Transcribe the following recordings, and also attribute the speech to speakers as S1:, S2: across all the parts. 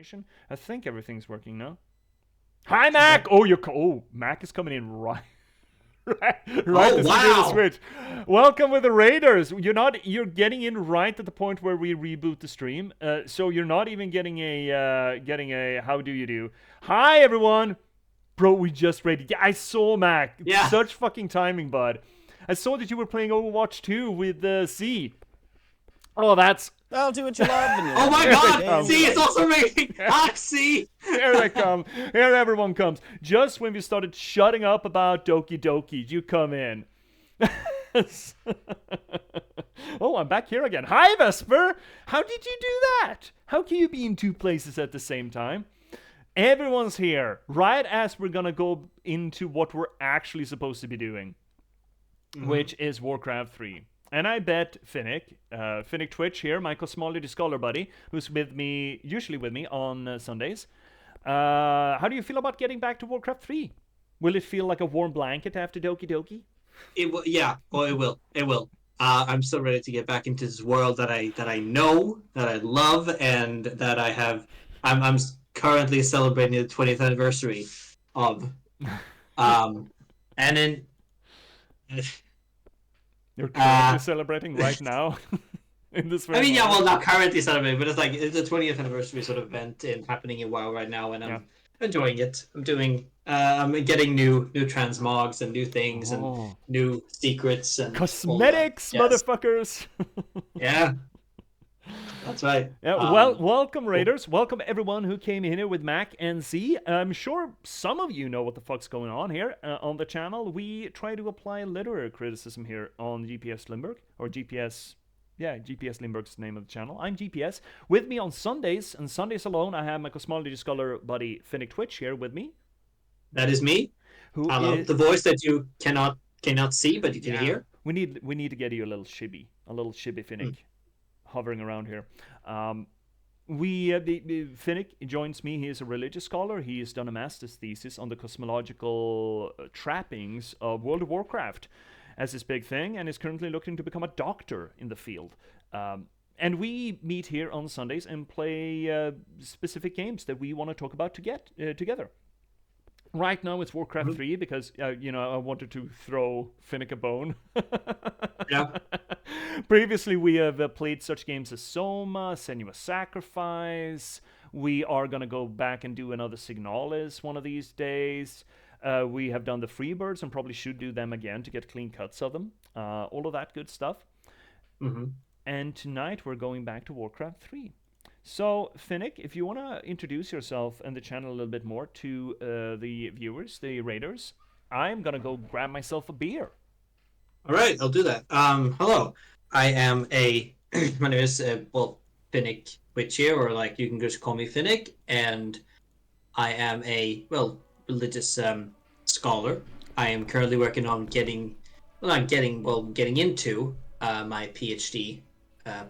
S1: information. I think everything's working now. Hi, Mac! Oh, Mac is coming in right. Right as we do the switch. Welcome with the Raiders. You're getting in right at the point where we reboot the stream. So you're not even getting a how do you do. Hi everyone. Bro, we just raided. Yeah, I saw Mac.
S2: Yeah.
S1: Such fucking timing, bud. I saw that you were playing Overwatch 2 with C. Oh, that's...
S3: I'll do what you love.
S2: Oh my god! See, it's also rating! See!
S1: Here they come. Here everyone comes. Just when we started shutting up about Doki Doki, you come in. Oh, I'm back here again. Hi, Vesper! How did you do that? How can you be in two places at the same time? Everyone's here, right as we're gonna go into what we're actually supposed to be doing, which is Warcraft 3. And I bet Finnick Twitch here, my Cosmology Scholar buddy, who's usually with me on Sundays. How do you feel about getting back to Warcraft 3? Will it feel like a warm blanket after Doki Doki?
S2: It will, yeah. Oh, it will. It will. I'm so ready to get back into this world that I know, that I love, and that I have. I'm currently celebrating the 20th anniversary of. And then.
S1: You're currently celebrating right now? In this
S2: I mean, yeah, well, not currently celebrating, but it's like it's the 20th anniversary sort of event happening in WoW right now, and I'm enjoying it. I'm getting new transmogs and new things and new secrets and
S1: cosmetics, motherfuckers.
S2: Yeah. That's right.
S1: Yeah, welcome Raiders. Welcome everyone who came in here with Mac and Z. I'm sure some of you know what the fuck's going on here on the channel. We try to apply literary criticism here on J.P.S. Lindberg, or J.P.S. Yeah, J.P.S. Lindberg's the name of the channel. I'm J.P.S. With me on Sundays, and Sundays alone, I have my Cosmology Scholar buddy Finnick Twitch here with me.
S2: That is me. Who is the voice that you cannot see, but you can hear.
S1: We need to get you a little shibby Finnick. Hovering around here. Finnick joins me. He is a religious scholar. He has done a master's thesis on the cosmological trappings of World of Warcraft as his big thing, and is currently looking to become a doctor in the field. And we meet here on Sundays and play specific games that we want to talk about together. Right now it's Warcraft 3 because, I wanted to throw Finnick a bone.
S2: Yeah.
S1: Previously, we have played such games as Soma, Senua's Sacrifice. We are going to go back and do another Signalis one of these days. We have done the Freebirds and probably should do them again to get clean cuts of them. All of that good stuff.
S2: Mm-hmm.
S1: And tonight we're going back to Warcraft 3. So, Finnick, if you want to introduce yourself and the channel a little bit more to the viewers, the Raiders, I'm going to go grab myself a beer.
S2: All right, I'll do that. Hello. I am my name is, Finnick Twitch here, or like you can just call me Finnick, and I am a, religious scholar. I am currently working on getting into my PhD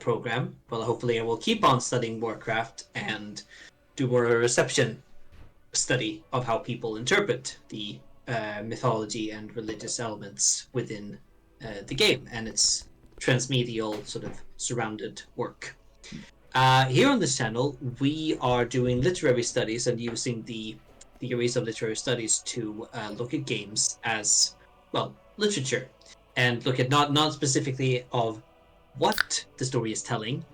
S2: program. Well, hopefully I will keep on studying Warcraft and do more of a reception study of how people interpret the mythology and religious elements within the game and its transmedial sort of surrounded work. Here on this channel, we are doing literary studies and using the theories of literary studies to look at games as, literature, and look at not specifically of what the story is telling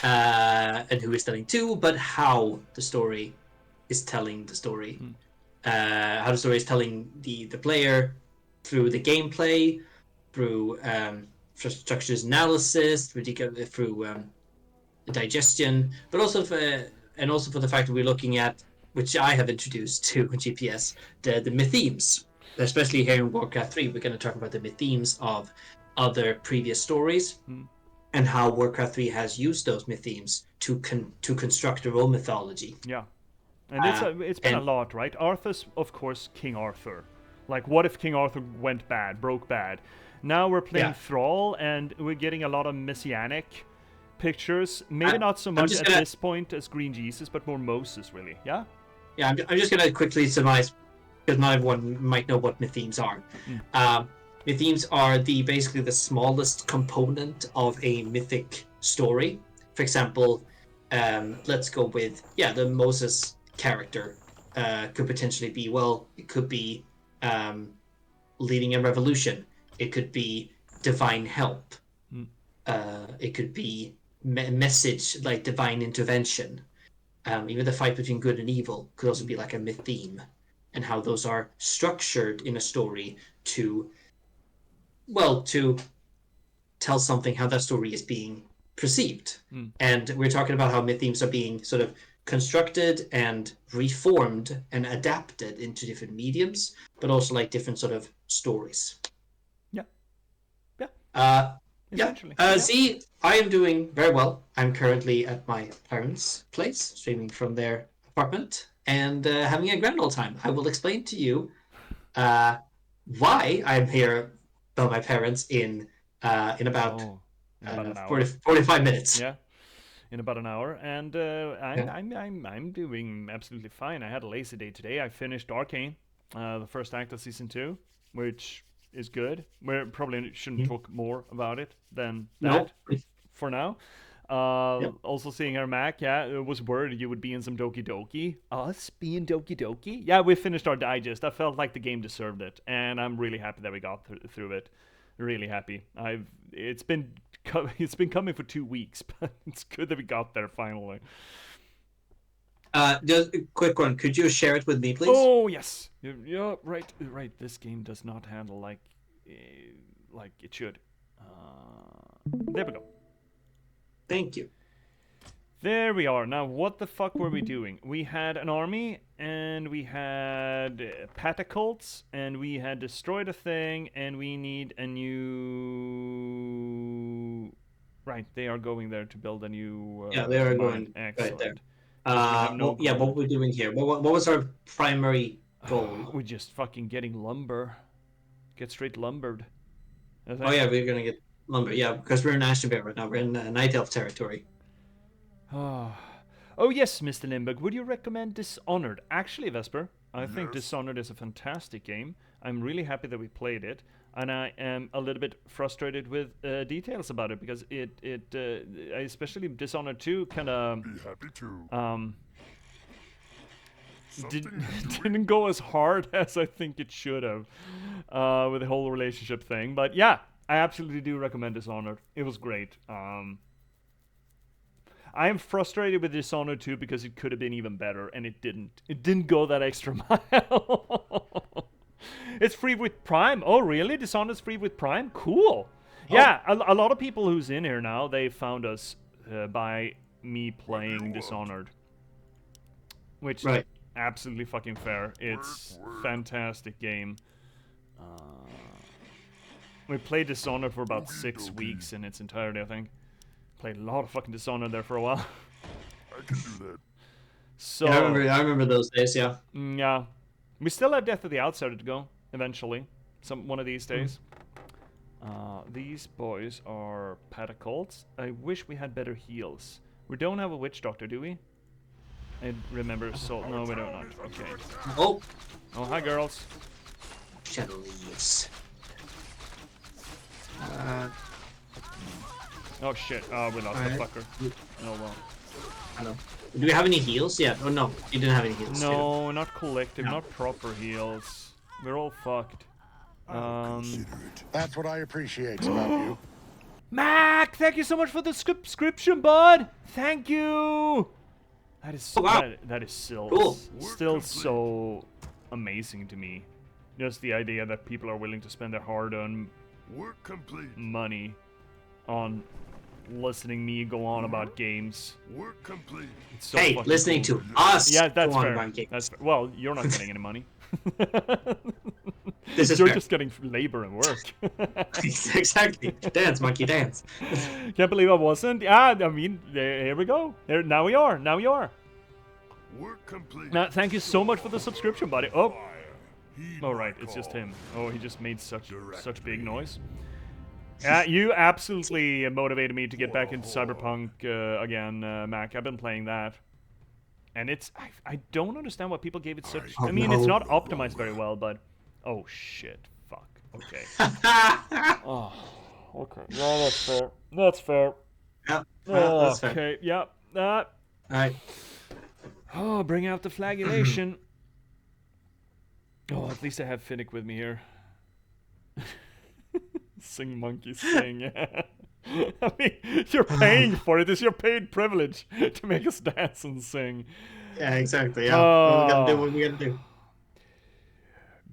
S2: and who is telling to, but how the story is telling the story. How the story is telling the player through the gameplay, through structures analysis, through digestion, but also for the fact that we're looking at, which I have introduced to J.P.S, the mythemes. Especially here in Warcraft 3, we're going to talk about the mythemes of other previous stories and how Warcraft 3 has used those mythemes to construct their own mythology.
S1: Yeah. And it's been a lot, right? Arthur's, of course, King Arthur. Like, what if King Arthur broke bad? Now we're playing Thrall, and we're getting a lot of messianic pictures. Maybe not so much at this point as Green Jesus, but more Moses, really. Yeah?
S2: Yeah, I'm just going to quickly surmise, because not everyone might know what mythemes are. Mythemes are basically the smallest component of a mythic story. For example, let's go with the Moses character could potentially be, well, it could be leading a revolution. It could be divine help. It could be message, like divine intervention. Even the fight between good and evil could also be like a myth theme, and how those are structured in a story to tell something, how that story is being perceived. And we're talking about how myth themes are being sort of constructed and reformed and adapted into different mediums, but also like different sort of stories.
S1: Yeah. Essentially.
S2: Z, I am doing very well. I'm currently at my parents' place, streaming from their apartment, and having a grand old time. I will explain to you why I'm here by my parents in about
S1: in about an hour.
S2: 45 minutes.
S1: Yeah, in about an hour, and I'm doing absolutely fine. I had a lazy day today. I finished Arcane, the first act of season 2, which is good. We probably shouldn't talk more about it than that for now. Also seeing our Mac, it was worried you would be in some Doki Doki. Us being Doki Doki? Yeah, we finished our digest. I felt like the game deserved it, and I'm really happy that we got through it. Really happy. It's been coming for 2 weeks, but it's good that we got there finally.
S2: Just a quick one. Could you share it with me, please?
S1: Oh yes, yeah, right. This game does not handle like it should. There we go.
S2: Thank you.
S1: There we are. Now, what the fuck were we doing? We had an army, and we had patacults, and we had destroyed a thing, and we need a new. Right, they are going there to build a new.
S2: They are going
S1: Excellent.
S2: right there. What were we doing here? What was our primary goal?
S1: We're just fucking getting lumber. Get straight lumbered.
S2: Oh yeah, we're gonna get lumber. Yeah, because we're in Ashenbear right now. We're in Night Elf territory.
S1: Oh yes, Mr. Lindberg. Would you recommend Dishonored? Actually, Vesper, I think Dishonored is a fantastic game. I'm really happy that we played it, and I am a little bit frustrated with details about it because especially Dishonored 2 kind of didn't go as hard as I think it should have with the whole relationship thing. But yeah, I absolutely do recommend Dishonored. It was great. I am frustrated with Dishonored 2 because it could have been even better, and it didn't. It didn't go that extra mile. It's free with Prime. Oh, really? Dishonored's free with Prime? Cool. Yeah, a lot of people who's in here now, they found us by me playing Dishonored. Which is absolutely fucking fair. It's fantastic game. We played Dishonored for about 6 weeks in its entirety, I think. Played a lot of fucking Dishonored there for a while.
S3: I can do that.
S1: So
S2: yeah, I remember those days. Yeah.
S1: Yeah, we still have Death of the Outsider to go eventually, one of these days. These boys are patacults. I wish we had better heals. We don't have a witch doctor, do we? I remember. So no, we don't. Not. Okay.
S2: Oh,
S1: hi, girls.
S2: Shadow Leaves.
S1: Oh shit! We lost the fucker. Oh well.
S2: I know. Do we have any heals? Yeah. Oh no, you didn't have any heals.
S1: No, not collective, not proper heals. We're all fucked.
S3: That's what I appreciate about you.
S1: Mac, thank you so much for the subscription, bud. Thank you. That is that is still
S2: cool.
S1: Still so amazing to me. Just the idea that people are willing to spend their hard-earned money on listening me go on about games.
S3: Work complete.
S2: It's so listening to us.
S1: Yeah, that's fair. That's fair. Well, you're not getting any money. You're just getting labor and work.
S2: Exactly. Dance, monkey, dance.
S1: Can't believe I wasn't. Yeah, I mean, here we go. Now we are. Now we are.
S3: Work complete.
S1: Now, thank you so much for the subscription, buddy. Oh, right, it's just him. Oh, he just made such big noise. You absolutely motivated me to get back into Cyberpunk again, Mac. I've been playing that. And I don't understand why people gave it such... I mean, it's not optimized very well, but... Oh, shit. Fuck. Okay. Oh, okay. Yeah, that's fair. That's fair.
S2: Yeah, that's fair.
S1: Okay, yeah.
S2: Alright.
S1: Oh, bring out the flagellation. Oh, at least I have Finnick with me here. Sing, monkey, sing. I mean, you're paying for it. It's your paid privilege to make us dance and sing.
S2: Yeah, exactly. Yeah. We gotta do
S1: Oh.
S2: what we gotta do.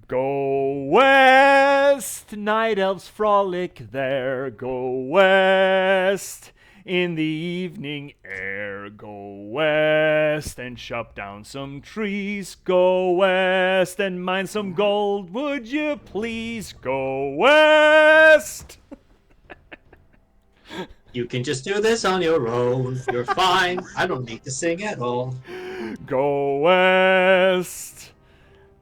S1: Go west, night elves frolic there. Go west, in the evening air. Go west and chop down some trees. Go west and mine some gold, would you please? Go west.
S2: You can just do this on your own. You're fine. I don't need to sing at all.
S1: Go west.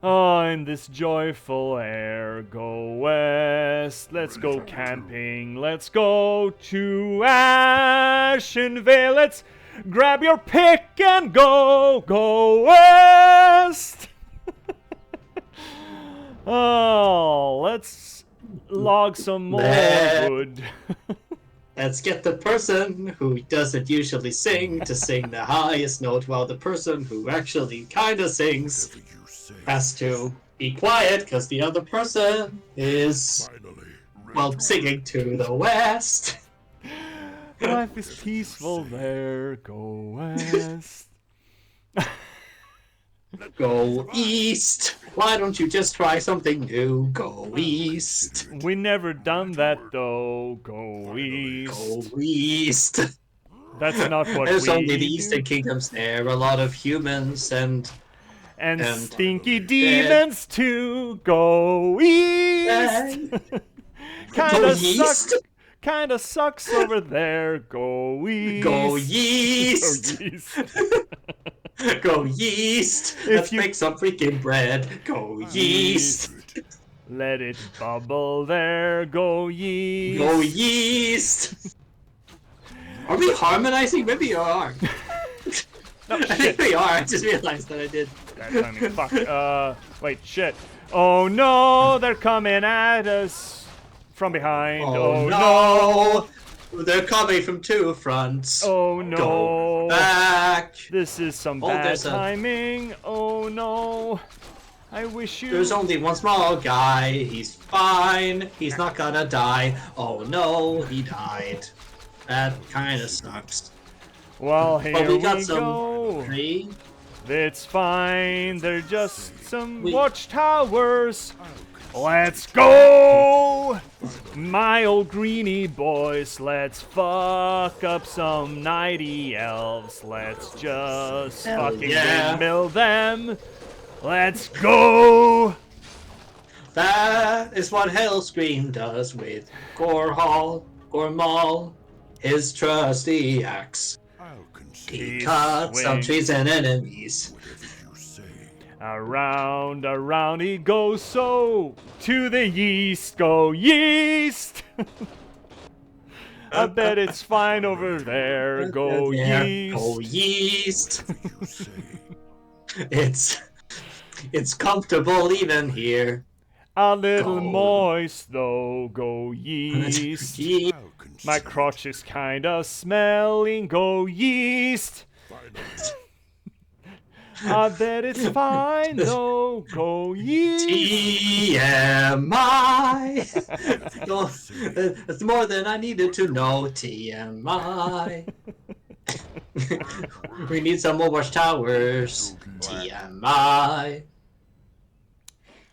S1: Oh, in this joyful air, go west. Let's go camping. Let's go to Ashenvale. Let's grab your pick and go west. Oh, let's log some more wood.
S2: Let's get the person who doesn't usually sing to sing the highest note, while the person who actually kind of sings has to be quiet because the other person is, well, singing to the west.
S1: Life is peaceful there, go west.
S2: Go east. Why don't you just try something new? Go east.
S1: We never done that though, go east.
S2: Go east.
S1: That's not what
S2: There's
S1: we
S2: only the
S1: do.
S2: Eastern Kingdoms there. A lot of humans and
S1: stinky demons too, go east.
S2: Go east.
S1: Kinda sucks over there, go east.
S2: Go east.
S1: Go east.
S2: Go yeast. Let's make some freaking bread. Go yeast.
S1: Let it bubble there. Go yeast.
S2: Go yeast. Are we harmonizing? Maybe we are.
S1: No,
S2: I think we are. I just realized that I did.
S1: I mean, fuck. Wait, shit. Oh no, they're coming at us from behind.
S2: Oh no. They're coming from two fronts.
S1: Oh no.
S2: Go back.
S1: This is some bad timing. Oh no. I wish you.
S2: There's only one small guy. He's fine. He's not gonna die. Oh no, he died. That kind of sucks.
S1: Well, here
S2: but we got
S1: we
S2: some
S1: go.
S2: tree.
S1: It's fine. They're just some watchtowers. Let's go! My old greeny boys, let's fuck up some nighty elves. Let's just fucking windmill them. Let's go!
S2: That is what Hellscream does with Gormal, his trusty axe. He cuts some trees and enemies.
S1: Around, around he goes, so to the yeast, go yeast. I bet it's fine over there, go yeast.
S2: Go yeast. It's comfortable even here.
S1: A little moist though, go yeast. My crotch is kinda smelling, go yeast. I bet it's fine though, go yeast.
S2: TMI. That's more than I needed to know. TMI. We need some more watchtowers. TMI.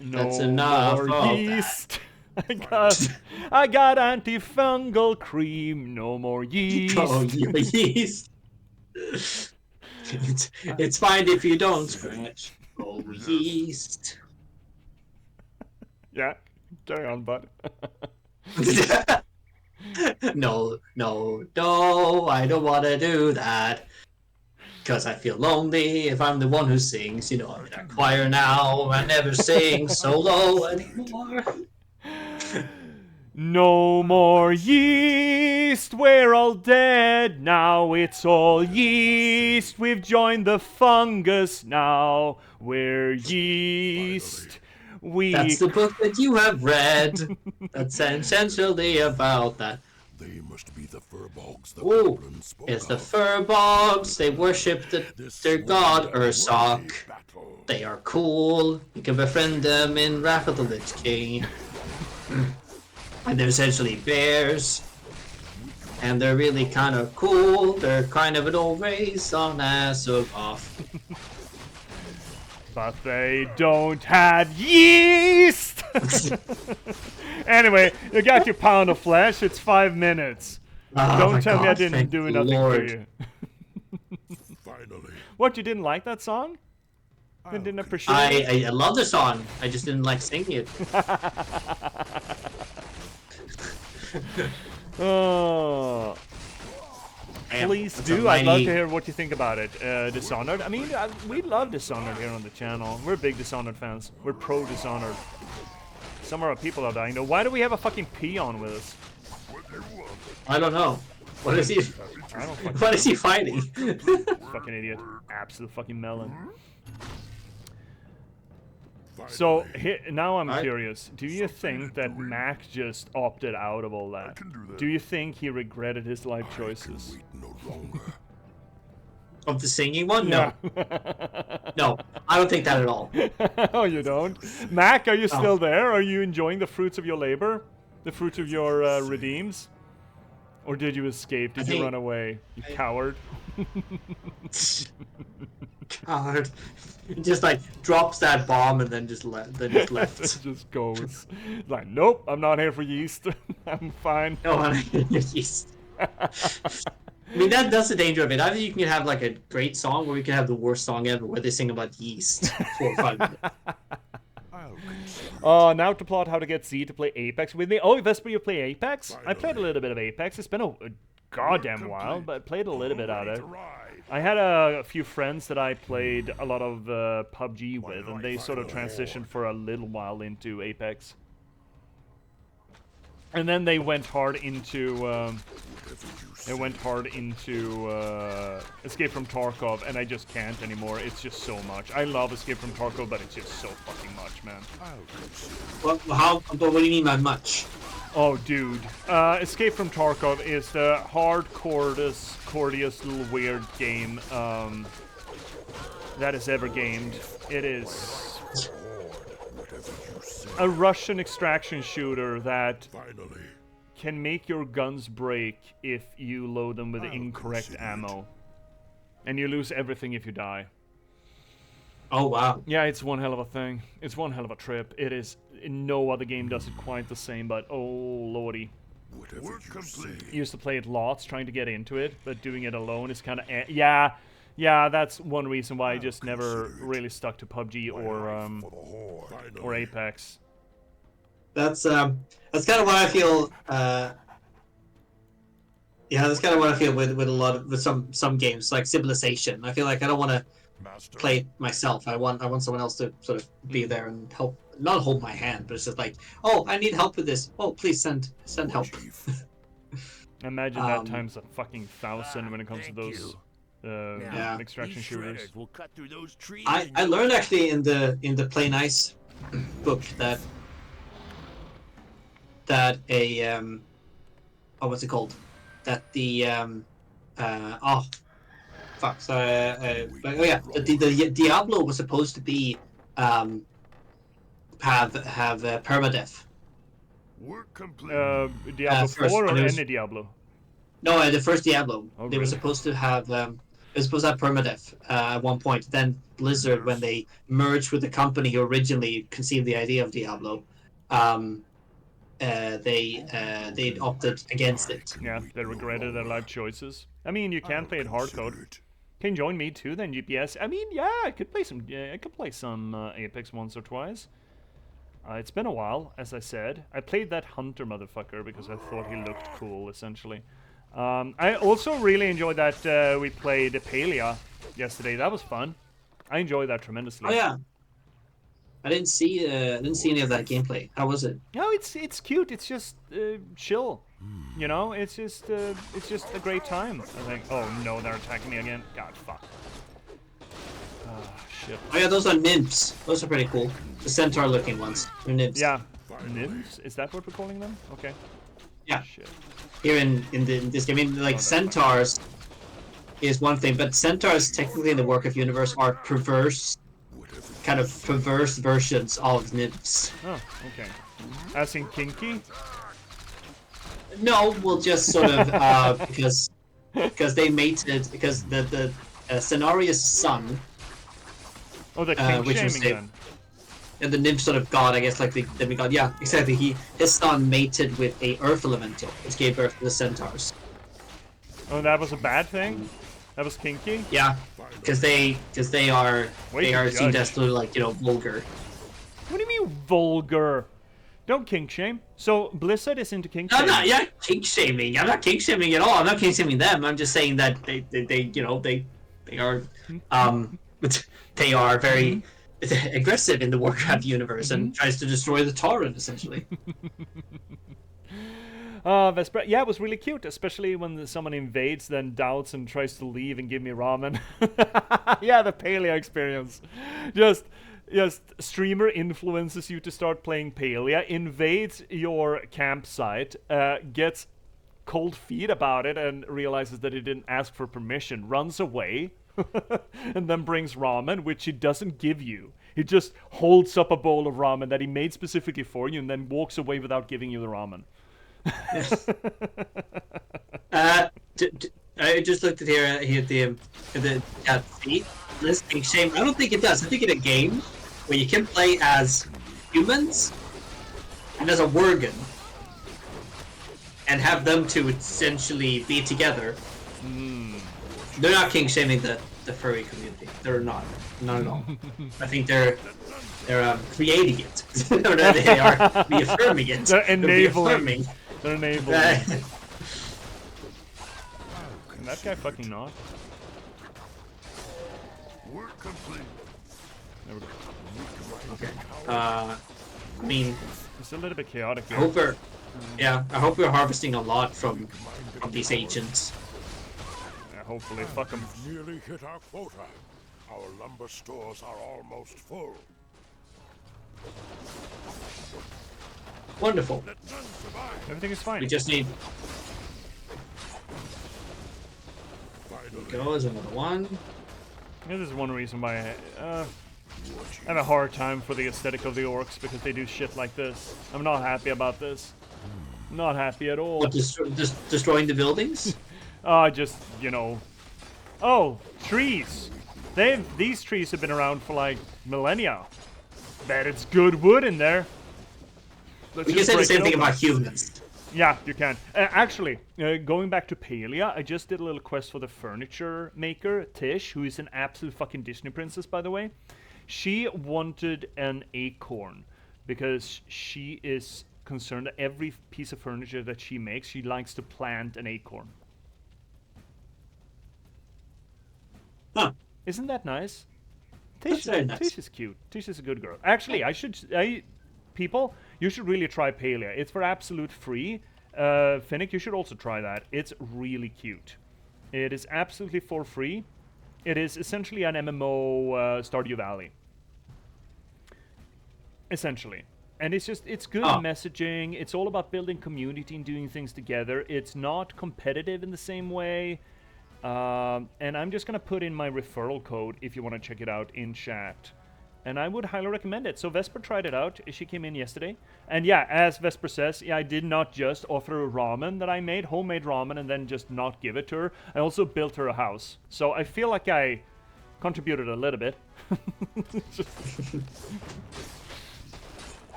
S2: That's enough
S1: more yeast. I got antifungal cream. No more yeast.
S2: Oh, yeast. It's fine if you don't scratch. Oh, yeast.
S1: Yeah, carry on, bud.
S2: No, I don't want to do that. Because I feel lonely if I'm the one who sings. You know, I'm in a choir now. I never sing solo anymore.
S1: No more yeast, we're all dead now, it's all yeast, we've joined the fungus now, we're yeast.
S2: That's the book that you have read. That's essentially about that.
S3: They must be the furbolgs the
S2: Ooh,
S3: goblin spoke
S2: it's the
S3: of.
S2: furbolgs. They worship their god Ursoc.
S3: Battle.
S2: They are cool. You can befriend them in Wrath of the Lich King. And they're essentially bears. And they're really kind of cool. They're kind of an old race on Azeroth.
S1: But they don't have yeast! Anyway, you got your pound of flesh. It's 5 minutes.
S2: Oh
S1: Don't
S2: my
S1: tell me I
S2: God,
S1: didn't
S2: thank
S1: do
S2: the
S1: nothing
S2: Lord.
S1: for you.
S3: Finally.
S1: What, you didn't like that song? You didn't appreciate it?
S2: I love the song. I just didn't like singing it.
S1: Oh. Please do. I'd love to hear what you think about it. Dishonored. I mean, we love Dishonored here on the channel. We're big Dishonored fans. We're pro Dishonored. Some of our people are dying. Though, why do we have a fucking peon with us?
S2: I don't know. What is he?
S1: I don't fucking
S2: What is he fighting?
S1: fucking idiot. Absolute fucking melon. So now I'm curious. Do you think that Mac just opted out of all that? Do you think he regretted his life choices?
S3: No longer.
S2: Of the singing one? No. No, I don't think that at all.
S1: Oh, you don't? Mac, are you still there? Are you enjoying the fruits of your labor? The fruits of your redeems? Or did you escape? Did you run away? You coward.
S2: God. Just like drops that bomb and then just left.
S1: It just goes. Like, nope, I'm not here for yeast. I'm fine.
S2: No, yeast. I mean, that's the danger of it. Either you can have like a great song, or you can have the worst song ever, where they sing about yeast 4 or 5 minutes.
S1: Oh, now to plot how to get Z to play Apex with me. Oh, Vesper, you play Apex? I played a little bit of Apex. It's been a goddamn while, but I played a little bit of it. I had a few friends that I played a lot of PUBG with, and they sort of transitioned for a little while into Apex. And then they went hard into Escape from Tarkov, and I just can't anymore. It's just so much. I love Escape from Tarkov, but it's just so fucking much, man.
S2: What do you mean by much?
S1: Oh, dude. Escape from Tarkov is the hardcore-iest little weird game that is ever gamed. It is a Russian extraction shooter that can make your guns break if you load them with incorrect ammo. And you lose everything if you die.
S2: Oh, wow.
S1: Yeah, it's one hell of a thing. It's one hell of a trip. It is. No other game does it quite the same, but oh lordy. Used to play it lots, trying to get into it, but doing it alone is kind of yeah, that's one reason why I just never really stuck to PUBG or Apex.
S2: That's kind of what I feel. Yeah, that's kind of what I feel with some games like Civilization. I feel like I don't want to play it myself. I want someone else to sort of be there and help. Not hold my hand, but it's just like, oh, I need help with this. Oh, please send help.
S1: Imagine that times a fucking 1,000 when it comes to those extraction shooters.
S2: I learned actually in the Play Nice book that a what's it called? That the the Diablo was supposed to be have permadeath.
S1: Diablo 4 or any Diablo?
S2: No, the first Diablo.
S1: Oh,
S2: they were supposed to have permadeath at one point. Then Blizzard, when they merged with the company who originally conceived the idea of Diablo, they opted against it.
S1: Yeah, they regretted their life choices. I mean, you can play it hardcode. Can join me too, then J.P.S. I mean, yeah, I could play some Apex once or twice. It's been a while, as I said. I played that Hunter motherfucker because I thought he looked cool, essentially. I also really enjoyed that we played Palia yesterday. That was fun. I enjoyed that tremendously.
S2: Oh yeah. I didn't see any of that gameplay. How was it?
S1: No, it's cute. It's just chill. You know, it's just a great time. I think. Oh no, they're attacking me again. God, fuck. Shit.
S2: Oh yeah, those are nymphs. Those are pretty cool. The centaur-looking ones. They're nymphs.
S1: Yeah, nymphs. Is that what we're calling them? Okay.
S2: Yeah.
S1: Shit.
S2: here in this game. I mean, like centaurs is one thing, but centaurs technically in the Warcraft universe are perverse, kind of perverse versions of nymphs.
S1: Oh, okay. As in kinky?
S2: No, well, just sort of because they mated because the Cenarius' son,
S1: Oh, the kink
S2: which was
S1: shaming then.
S2: and the nymph sort of god, I guess, like the demigod. Yeah, exactly. His son mated with a earth elemental, which gave birth to the centaurs.
S1: Oh, that was a bad thing? That was kinky?
S2: Yeah, because they are
S1: Way
S2: they
S1: to
S2: are seen
S1: judge.
S2: as sort of like vulgar.
S1: What do you mean vulgar? Don't kink shame. So Blizzard is into kink
S2: No,
S1: shaming.
S2: I'm not kink shaming. I'm not kink shaming at all. I'm not kink shaming them. I'm just saying that they are they are very aggressive in the Warcraft universe and tries to destroy the Tauren essentially.
S1: Vesper, yeah, it was really cute, especially when someone invades, then doubts and tries to leave and give me ramen. Yeah, the Palea experience. Just streamer influences you to start playing Palea, invades your campsite, gets cold feet about it and realizes that he didn't ask for permission, runs away, and then brings ramen, which he doesn't give you. He just holds up a bowl of ramen that he made specifically for you and then walks away without giving you the ramen.
S2: I just looked at here the chat feed. Listening shame. I don't think it does. I think in a game where you can play as humans and as a Worgen and have them two essentially be together. They're not king shaming the furry community. They're not at all. I think they're creating it. They are reaffirming it.
S1: They're enabling.
S2: reaffirming.
S1: They're enabling. Can that guy fucking not?
S3: Work complete.
S1: There we go.
S2: Okay. I mean,
S1: It's a little bit chaotic
S2: I
S1: here.
S2: hope I hope we're harvesting a lot from these agents.
S1: Yeah, hopefully, fuck them.
S3: Nearly hit our quota. Our lumber stores are almost full.
S2: Wonderful.
S3: Let none survive.
S1: Everything is fine.
S2: We just need.
S3: Finally,
S2: Go as another one.
S1: Yeah, this is one reason why I have a hard time for the aesthetic of the orcs, because they do shit like this. I'm not happy about this. Not happy at all.
S2: What, destroying the buildings?
S1: Just, Oh, trees. These trees have been around for like millennia. Bet it's good wood in there. Let's
S2: We can
S1: just
S2: say the
S1: break
S2: same
S1: it
S2: thing
S1: open.
S2: about humans.
S1: Yeah, you can. Actually, going back to Palea, I just did a little quest for the furniture maker, Tish, who is an absolute fucking Disney princess, by the way. She wanted an acorn because she is concerned that every piece of furniture that she makes, she likes to plant an acorn.
S2: Huh.
S1: Isn't that nice?
S2: That's very nice.
S1: Tish is cute. Tish is a good girl. Actually, people, you should really try Palea. It's for absolute free. Finnick, you should also try that. It's really cute. It is absolutely for free. It is essentially an MMO Stardew Valley. Essentially. And it's good messaging. It's all about building community and doing things together. It's not competitive in the same way. And I'm just going to put in my referral code if you want to check it out in chat. And I would highly recommend it. So Vesper tried it out. She came in yesterday. And yeah, as Vesper says, I did not just offer her ramen that I made, homemade ramen, and then just not give it to her. I also built her a house. So I feel like I contributed a little bit.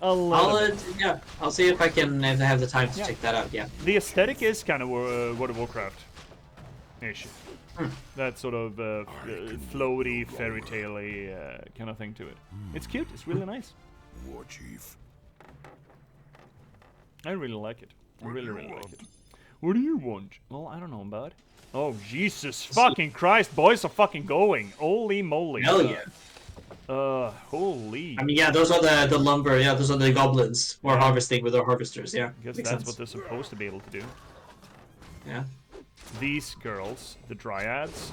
S2: I'll see if I have the time to check that out. Yeah.
S1: The aesthetic is kind of World of Warcraft-ish. That sort of floaty, fairy tale-y kind of thing to it. It's cute. It's really nice.
S3: War Chief.
S1: I really like it. I really like it. What do you want? Well, I don't know, bud. Oh, Jesus fucking Christ. Boys are fucking going. Holy moly.
S2: Hell yeah.
S1: Holy.
S2: I mean, yeah, those are the lumber. Yeah, those are the goblins. More harvesting with their harvesters. Yeah.
S1: I guess
S2: Makes
S1: that's
S2: sense.
S1: what they're supposed to be able to do.
S2: Yeah.
S1: These girls, the dryads.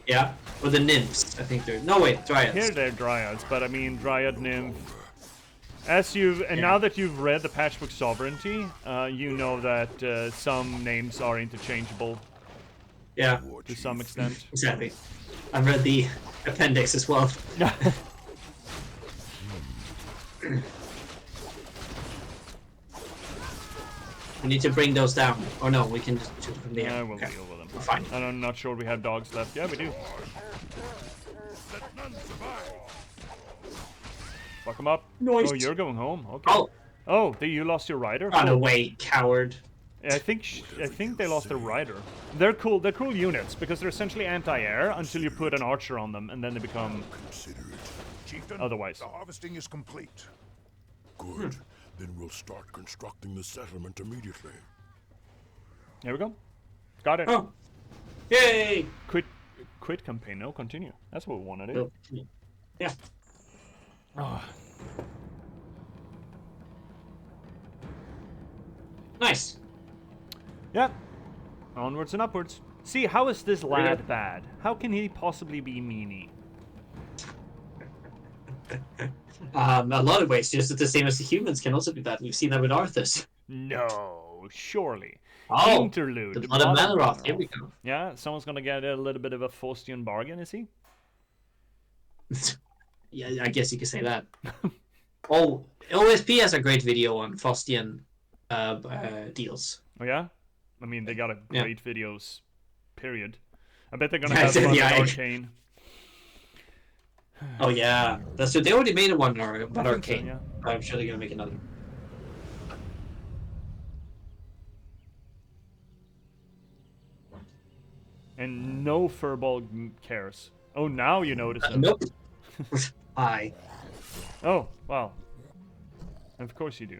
S2: Yeah. Or the nymphs. I think they're. No, wait, dryads.
S1: Here they're dryads, but I mean, dryad nymph. Now that you've read the Patchbook Sovereignty, you know that some names are interchangeable
S2: Yeah,
S1: to some extent.
S2: exactly. I've read the appendix as well. We need to bring those down. Or no, we can just shoot them from the air.
S1: We'll
S2: Okay.
S1: deal with them.
S2: We're fine.
S1: And I'm not sure we have dogs left. Yeah, we do.
S3: Let none survive.
S1: Fuck them up.
S2: Nice.
S1: Oh, you're going home. Okay.
S2: Oh,
S1: Oh, you lost your rider?
S2: run
S1: Cool.
S2: away, coward.
S1: I think they lost their rider. They're cool. They're cool units because they're essentially anti-air until you put an archer on them, and then they become
S3: Consider it. Chieftain,
S1: otherwise.
S3: the harvesting is complete. Good. Then we'll start constructing the settlement immediately.
S1: There we go. Got it.
S2: Oh. Yay!
S1: Quit campaign. No, continue. That's what we want to do.
S2: Yeah.
S1: Oh.
S2: Nice.
S1: Yeah. Onwards and upwards. See, how is this lad bad? How can he possibly be meanie?
S2: A lot of ways, just the same as the humans can also do that. We've seen that with Arthas.
S1: No, surely.
S2: Oh,
S1: Interlude.
S2: the Blood of Azeroth. Here we
S1: Azeroth.
S2: go.
S1: Yeah, someone's gonna get a little bit of a Faustian bargain, is he?
S2: Yeah, I guess you could say that. Oh, OSP has a great video on Faustian deals.
S1: Oh yeah? I mean, they got a
S2: Yeah.
S1: great videos, period. I bet they're gonna
S2: Yeah,
S1: have fun with
S2: yeah,
S1: Arcane.
S2: Oh yeah, that's true. They already made one about
S1: I think so,
S2: Arcane.
S1: yeah.
S2: I'm sure they're gonna make another.
S1: And no Furball cares. Oh, now you notice him.
S2: Nope. Hi.
S1: Oh, well. Of course you do.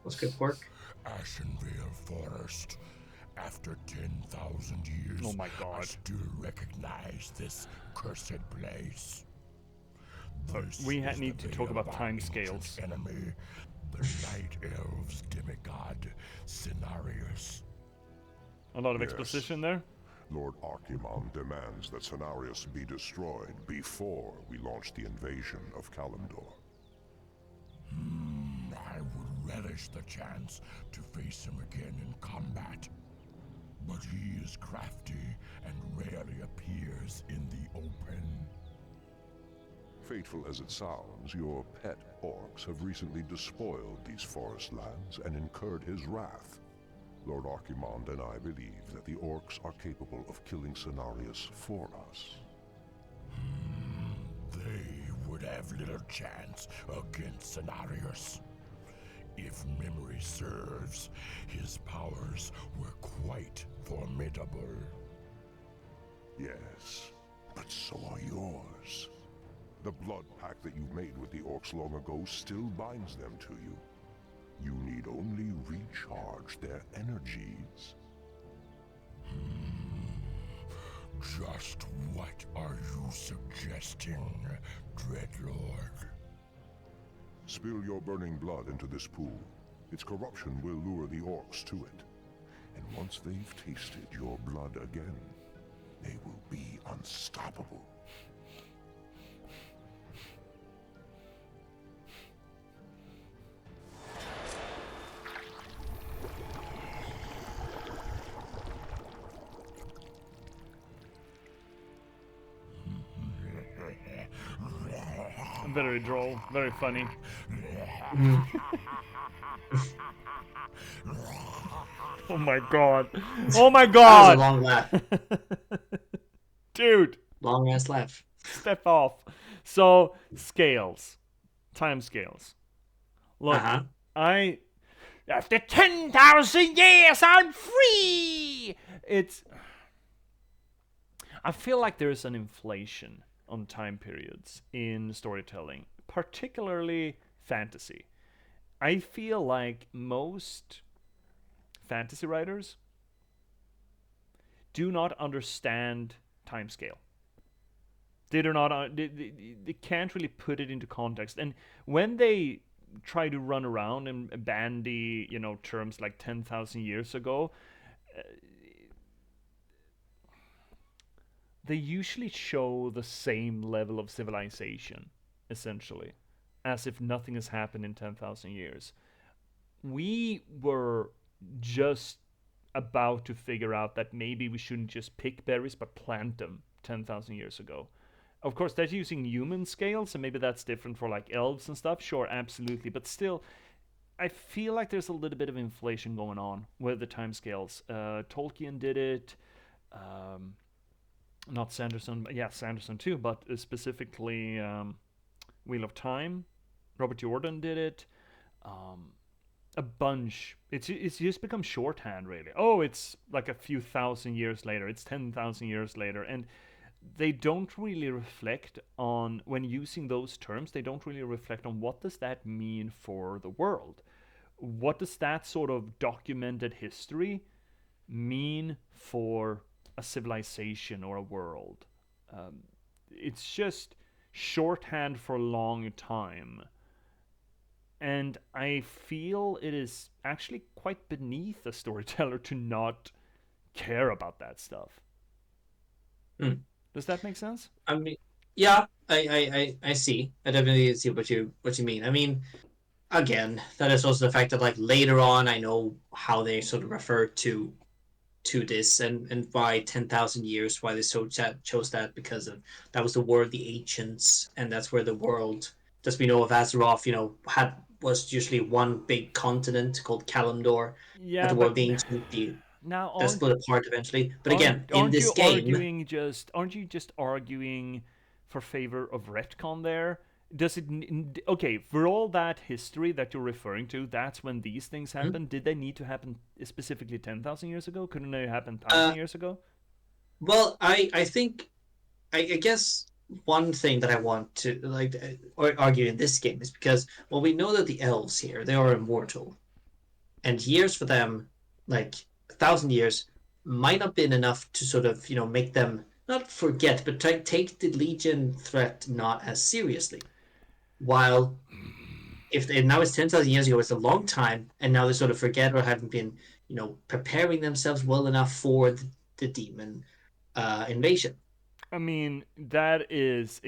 S2: That's good work.
S3: Ashenvale Forest. After 10,000 years,
S1: Oh my
S3: I
S1: god.
S3: still recognize this cursed place.
S1: We
S3: This is
S1: need
S3: the
S1: to talk
S3: veil
S1: about
S3: of our
S1: time
S3: ancient
S1: scales.
S3: Enemy, the Night Elves demigod Cenarius.
S1: A lot of
S3: Yes.
S1: exposition there.
S3: Lord Archimon demands that Cenarius be destroyed before we launch the invasion of Kalimdor. I would relish the chance to face him again in combat. But he is crafty and rarely appears in the open.
S4: Fateful as it sounds, your pet orcs have recently despoiled these forest lands and incurred his wrath. Lord Archimond and I believe that the orcs are capable of killing Cenarius for us.
S3: They would have little chance against Cenarius. If memory serves, his powers were quite formidable.
S4: Yes, but so are yours. The blood pact that you made with the orcs long ago still binds them to you. You need only recharge their energies.
S3: Just what are you suggesting, Dreadlord?
S4: Spill your burning blood into this pool. Its corruption will lure the orcs to it. And once they've tasted your blood again, they will be unstoppable.
S1: Very droll, very funny. Oh my god. Oh my
S2: That was a
S1: god!
S2: long laugh.
S1: Dude,
S2: Long ass laugh.
S1: step off. So, scales. Time scales. Look,
S2: Uh-huh.
S1: after 10,000 years, I'm free! I feel like there's an inflation on time periods in storytelling, particularly fantasy. I feel like most fantasy writers do not understand time scale. They do not. They can't really put it into context. And when they try to run around and bandy, terms like 10,000 years ago, they usually show the same level of civilization, essentially. as if nothing has happened in 10,000 years. We were just about to figure out that maybe we shouldn't just pick berries but plant them 10,000 years ago. Of course, that's using human scales, and maybe that's different for like elves and stuff. Sure, absolutely. But still, I feel like there's a little bit of inflation going on with the timescales. Tolkien did it. Um, Not Sanderson, but yeah, Sanderson too, but specifically Wheel of Time. Robert Jordan did it. Um, a bunch. It's just become shorthand, really. Oh, it's like a few thousand years later. It's 10,000 years later, and they don't really reflect on when using those terms. They don't really reflect on what does that mean for the world. What does that sort of documented history mean for a civilization or a world? It's just shorthand for a long time. And I feel it is actually quite beneath a storyteller to not care about that stuff.
S2: Hmm.
S1: Does that make sense?
S2: I mean, yeah, I see. I definitely see what you mean. I mean, again, that is also the fact that like later on, I know how they sort of refer to this and why 10,000 years, why they chose that, because of that was the war of the ancients, and that's where the world, as we know of Azeroth, had was usually one big continent called Kalimdor. At
S1: Yeah,
S2: the war
S1: but
S2: of the ancients,
S1: now
S2: that split apart eventually. But again, in
S1: aren't
S2: this
S1: you
S2: game,
S1: arguing just aren't you just arguing for favor of retcon there? Does it okay for all that history that you're referring to? That's when these things
S2: hmm?
S1: happened. Did they need to happen specifically 10,000 years ago? Couldn't they happen 1,000
S2: uh,
S1: years ago?
S2: well, I think I guess one thing that I want to like argue in this game is because, well, we know that the elves here, they are immortal, and years for them, like 1,000 years, might not been enough to sort of make them not forget, but take the Legion threat not as seriously. While if they, now it's 10,000 years ago, it's a long time, and now they sort of forget or haven't been preparing themselves well enough for the demon invasion.
S1: I mean, that is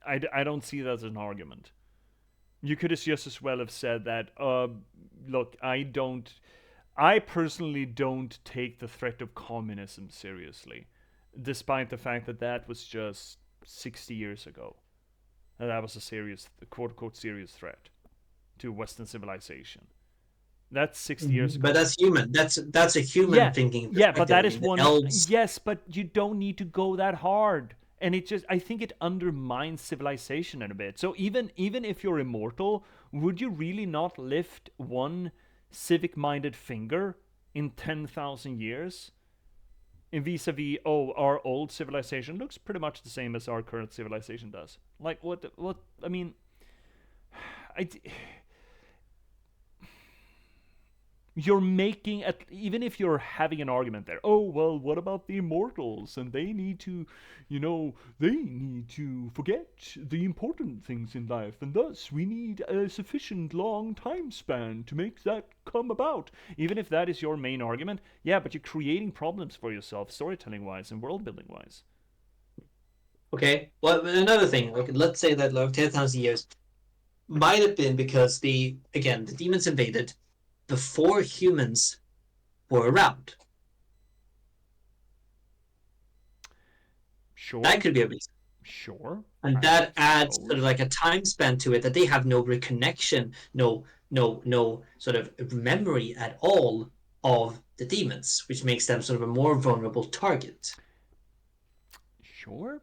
S1: I don't see that as an argument. You could just as well have said that, look, I personally don't take the threat of communism seriously, despite the fact that that was just 60 years ago. And that was a serious, quote unquote, serious threat to Western civilization. That's 60 years
S2: But
S1: ago.
S2: that's human. That's a human
S1: Yeah,
S2: thinking
S1: yeah, but
S2: perspective. I
S1: that is
S2: mean, the
S1: one.
S2: elves.
S1: Yes, but you don't need to go that hard, and it just I think it undermines civilization in a bit. So even if you're immortal, would you really not lift one civic-minded finger in 10,000 years? In vis-a-vis, oh, our old civilization looks pretty much the same as our current civilization does. Like what? I mean, I you're making even if you're having an argument there, oh well, what about the immortals, and they need to they need to forget the important things in life, and thus we need a sufficient long time span to make that come about. Even if that is your main argument, yeah, but you're creating problems for yourself storytelling wise and world building wise.
S2: Okay. Well, another thing. Okay, let's say that like 10,000 years might have been because the demons invaded before humans were around. That
S1: Sure,
S2: could be a reason.
S1: sure,
S2: And
S1: I
S2: that adds sort of
S1: suppose.
S2: like a time span to it that they have no reconnection, no sort of memory at all of the demons, which makes them sort of a more vulnerable target.
S1: Sure,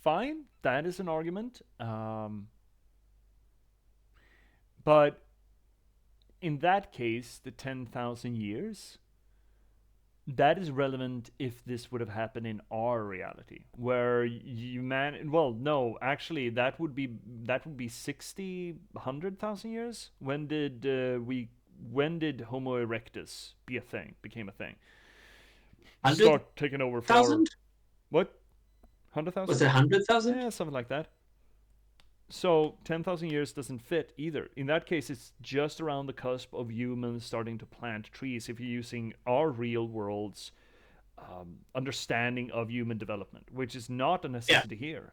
S1: fine, that is an argument. But in that case, the 10,000 years, that is relevant if this would have happened in our reality, where well, no, actually, that would be 60, 100,000 years. When did Homo erectus became a thing?
S2: Hundred
S1: Start taking over for our
S2: thousand?
S1: what?
S2: Was
S1: 100,000?
S2: it 100,000?
S1: Yeah, something like that. So 10,000 years doesn't fit either. In that case, it's just around the cusp of humans starting to plant trees if you're using our real world's understanding of human development, which is not a
S2: Yeah.
S1: necessity here.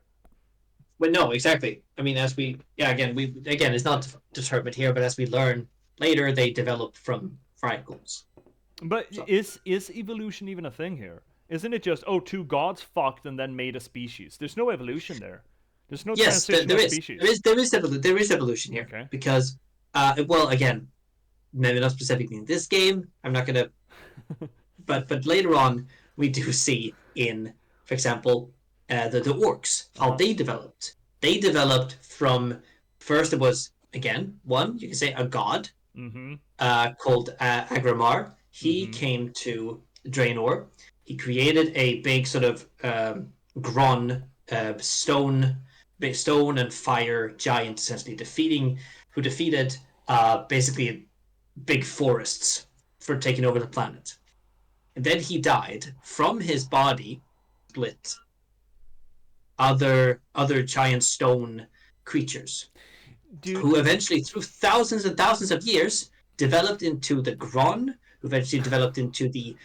S2: Well, no, exactly. I mean, again, it's not determined here, but as we learn later, they develop from fractals.
S1: But
S2: So
S1: is evolution even a thing here? Isn't it just, oh, two gods fucked and then made a species? There's no evolution there. There's no
S2: yes,
S1: transition
S2: there
S1: of
S2: is.
S1: species.
S2: There is evolution here
S1: Okay.
S2: because, well, again, maybe not specifically in this game. I'm not gonna, but later on we do see in, for example, the orcs how
S1: Uh-huh.
S2: they developed. They developed from first it was again one you can say a god
S1: Mm-hmm.
S2: called Agramar. He
S1: Mm-hmm.
S2: came to Draenor. He created a big sort of Gron big stone and fire giant, essentially who defeated basically big forests for taking over the planet. And then he died. From his body split other giant stone creatures
S1: Dude,
S2: who eventually, through thousands and thousands of years, developed into the Gron, who eventually developed into the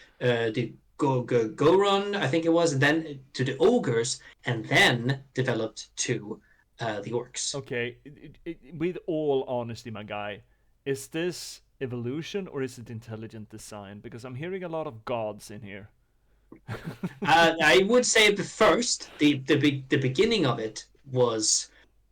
S2: Goron, I think it was, and then to the ogres, and then developed to the orcs.
S1: okay, with all honesty, my guy, is this evolution or is it intelligent design? Because I'm hearing a lot of gods in here.
S2: I would say first the beginning of it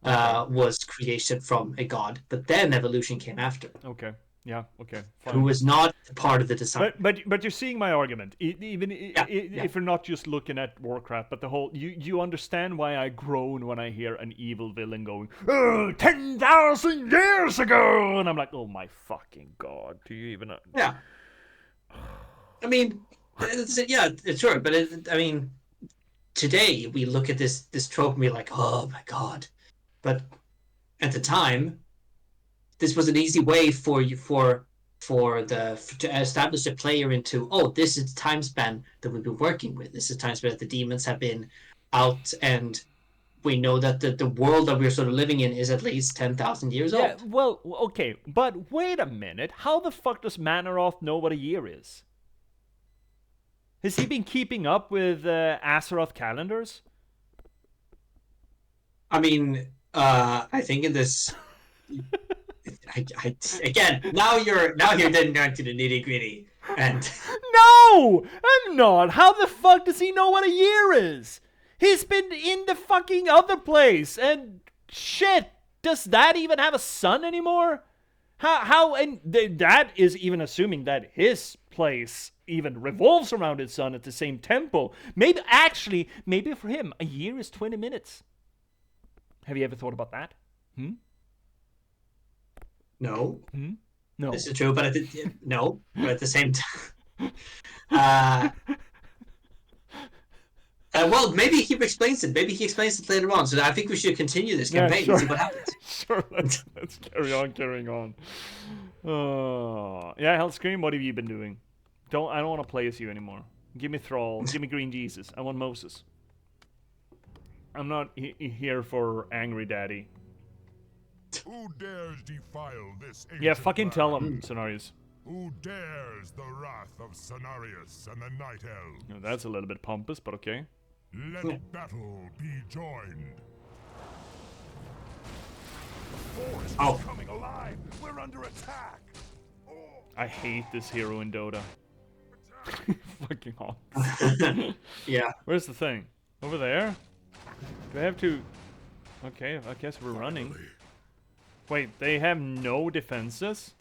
S1: Okay.
S2: was creation from a god, but then evolution came after,
S1: Okay. Yeah. Okay.
S2: who
S1: Fine.
S2: was not part of the design.
S1: But you're seeing my argument.
S2: Yeah, yeah.
S1: If we're not just looking at Warcraft, but the whole you understand why I groan when I hear an evil villain going, "Oh, 10,000 years ago," and I'm like, oh my fucking god, do you even?
S2: Yeah. I mean, yeah, it's sure, but I mean, today we look at this trope and we're like, oh my god. But at the time, this was an easy way for you to establish a player into, oh, this is the time span that we've been working with. This is the time span that the demons have been out, and we know that the world that we're sort of living in is at least 10,000 years
S1: Yeah,
S2: old.
S1: well, okay, but wait a minute. How the fuck does Manaroth know what a year is? Has he been keeping up with Azeroth calendars?
S2: I mean, I think in this, again, now you're getting down to the nitty gritty, and
S1: No, I'm not. How the fuck does he know what a year is? He's been in the fucking other place, and shit. Does that even have a sun anymore? How and that is even assuming that his place even revolves around its sun at the same tempo. Maybe for him, a year is 20 minutes. Have you ever thought about that?
S2: no,
S1: No.
S2: this is true, but no, but at the same time, uh, well, maybe he explains it. Maybe he explains it later on. So I think we should continue this
S1: Yeah,
S2: campaign
S1: sure.
S2: and see what happens.
S1: Sure, let's carrying on. Yeah, Hellscream, what have you been doing? I don't want to play as you anymore. Give me Thrall. Give me Green Jesus. I want Moses. I'm not here for Angry Daddy.
S3: Who dares defile this ancient
S1: Yeah, fucking tell
S3: land?
S1: him, Scenarios.
S3: Who dares the wrath of Cenarius and the Night Elves?
S1: Oh, that's a little bit pompous, but okay.
S3: Let battle be joined. Forest
S2: Oh.
S3: is coming alive. We're under attack.
S1: I hate this hero in Dota. Fucking hot.
S2: Yeah.
S1: Where's the thing? Over there? Do I have to... Okay, I guess we're running. Wait, they have no defenses?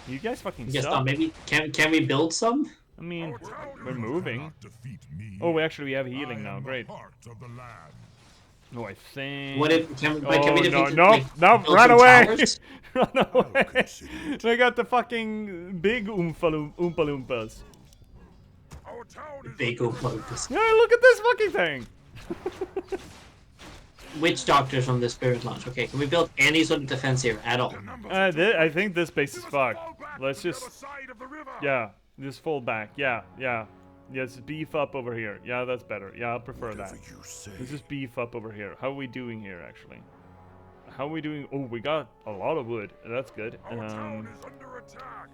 S1: You guys fucking
S2: I guess
S1: suck.
S2: not. Maybe can we build some?
S1: I mean,
S3: Our town
S1: we're moving.
S3: cannot defeat me.
S1: Oh, we actually have
S3: I
S1: healing now.
S3: am the
S1: Great.
S3: heart of the land.
S1: Oh, I think...
S2: What if can we defeat
S1: no,
S2: it,
S1: no,
S2: like,
S1: no,
S2: build
S1: run
S2: some
S1: away!
S2: towers?
S1: Run away!
S3: consider it.
S1: They got the fucking big Oompa Loompas.
S3: Our town is
S2: Big
S3: under
S2: Oompa-Loompas.
S1: Yeah, look at this fucking thing!
S2: Which doctors from the Spirit Launch? Okay, can we build any sort of defense here at all?
S1: I think this base is fucked. Let's
S3: to the other
S1: just...
S3: side of the river.
S1: Yeah, just fall back. Yeah. Yes, beef up over here. Yeah, that's better. Yeah, I'll prefer that.
S3: Whatever you say.
S1: Let's just beef up over here. How are we doing here, actually? How are we doing? Oh, we got a lot of wood. That's good.
S3: Our town is under attack.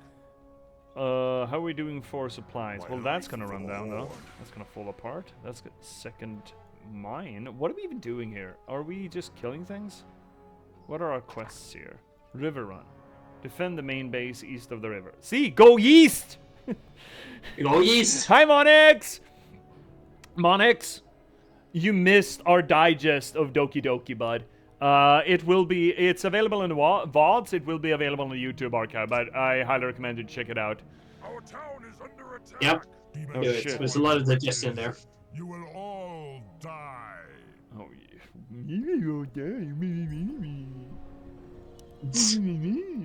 S1: How are we doing for supplies? Well, that's gonna run down though. That's gonna fall apart. That's second mine. What are we even doing here? Are we just killing things? What are our quests here? River run. Defend the main base east of the river. See, go east!
S2: Go east!
S1: Hi, Monix! Monix, you missed our digest of Doki Doki, bud. It's available in the VODs, it will be available on the YouTube archive, but I highly recommend you check it out.
S3: Our town is under attack.
S2: Yep.
S1: Oh,
S2: Do it.
S1: shit.
S2: There's a lot of digestion in there.
S3: You will all die.
S1: Oh,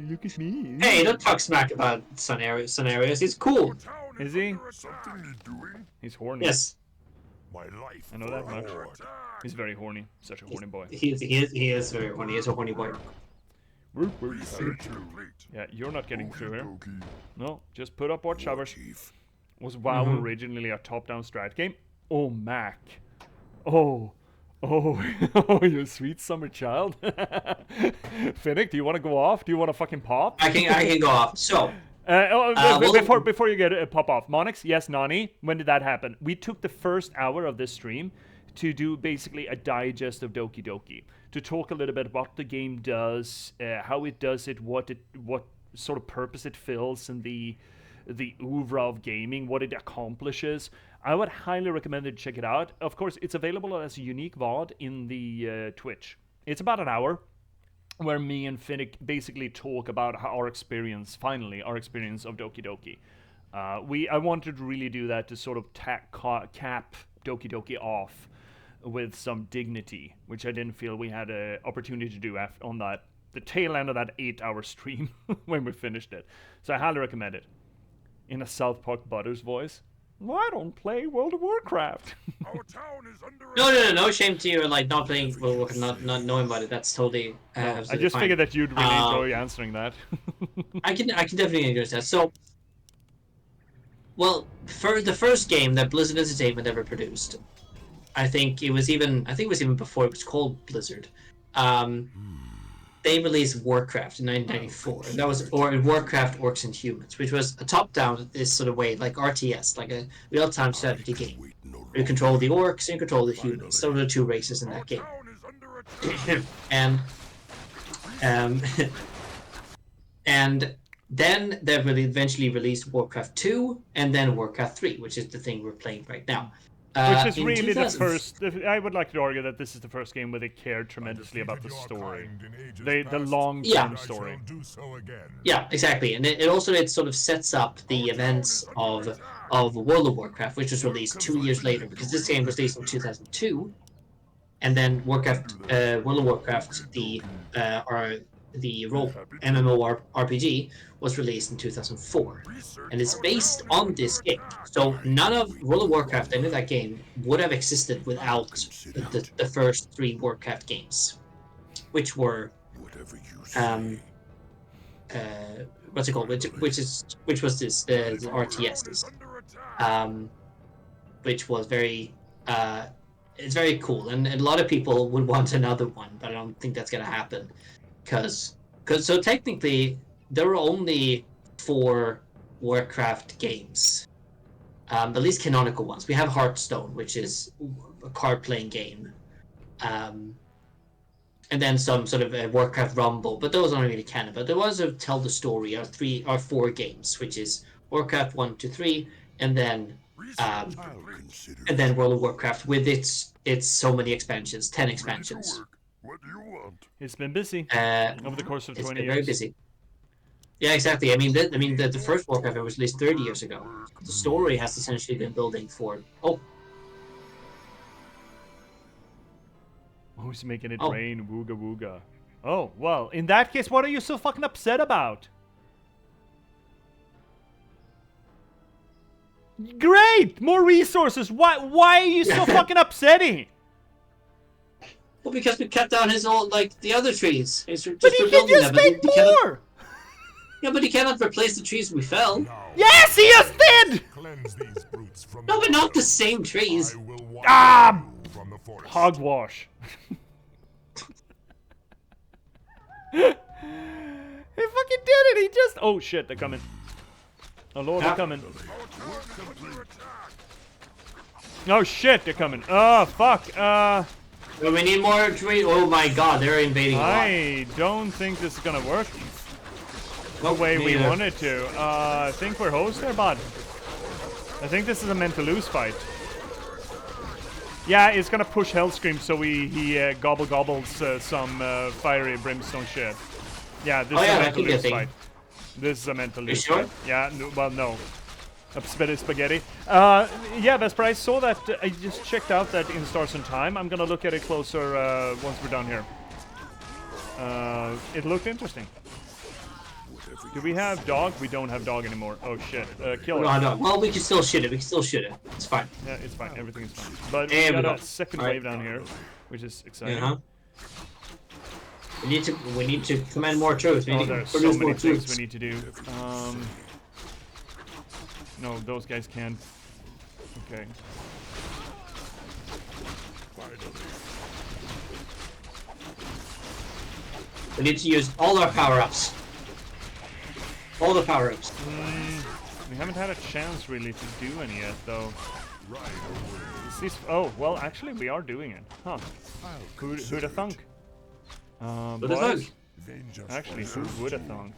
S1: look at me.
S2: Hey, don't talk smack about scenarios. It's cool.
S3: Our town
S1: Is he?
S3: under something he's doing.
S1: He's horny.
S2: Yes,
S3: My life.
S1: I know that much.
S3: under attack.
S1: He's very horny. Such a horny boy.
S2: he is very horny. He's a horny boy.
S3: Research complete.
S1: Yeah, you're not getting through here.
S3: Okie
S1: No, just put up watch towers.
S3: Chief.
S1: Was WoW originally a top-down strat game? Oh, Mac. Oh, oh, you sweet summer child. Finnick, do you want to go off? Do you want to fucking pop?
S2: I can go off. So,
S1: Before you get pop off, Monix, yes, Nani, when did that happen? We took the first hour of this stream to do basically a digest of Doki Doki, to talk a little bit about what the game does, how it does it, what sort of purpose it fills in the oeuvre of gaming, what it accomplishes. I would highly recommend you check it out. Of course, it's available as a unique VOD in the Twitch. It's about an hour, where me and Finnick basically talk about our experience of Doki Doki. I wanted to really do that to sort of cap Doki Doki off with some dignity, which I didn't feel we had an opportunity to do on the tail end of that 8-hour stream when we finished it. So I highly recommend it. In a South Park Butters voice. Well, I don't play World of Warcraft.
S3: Our town is under
S2: no shame to you, like not playing World of Warcraft, not knowing about it. That's totally.
S1: I just figured that you'd really enjoy answering that.
S2: I can definitely enjoy that. So, well, for the first game that Blizzard Entertainment ever produced, I think it was even before it was called Blizzard. They released Warcraft in 1994. And that was Warcraft Orcs and Humans, which was a top-down this sort of way, like RTS, like a real-time strategy game. You control the orcs and you control the humans. Those are the two races in that game. and and then they eventually released Warcraft 2 and then Warcraft 3, which is the thing we're playing right now.
S1: Which is really the first. I would like to argue that this is the first game where they cared tremendously about the story, the long-term story.
S2: Yeah, exactly, and it sort of sets up the events of World of Warcraft, which was released 2 years later, because this game was released in 2002, and then World of Warcraft, the role MMORPG, was released in 2004, and it's based on this game. So none of World of Warcraft, any of that game, would have existed without the first 3 Warcraft games, which were what's it called? Which was this the RTSs, which was very it's very cool, and a lot of people would want another one, but I don't think that's gonna happen, because so technically there were only 4 Warcraft games, at least canonical ones. We have Hearthstone, which is a card-playing game, and then some sort of a Warcraft Rumble, but those aren't really canon. But there was a Tell the Story, or 4 games, which is Warcraft 1 to 3, and then World of Warcraft with its so many expansions, 10 expansions.
S3: What do you want?
S1: It's been busy over the course of 20 years.
S2: It's been very busy. Yeah, exactly. I mean, the first Warcraft was released 30 years ago. The story has essentially been building for
S1: Who's making it rain? Wooga wooga. Oh, well, in that case, what are you so fucking upset about? Great! More resources! Why are you so fucking upsetting?
S2: Well, because we cut down his old, the other trees.
S1: But he can just make more!
S2: Yeah, but he cannot replace the trees we fell.
S1: Yes, he just did!
S2: No, but not the same trees.
S1: Ah! Hogwash. He fucking did it! He just... Oh shit, they're coming. Oh lord,
S2: Yeah.
S1: they're coming. Oh shit, they're coming. Oh fuck.
S2: Well, we need more. Oh my god, they're invading a lot.
S1: I don't think this is gonna work the
S2: Nope,
S1: way we
S2: neither.
S1: want it to. I think we're host there, bud. I think this is a meant to lose fight. Yeah, it's gonna push Hellscream so he gobbles some fiery brimstone shit. Yeah, this
S2: Oh,
S1: is
S2: yeah,
S1: a
S2: that
S1: meant to
S2: could be a
S1: lose
S2: thing.
S1: fight. This is a meant to lose
S2: sure?
S1: fight. Yeah, no, well, no. Spaghetti. Yeah, Vesper, I saw that. I just checked out that in Stars and Time. I'm gonna look at it closer once we're done here. It looked interesting. Do we have dog? We don't have dog anymore. Oh shit. Kill it.
S2: No. Well, we can still shoot it. It's fine.
S1: Yeah, it's fine. Everything is fine. But
S2: And
S1: we
S2: we
S1: got a
S2: got-
S1: second
S2: alright.
S1: wave down here, which is exciting.
S2: Uh-huh. We need to command more troops. We
S1: Oh,
S2: need to
S1: there's so
S2: produce
S1: many
S2: more
S1: things
S2: troops.
S1: we need to do. No, those guys can't. Okay.
S2: We need to use all our power-ups. All the power-ups.
S1: We haven't had a chance really to do any yet, though. Oh, well, actually, we are doing it. Huh. Who'd have thunk?
S2: Who'da
S1: Boys,
S2: thunk?
S1: actually, who would have thunk?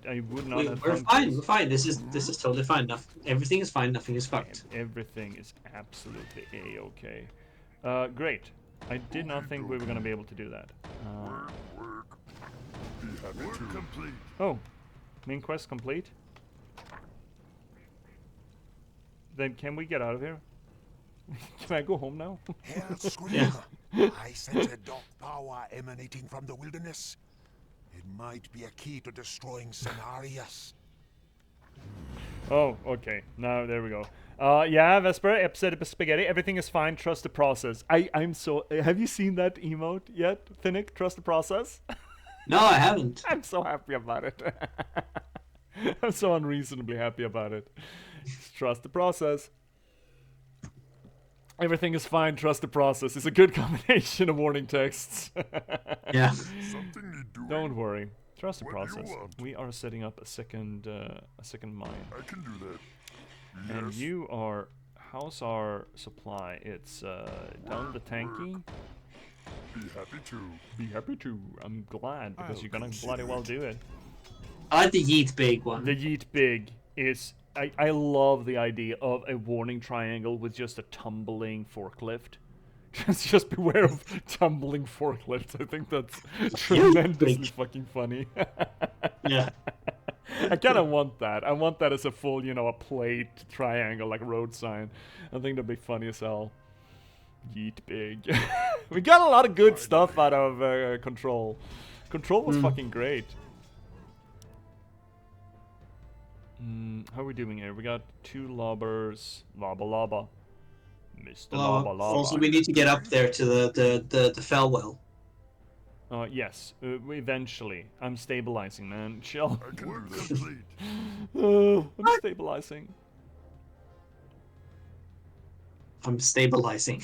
S1: I would not have
S2: We're
S1: thunked
S2: fine.
S1: this.
S2: We're fine. This is totally fine. Everything is fine. Nothing is fucked.
S1: Everything is absolutely a-okay. Great. I did not think we were going to be able to do that. Oh, main quest complete? Then can we get out of here? Can I go home now?
S3: Hell Screamer, I sense a dark power emanating from the wilderness. It might be a key to destroying Cenarius.
S1: Oh, okay. Now, there we go. Yeah, Vesper, episode Spaghetti. Everything is fine. Trust the process. I'm so... Have you seen that emote yet, Finnick? Trust the process?
S2: No, I haven't.
S1: I'm so happy about it. I'm so unreasonably happy about it. Just trust the process. Everything is fine. Trust the process. It's a good combination of warning texts.
S2: Yeah.
S3: Something need doing.
S1: Don't worry. Trust the
S3: What do you
S1: process.
S3: want?
S1: We are setting up a second mine.
S3: I can do that.
S1: And
S3: Yes.
S1: you are... How's our supply? It's down the tanky.
S3: Be happy to.
S1: Be happy to. I'm glad, because
S3: I'll
S1: you're gonna
S3: consider
S1: bloody well
S3: it.
S1: do it.
S2: I like the Yeet big one.
S1: The Yeet Big is... I love the idea of a warning triangle with just a tumbling forklift. Just beware of tumbling forklifts. I think that's tremendously
S2: Big.
S1: fucking funny.
S2: Yeah.
S1: I kind of want that. I want that as a full, a plate triangle, like a road sign. I think that'd be funny as hell. Yeet Big. We got a lot of good stuff out of Control. Control was fucking great. How are we doing here? We got 2 lobbers. Lobba lobba. Mr. Lobba lobba.
S2: Also, we need to get up there to the Fellwell.
S1: Yes, eventually. I'm stabilizing, man. Chill.
S3: I can do that. Complete.
S1: I'm stabilizing.
S2: I'm stabilizing.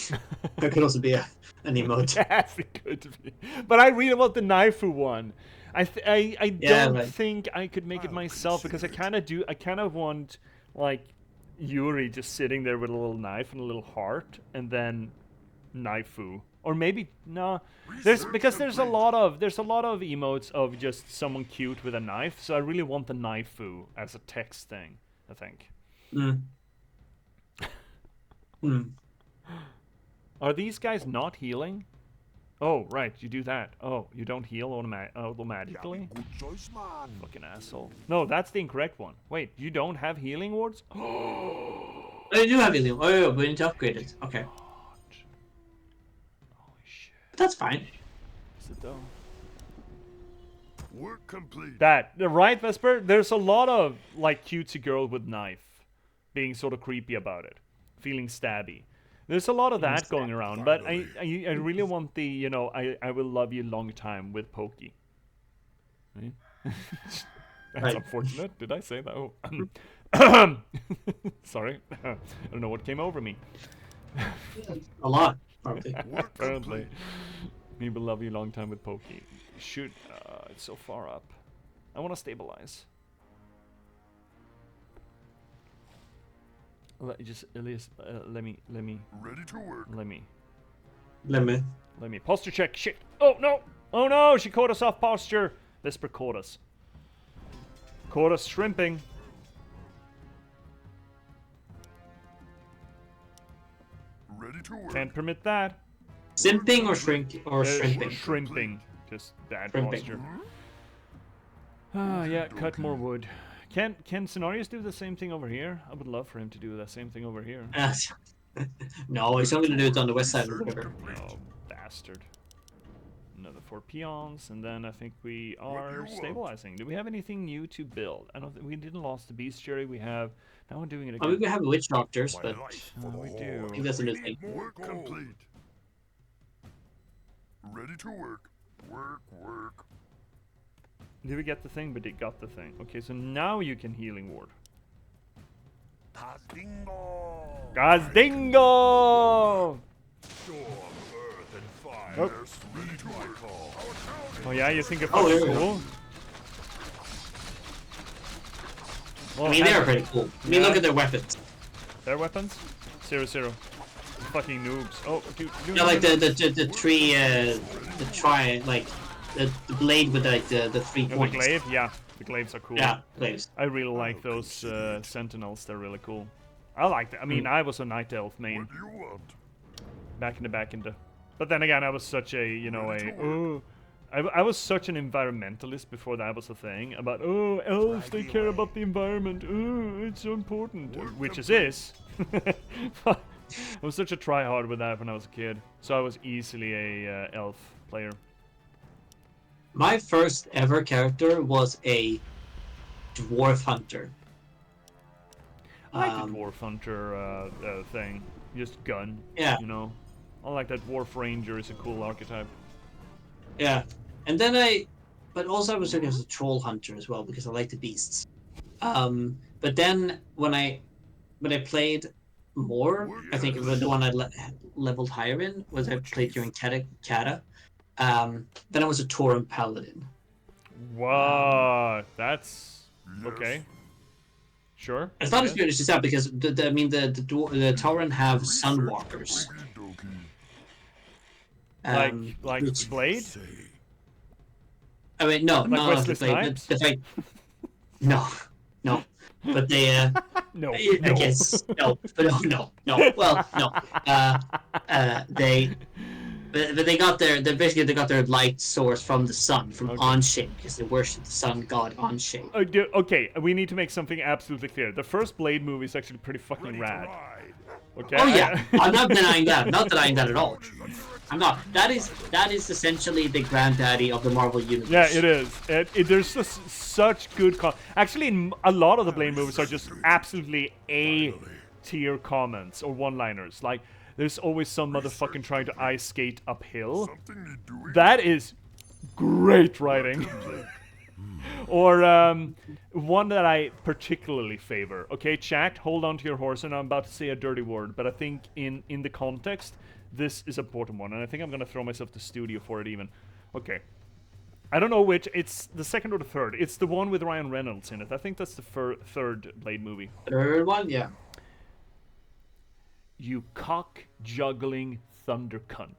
S2: That could also be an emote.
S1: Yes, it could be. But I really want the Naifu one. I
S2: Yeah,
S1: don't
S2: right.
S1: think I could make it
S3: I'll
S1: myself because I kind of want like Yuri just sitting there with a little knife and a little heart, and then Naifu, or maybe no. There's a lot of emotes of just someone cute with a knife. So I really want the Naifu as a text thing. I think. Are these guys not healing? Oh, right, you do that. Oh, you don't heal automatically?
S3: Good choice, man.
S1: Fucking asshole. No, that's the incorrect one. Wait, you don't have healing wards?
S2: Oh, you do have Ilium. Oh, yeah, we need to upgrade it. Okay.
S1: Holy shit.
S2: That's fine.
S1: Is it though?
S3: Work complete.
S1: Right, Vesper? There's a lot of, like, cutesy girl with knife being sort of creepy about it. Feeling stabby. There's a lot of that going around, but I really want the, I will love you long time with Pokey. Right? That's
S2: Right.
S1: unfortunate. Did I say that? Oh. Sorry. I don't know what came over me.
S2: A lot, probably.
S1: Apparently. Me will love you long time with Pokey. Shoot. It's so far up. I want to stabilize. Just Elias, let me
S3: Ready to work.
S1: let me
S2: Lemon.
S1: posture check. Shit. Oh no! Oh no! She caught us off posture. Vesper caught us. Caught us shrimping.
S3: Ready to work.
S1: Can't permit that.
S2: Simping or shrimping?
S1: Shrimping. Just bad
S2: Shrimping.
S1: posture. Ah, yeah. Cut more wood. Can Scenarios do the same thing over here? I would love for him to do the same thing over here.
S2: No, he's only gonna do it on the west side of the river.
S1: Oh, bastard. Another 4 peons, and then I think we are
S3: want?
S1: stabilizing. Do we have anything new to build? I don't think we didn't lost the bestiary. We have. Now we're doing it
S2: I mean,
S1: again.
S2: we have witch doctors,
S3: My
S2: but
S3: life
S1: Oh,
S3: for the
S1: we
S3: Horde.
S1: do.
S2: I think that's a new
S3: We
S2: thing.
S3: need more complete. Ready to work. Work.
S1: Did we get the thing? We did got the thing. Okay, so now you can healing ward.
S3: Tazdingo.
S1: Gazdingo!
S3: Storm, earth, and fire.
S1: Oh.
S3: Ready to my call.
S1: Oh yeah, you think it's
S2: Oh,
S1: fucking
S2: there we go.
S1: cool? Well,
S2: I mean, they
S1: have
S2: are pretty cool. I mean,
S1: Yeah.
S2: look at their weapons.
S1: Their weapons? 0-0. Fucking noobs. Oh, dude.
S2: Yeah, like the three, like the blade with like the 3
S1: The
S2: points.
S1: glaive? Yeah, the glaives are cool.
S2: Yeah, glaives.
S1: I really like those sentinels. They're really cool. I like that. I mean, I was a night elf main
S3: What do you want?
S1: back in the. But then again, I was such a I was such an environmentalist before that was a thing. About elves, they care about the environment. Oh, it's so important, which is this. But I was such a tryhard with that when I was a kid, so I was easily a elf player.
S2: My first ever character was a dwarf hunter.
S1: I like the dwarf hunter thing, just gun.
S2: Yeah.
S1: You know, I like that dwarf ranger is a cool archetype.
S2: Yeah, and then but also I was looking as a troll hunter as well because I like the beasts. But then when I played more, I think the one I leveled higher in was I played during Kata. Then I was a Tauren paladin.
S1: What? That's okay. Sure.
S2: It's not
S1: yes.
S2: as good as you said because the Tauren have Sunwalkers.
S1: Like
S2: which-
S1: Blade?
S2: I mean, no,
S1: Like
S2: not
S1: Wesley
S2: the Blade.
S1: Snipes?
S2: The fact, no, but they.
S1: No.
S2: I
S1: no.
S2: guess no, but no. Well, no. But they got they got their light source from the sun, from
S1: Okay.
S2: Anshe, because they worship the sun god Anshe.
S1: Okay, we need to make something absolutely clear. The first Blade movie is actually pretty fucking rad. Okay.
S2: Oh yeah, I'm not denying that. Not denying that at all. I'm not. That is essentially the granddaddy of the Marvel universe.
S1: Yeah, it is. There's just such good. Actually, a lot of the Blade movies are just absolutely A-tier comments or one-liners. Like, there's always some motherfucking trying to ice skate uphill.
S3: Something need doing.
S1: That is great writing. Or one that I particularly favor. Okay, chat, hold on to your horse, and I'm about to say a dirty word, but I think in the context, this is an important one, and I think I'm gonna throw myself to studio for it even. Okay. I don't know which. It's the second or the third. It's the one with Ryan Reynolds in it. I think that's the third Blade movie.
S2: Third one, yeah.
S1: You cock-juggling thunder cunt.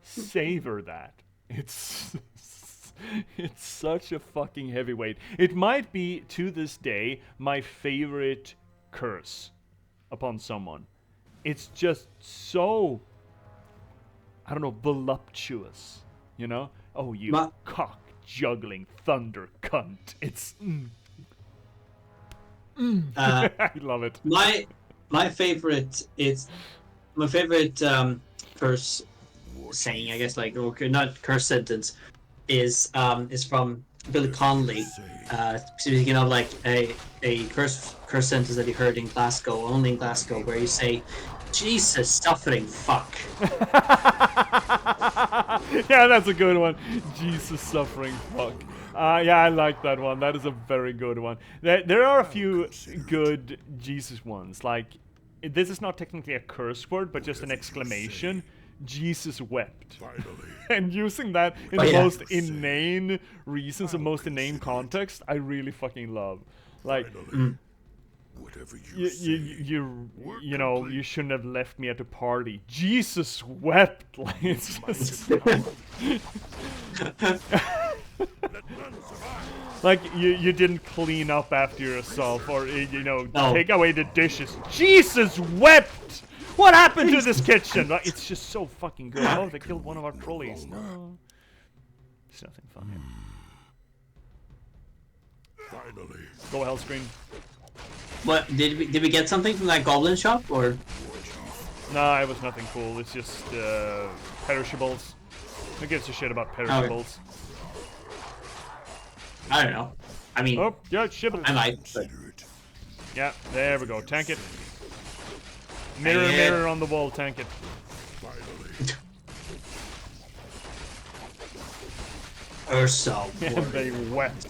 S1: Savor that. It's such a fucking heavyweight. It might be, to this day, my favorite curse upon someone. It's just so, I don't know, voluptuous, you know? Oh, you cock-juggling thunder cunt. It's... I love it.
S2: My favorite curse saying, I guess, like, or not curse sentence, is from Billy Connolly. Speaking of like a curse sentence that he heard in Glasgow, only in Glasgow, where you say, "Jesus, suffering fuck."
S1: Yeah, that's a good one. Jesus, suffering fuck. Yeah, I like that one. That is a very good one. There are a few good Jesus ones. Like, this is not technically a curse word, but just an exclamation. Jesus wept. And using that in the most inane reasons and most inane context, I really fucking love. Like,
S3: Whatever
S1: you know, you shouldn't have left me at the party. Jesus wept. Like, it's just like you didn't clean up after yourself, or you know,
S2: No.
S1: take away the dishes. Jesus wept. What happened to this kitchen? Like, it's just so fucking good. Oh, they killed one of our trolleys. No, there's nothing fun here.
S3: Finally.
S1: Go Hellscream.
S2: What did we get something from that goblin shop or?
S1: No, it was nothing cool. It's just perishables. Who gives a shit about perishables?
S2: I don't know. I mean,
S1: Oh, yeah, shibble.
S2: I might. But
S3: Consider it.
S1: Yeah, there we go. Tank it. Mirror,
S2: Yeah.
S1: mirror on the wall. Tank it.
S3: Finally.
S2: Ursa.
S1: And they wept.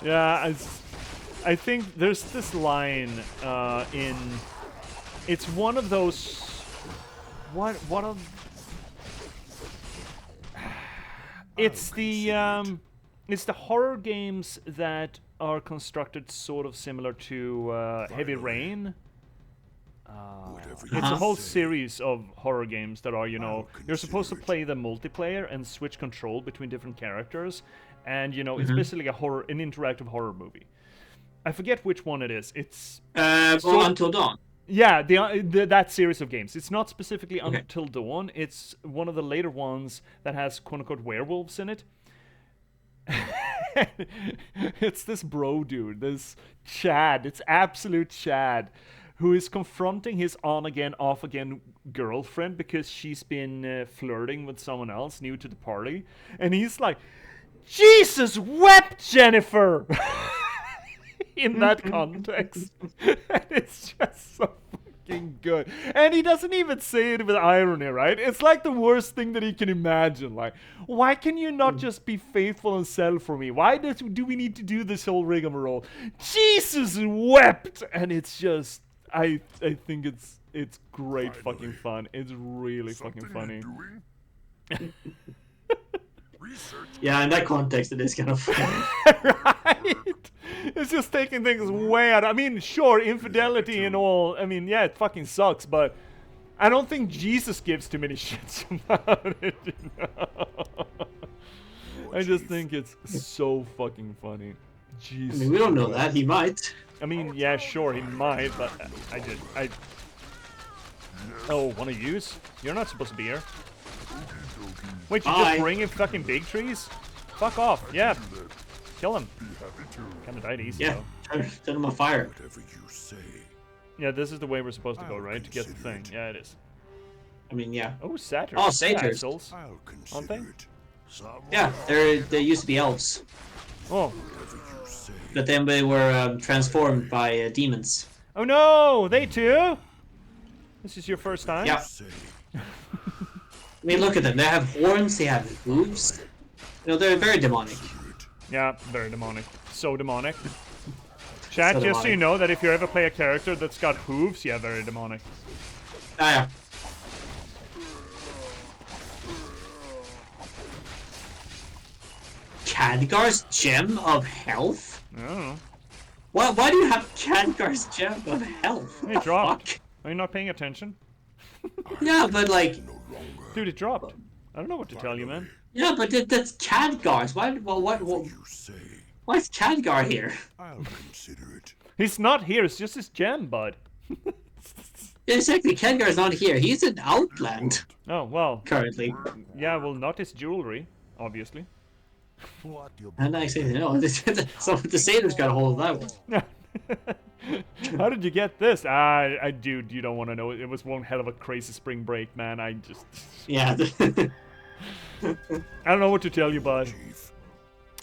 S1: Yeah, I think there's this line in. It's one of those. What of? It's the horror games that are constructed sort of similar to Heavy Rain.
S3: Whatever
S1: It's a
S3: you
S1: whole
S3: say.
S1: series of horror games that are, you know, you're supposed to
S3: consider it.
S1: play the multiplayer and switch control between different characters, and you know, it's basically an interactive horror movie. I forget which one it is. It's
S2: Go Until Dawn.
S1: yeah, that series of games. It's not specifically Until Dawn. It's one of the later ones that has quote-unquote werewolves in it. It's this bro dude, this Chad. It's absolute Chad, who is confronting his on-again, off-again girlfriend because she's been flirting with someone else new to the party. And he's like, Jesus wept, Jennifer! In that context. It's just so fucking good. And he doesn't even say it with irony, right? It's like the worst thing that he can imagine. Like, why can you not just be faithful and sell for me? Why do we need to do this whole rigmarole? Jesus wept! And it's just, I think it's great fucking fun. It's really fucking funny.
S3: Doing? Research.
S2: Yeah, in that context, it is kind of.
S1: Right? It's just taking things way out. I mean, sure, infidelity and all. I mean, yeah, it fucking sucks, but I don't think Jesus gives too many shits about it. You know? I just think it's so fucking funny.
S2: I
S1: Jesus.
S2: mean, we don't know that. He might.
S1: I mean, yeah, sure, he might, but I. Oh, wanna use? You're not supposed to be here. Wait, you
S2: Bye.
S1: just bring in fucking big trees? Fuck off. Yeah. Kill him.
S3: Be happy to.
S1: Kinda died easy,
S2: Yeah.
S1: though.
S2: Set him on fire.
S3: Whatever you say.
S1: Yeah, this is the way we're supposed to go,
S3: I'll
S1: right? To get the
S3: consider
S1: thing.
S3: it.
S1: Yeah, it is.
S2: I mean, yeah.
S1: Oh, satyrs.
S2: Oh, satyrs.
S1: Assholes.
S3: I'll
S1: Aren't they?
S3: consider it. Someone.
S2: Yeah, they used to be elves,
S1: Oh.
S3: Whatever you say.
S2: but then they were transformed by demons.
S1: Oh no! They too? This is your first time?
S2: Yeah.
S3: Say.
S2: I mean, look at them. They have horns. They have hooves. You know, they're very demonic.
S1: Yeah, very demonic. So demonic. Chat,
S2: So
S1: just so you
S2: demonic.
S1: know that if you ever play a character that's got hooves, yeah, very demonic.
S2: Ah, yeah. Khadgar's Gem of Health?
S1: I don't know.
S2: Why do you have Khadgar's Gem of Health? What
S1: It
S2: the
S1: dropped.
S2: fuck?
S1: Are you not paying attention?
S2: Yeah, but like,
S3: No longer.
S1: Dude, it dropped. I don't know what to tell you, man.
S2: yeah, but that's Khadgar's. What,
S3: You say.
S2: why is Khadgar here?
S3: I'll consider it.
S1: He's not here, it's just his gem, bud.
S2: Exactly, Khadgar's not here. He's in Outland
S1: Oh, well.
S2: currently.
S1: Yeah, well, not his jewelry, obviously.
S3: What you
S2: And I say, no, some of the satyrs got a hold of that one.
S1: How did you get this? Dude, you don't want to know. It was one hell of a crazy spring break, man. I just...
S2: Yeah.
S1: I don't know what to tell you, bud.
S3: chief.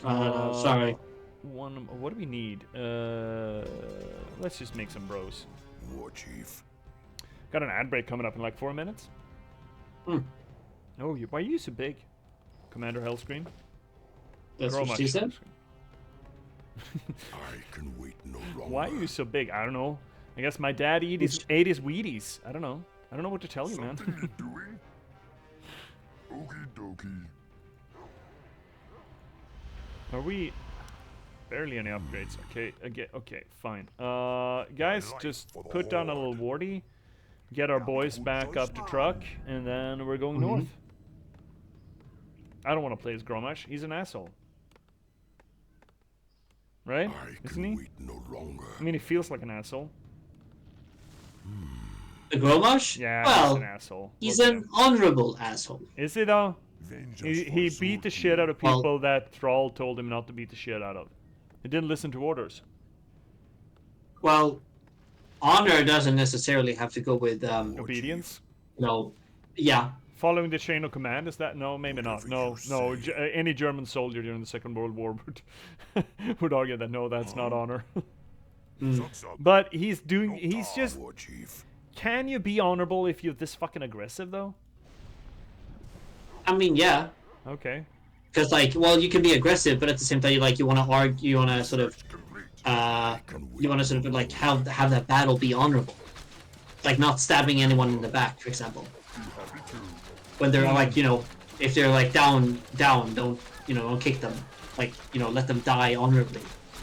S2: Sorry.
S1: What do we need? Let's just make some bros.
S3: War chief.
S1: Got an ad break coming up in like 4 minutes.
S2: Hmm.
S1: Oh, why are you so big? Commander Hellscream?
S2: That's
S1: Grow
S2: what
S1: much,
S2: she said.
S1: Hellscream.
S3: I can wait no longer.
S1: Why are you so big? I don't know. I guess my dad ate his Wheaties. I don't know. I don't know what to tell you, man.
S3: Something you doing? Okie dokie.
S1: Are we... Barely any upgrades. Okay, okay, fine. Guys, just put down a little wardy, get our boys back up to truck, and then we're going north. I don't want to play as Gromash. He's an asshole. Right? Isn't he?
S3: Wait no longer.
S1: I mean, he feels like an asshole.
S2: The Gromash?
S1: Yeah,
S2: well,
S1: he's an asshole.
S2: he's
S1: Look at
S2: an
S1: him.
S2: honorable asshole.
S1: Is he though?
S3: Vengeance
S1: He
S3: for
S1: beat the
S3: Sultan.
S1: shit out of
S2: Well-
S1: people that Thrall told him not to beat the shit out of. He didn't listen to orders.
S2: Well, honor doesn't necessarily have to go with,
S1: Obedience?
S2: yeah.
S1: Following the chain of command, is that? No, maybe not.
S3: Whatever
S1: No,
S3: you say.
S1: any German soldier during the Second World War would argue that no, that's not honor. But he's just...
S3: War chief.
S1: Can you be honorable if you're this fucking aggressive, though?
S2: I mean, yeah.
S1: Okay.
S2: Because, like, well, you can be aggressive, but at the same time, you want to argue, you want to sort of, like, have that battle be honorable. Like, not stabbing anyone in the back, for example. When they're, like, if they're, like, down, don't kick them. Like, let them die honorably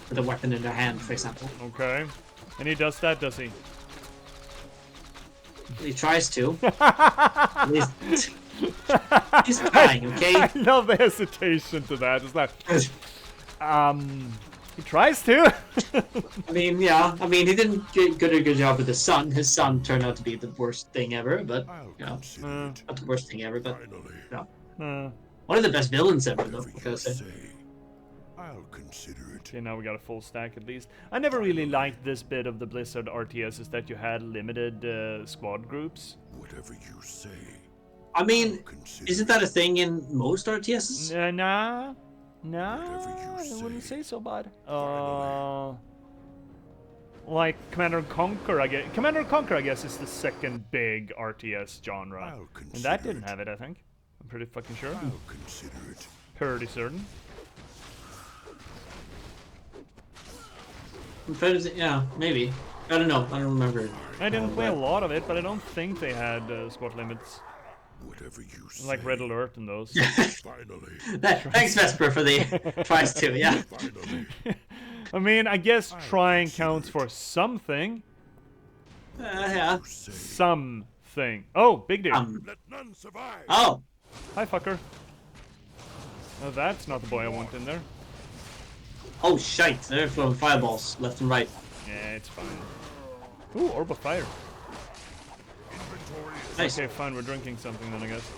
S2: with a weapon in their hand, for example.
S1: Okay. And he does that, does he?
S2: He tries to. He's trying, okay?
S1: I love the hesitation to that. It's like, he tries to.
S2: I mean, yeah. I mean, he didn't get a good job with his son. His son turned out to be the worst thing ever, but,
S3: I'll
S2: you know,
S3: consider it.
S2: not the worst thing ever, but,
S3: Finally.
S2: you know,
S1: Uh,
S2: one of the best villains ever, though,
S3: Whatever
S2: I gotta
S3: you
S2: say.
S3: say. I'll consider it.
S1: okay, now we got a full stack at least. I never really liked this bit of the Blizzard RTS, is that you had limited squad groups.
S3: Whatever you say.
S2: I mean,
S3: Consider
S2: isn't that a thing in most RTSs?
S1: Nah,
S3: Whatever you
S1: I wouldn't
S3: say.
S1: say so, bud. Like Commander and Conquer, I guess. Commander and Conquer, I guess, is the second big RTS genre,
S3: I'll
S1: and
S3: consider
S1: that didn't
S3: it.
S1: have it. I think. I'm pretty fucking sure.
S3: I'll consider it.
S1: Pretty certain.
S2: I'm trying to say, yeah, maybe. I don't know. I don't remember.
S1: I didn't play a lot of it, but I don't think they had squad limits
S3: Whatever you say.
S1: like Red Alert and those.
S3: Finally.
S2: Thanks, Vesper, for the tries to, yeah.
S3: Finally.
S1: I mean, I guess trying counts for something.
S2: Yeah.
S3: Say.
S1: Something. Oh, big deal.
S3: Let none survive.
S2: Oh,
S1: Hi, fucker. Oh, that's not the boy I want in there.
S2: oh, shite. They're throwing fireballs left and right.
S1: Yeah, it's fine. Ooh, orb of fire.
S3: Inventory is
S2: Nice.
S1: Okay, fine, we're drinking something then, I guess.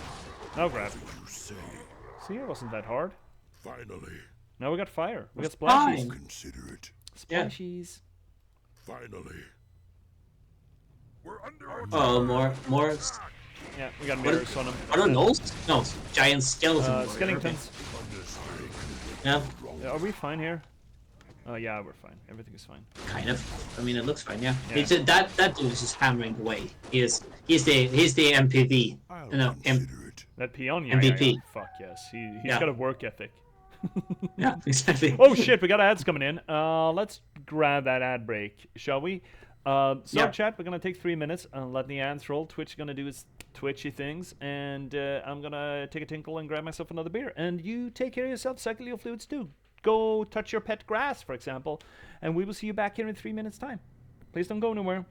S1: Now grab.
S3: whatever you say.
S1: See, it wasn't that hard.
S3: Finally.
S1: Now we got fire. We got
S2: Fine.
S1: splashies.
S3: Consider it.
S2: Yeah.
S1: Splashies.
S3: Finally. We're under attack.
S2: Oh, more.
S1: Yeah, we got mirrors on them.
S2: What are those? No, giant skeletons.
S1: Skeletons.
S2: Yeah,
S1: Yeah, are we fine here? Oh, yeah, we're fine. Everything is fine.
S2: kind of. I mean, it looks fine. Yeah.
S1: Yeah.
S2: It's that dude is just hammering away. He's the MPV.
S3: I'll
S2: No,
S3: consider it.
S1: That peon? Yeah,
S2: MVP.
S1: yeah. Fuck yes. He's
S2: Yeah.
S1: got a work ethic.
S2: Yeah, exactly.
S1: Oh shit, we got ads coming in. Let's grab that ad break, shall we?
S2: Yeah.
S1: Chat, we're gonna take 3 minutes and let the ads roll. Twitch gonna do its twitchy things, and I'm gonna take a tinkle and grab myself another beer. And you take care of yourself, cycle your fluids too. Go touch your pet grass, for example, and we will see you back here in 3 minutes' time. Please don't go anywhere.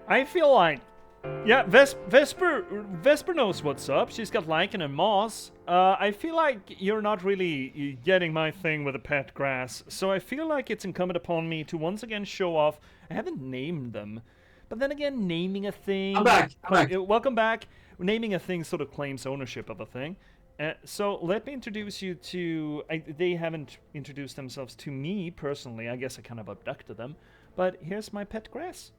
S1: I feel like, yeah, Vesper knows what's up. She's got lichen and moss. I feel like you're not really getting my thing with the pet grass, so I feel like it's incumbent upon me to once again show off. I haven't named them, but then again, naming a thing.
S2: I'm back.
S1: Welcome back. Naming a thing sort of claims ownership of a thing. So let me introduce you to. They haven't introduced themselves to me personally. I guess I kind of abducted them. But here's my pet grass.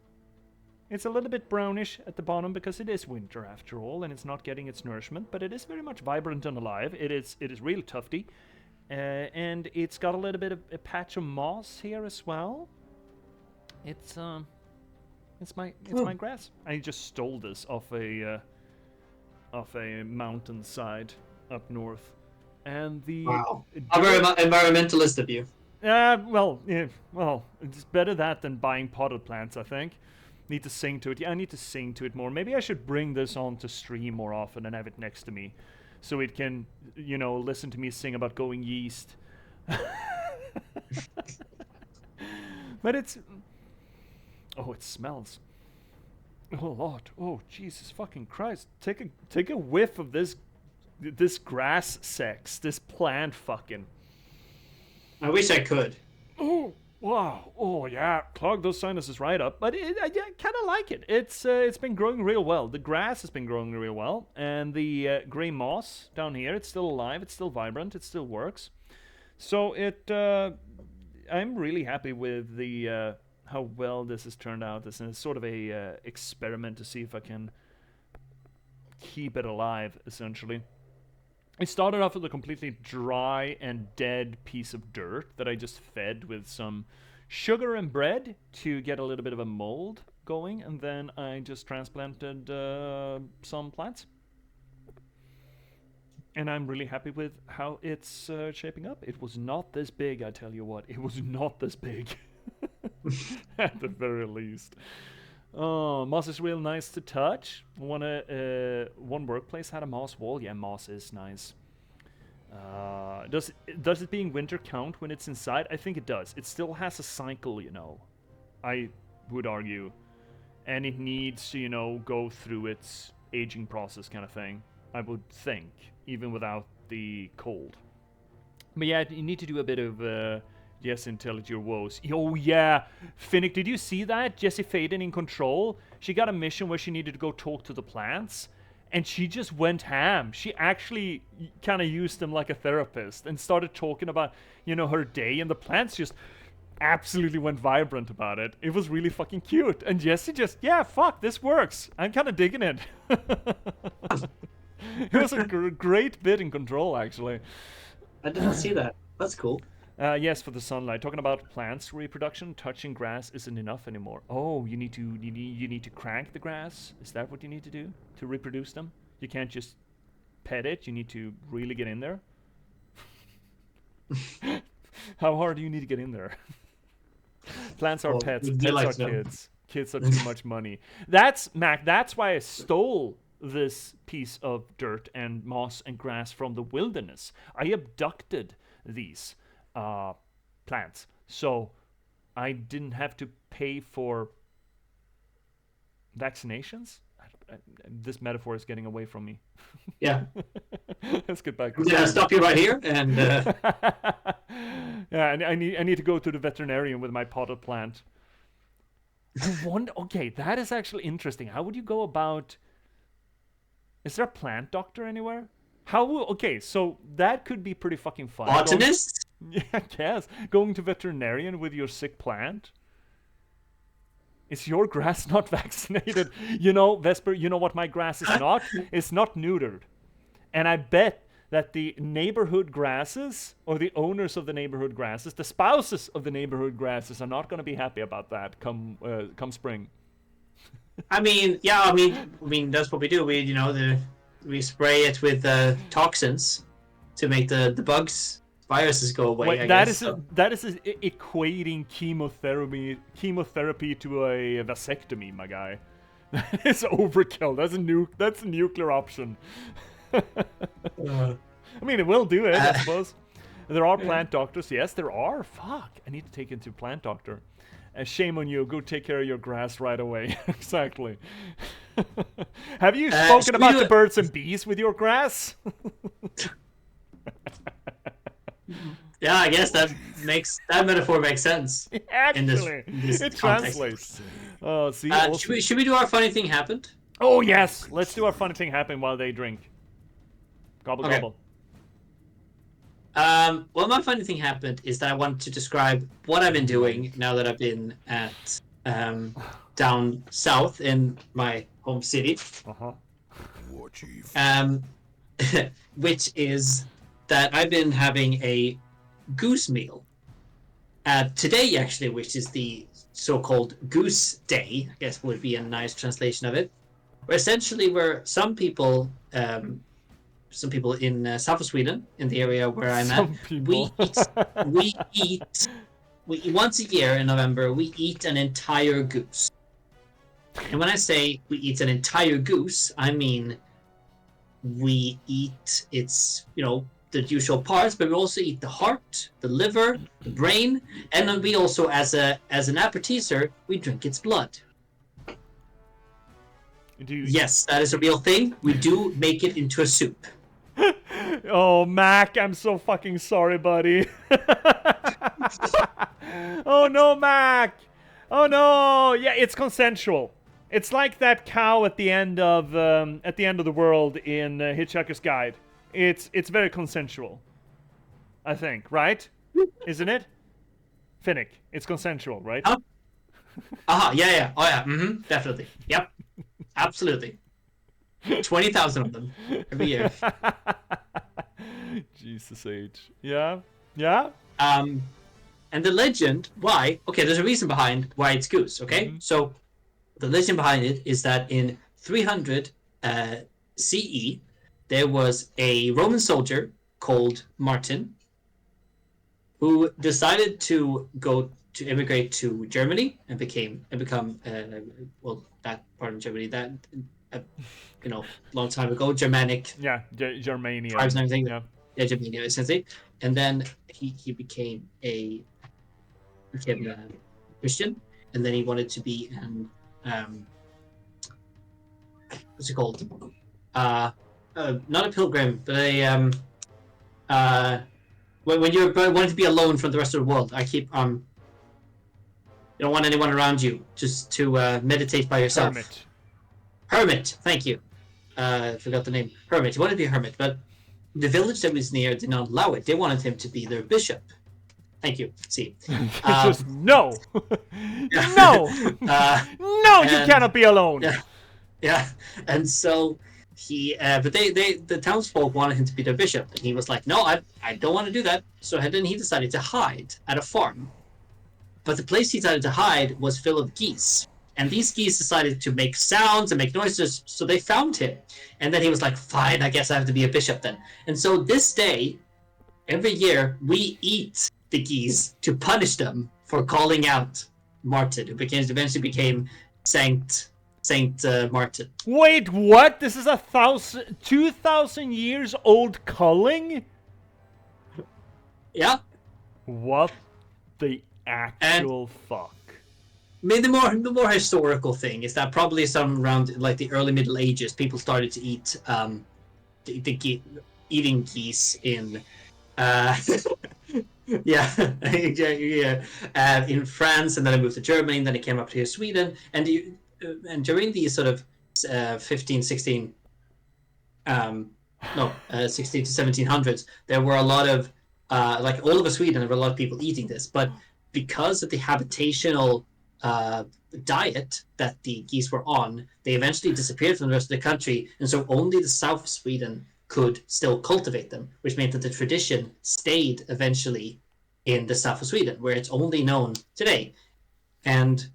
S1: It's a little bit brownish at the bottom because it is winter after all, and it's not getting its nourishment. But it is very much vibrant and alive. It is real tufty, and it's got a little bit of a patch of moss here as well. It's my grass. I just stole this off a mountainside up north, and the
S2: Wow. How very environmentalist of you.
S1: well, it's better that than buying potted plants, I think. Need to sing to it. Yeah, I need to sing to it more. Maybe I should bring this on to stream more often and have it next to me, so it can, listen to me sing about going yeast. But it's, it smells. Oh Lord! Oh Jesus fucking Christ! Take a whiff of this grass sex, this plant fucking.
S2: I wish I could.
S1: Oh wow! Oh yeah, clog those sinuses right up. But I kind of like it. It's been growing real well. The grass has been growing real well, and the gray moss down here, it's still alive. It's still vibrant. It still works. So I'm really happy with the how well this has turned out. This is sort of a experiment to see if I can keep it alive, essentially. I started off with a completely dry and dead piece of dirt that I just fed with some sugar and bread to get a little bit of a mold going, and then I just transplanted some plants. And I'm really happy with how it's shaping up. It was not this big, I tell you what. It was not this big. At the very least. Oh, moss is real nice to touch. One workplace had a moss wall. Yeah, moss is nice. Does it being winter count when it's inside? I think it does. It still has a cycle, I would argue. And it needs to, go through its aging process kind of thing. I would think, even without the cold. But yeah, you need to do a bit of... Yes, intelligent your woes. Oh yeah, Finnick, did you see that? Jessie Faden in control. She got a mission where she needed to go talk to the plants, and she just went ham. She actually kind of used them like a therapist and started talking about, her day, and the plants just absolutely went vibrant about it. It was really fucking cute. And Jessie just, yeah, fuck, this works. I'm kind of digging it. It was a great bit in control, actually.
S2: I didn't see that. That's cool.
S1: Yes, for the sunlight. Talking about plants reproduction, touching grass isn't enough anymore. Oh, you need to crank the grass. Is that what you need to do to reproduce them? You can't just pet it. You need to really get in there. How hard do you need to get in there? Plants are pets. Pets are kids. Kids are too much money. That's Mac. That's why I stole this piece of dirt and moss and grass from the wilderness. I abducted these plants, so I didn't have to pay for vaccinations. This metaphor is getting away from me.
S2: Yeah.
S1: Let's get back.
S2: Yeah, stop you right here, and
S1: yeah, I need to go to the veterinarian with my potted plant. I wonder. Okay, that is actually interesting. How would you go about? Is there a plant doctor anywhere? Okay, so that could be pretty fucking fun.
S2: Botanist?
S1: Yeah, I guess. Going to veterinarian with your sick plant. Is your grass not vaccinated? Vesper, you know what my grass is not? It's not neutered. And I bet that the neighborhood grasses, or the owners of the neighborhood grasses, the spouses of the neighborhood grasses are not going to be happy about that come spring.
S2: I mean, that's what we do. We spray it with toxins to make the bugs, viruses go away.
S1: Wait,
S2: I
S1: that
S2: guess.
S1: is equating chemotherapy to a vasectomy, my guy. That is overkill. That's a nuclear option. I mean, it will do it, I suppose. There are plant doctors. Yes, there are. Fuck, I need to take it to plant doctor. shame on you. Go take care of your grass right away. Exactly. Have you spoken about the birds and bees with your grass?
S2: Yeah, I guess that metaphor makes sense.
S1: Actually,
S2: in this
S1: it
S2: context.
S1: translates. Oh, see.
S2: Should we do our funny thing happened?
S1: Oh yes, let's do our funny thing happen while they drink. Gobble
S2: Okay.
S1: gobble.
S2: Well, my funny thing happened is that I wanted to describe what I've been doing now that I've been at down south in my home city.
S3: War Chief.
S2: Which is that I've been having a goose meal. Today, actually, which is the so-called Goose Day, I guess would be a nice translation of it. Where essentially, where some people in south of Sweden, in the area where I'm at, we eat once a year in November. We eat an entire goose, and when I say we eat an entire goose, I mean we eat its the usual parts, but we also eat the heart, the liver, the brain, and then we also, as an appetizer, we drink its blood. Yes, that is a real thing. We do make it into a soup.
S1: Oh, Mac, I'm so fucking sorry, buddy. Oh no, Mac. Oh no. Yeah, it's consensual. It's like that cow at the end of the world in Hitchhiker's Guide. It's very consensual. I think, right? Isn't it? Finnick, it's consensual, right?
S2: Yeah. Oh yeah. Definitely. Yep. Absolutely. 20,000 of them every year.
S1: Jesus H. Yeah. Yeah.
S2: And the legend why? Okay, there's a reason behind why it's goose. Okay, so the legend behind it is that in 300 CE, there was a Roman soldier called Martin who decided to immigrate to Germany and become that part of Germany that long time ago, Germanic.
S1: Yeah, Germania.
S2: Tribes and everything.
S1: Yeah,
S2: Germania essentially, and then he became a Christian, and then he wanted to be an what's it called? Not a pilgrim, but a when you're wanting to be alone from the rest of the world. You don't want anyone around you, just to meditate by yourself. Hermit. Thank you. I forgot the name. Hermit. He wanted to be a hermit, but the village that was near did not allow it. They wanted him to be their bishop. Thank you. See.
S1: Just no. No. No, you cannot be alone.
S2: Yeah. And so but the townsfolk wanted him to be their bishop, and he was like, no, I don't want to do that. So then he decided to hide at a farm. But the place he decided to hide was full of geese. And these geese decided to make sounds and make noises, so they found him. And then he was like, fine, I guess I have to be a bishop then. And so this day, every year, we eat the geese to punish them for calling out Martin, who eventually became Saint Martin.
S1: Wait, what? This is 2,000 years old culling?
S2: Yeah.
S1: What the actual fuck?
S2: I mean, the more historical thing is that probably some around like the early Middle Ages, people started to eat eating geese in in France, and then it moved to Germany, and then it came up to Sweden, and during these sort of 16 to 1700s, there were a lot of like all over Sweden, there were a lot of people eating this, but because of the habitational diet that the geese were on, they eventually disappeared from the rest of the country, and so only the south of Sweden could still cultivate them, which meant that the tradition stayed eventually in the south of Sweden, where it's only known today. And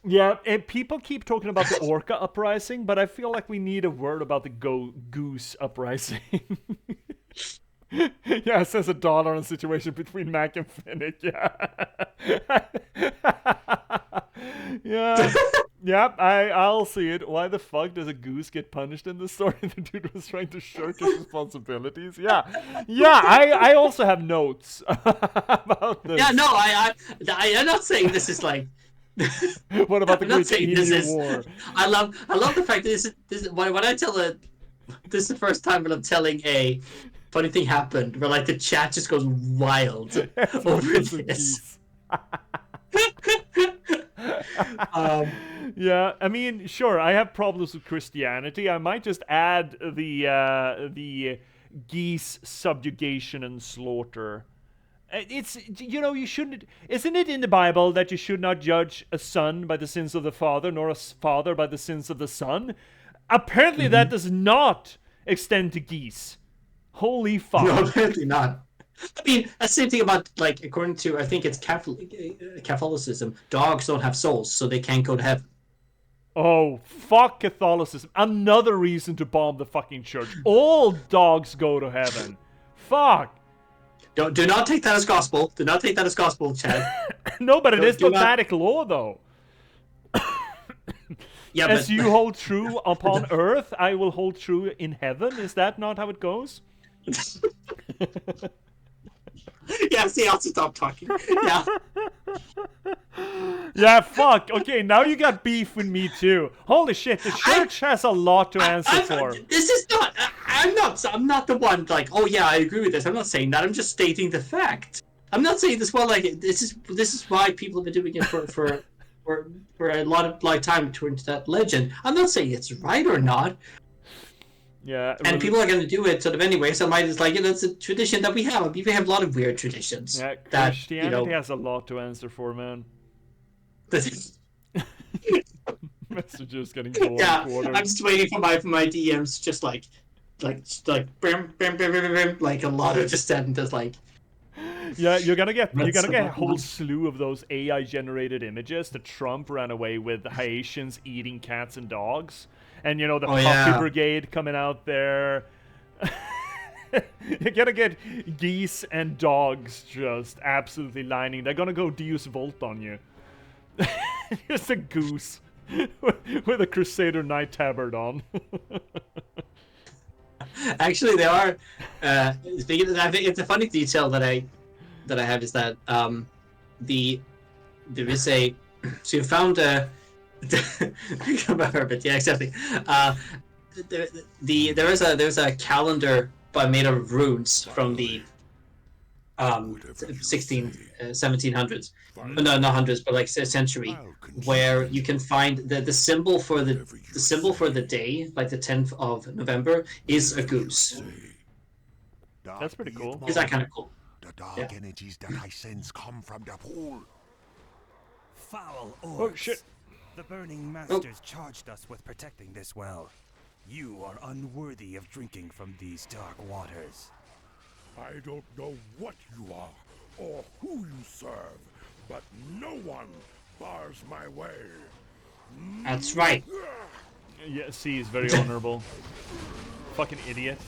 S1: yeah, and people keep talking about the Orca uprising, but I feel like we need a word about the goose uprising. Yeah, it says $1 on the situation between Mac and Finnick. Yeah. Yeah. Yep, I'll see it. Why the fuck does a goose get punished in this story? The dude was trying to shirk his responsibilities. Yeah, I also have notes about this.
S2: Yeah, no, I'm not saying this is like.
S1: What about the
S2: I'm not
S1: Great
S2: saying this
S1: Emu
S2: is.
S1: War?
S2: I love the fact that this is when I tell a. This is the first time when I'm telling a funny thing happened where like the chat just goes wild over
S1: Because of
S2: this.
S1: geese.
S2: Um,
S1: Yeah, I mean, sure, I have problems with Christianity. I might just add the geese subjugation and slaughter. It's, you shouldn't. Isn't it in the Bible that you should not judge a son by the sins of the father, nor a father by the sins of the son? Apparently, that does not extend to geese. Holy fuck!
S2: no, apparently not. I mean, the same thing about like according to I think it's Catholicism. Dogs don't have souls, so they can't go to heaven.
S1: Oh, fuck Catholicism. Another reason to bomb the fucking church. All dogs go to heaven. Fuck.
S2: Do not take that as gospel. Do not take that as gospel, Chad.
S1: No, but it is
S2: do not-
S1: dogmatic law, though.
S2: Yeah,
S1: As
S2: but
S1: you hold true upon earth, I will hold true in heaven. Is that not how it goes?
S2: yeah. See, I'll stop talking. Yeah.
S1: Yeah, fuck. Okay, now you got beef with me too. Holy shit, the church has a lot to answer for.
S2: This is not. I'm not the one like. Oh yeah, I agree with this. I'm not saying that. I'm just stating the fact. I'm not saying this. Well, like this is why people have been doing it for a lot of time towards that legend. I'm not saying it's right or not.
S1: Yeah,
S2: And people are going to do it sort of anyway. So I might just like it's a tradition that we have. We have a lot of weird traditions.
S1: yeah,
S2: that,
S1: Christianity has a lot to answer for, man. Messages getting blown
S2: Yeah,
S1: quartered.
S2: I'm just waiting for my DMs, just like bam, bam, bam, bam, bam, bam, like a lot of just that and just like.
S1: Yeah, you're gonna get
S2: That's
S1: a
S2: so
S1: whole
S2: cool.
S1: slew of those AI generated images that Trump ran away with Haitians eating cats and dogs, and the
S2: Oh,
S1: puppy
S2: yeah.
S1: brigade coming out there. You're gonna get geese and dogs just absolutely lining. They're gonna go Deus Volt on you. Just a goose with a Crusader Knight tabard on.
S2: Actually, they are. Speaking of that, I think it's a funny detail that I have is that there is a so you found a but yeah, exactly. There's a calendar made of runes from the 1700s. No, not hundreds, but like a century, where you can find the symbol for the day, like the 10th of November, is a goose.
S1: That's pretty cool.
S2: Is that kind of cool?
S3: The dark
S2: Yeah.
S3: energies that I sense come from the pool.
S5: Foul
S1: Oh
S5: orcs.
S1: shit.
S5: The Burning Masters charged us with protecting this well. You are unworthy of drinking from these dark waters.
S3: I don't know what you are or who you serve, but no one bars my way.
S2: That's right.
S1: Yeah, C is very honorable. Fucking idiot.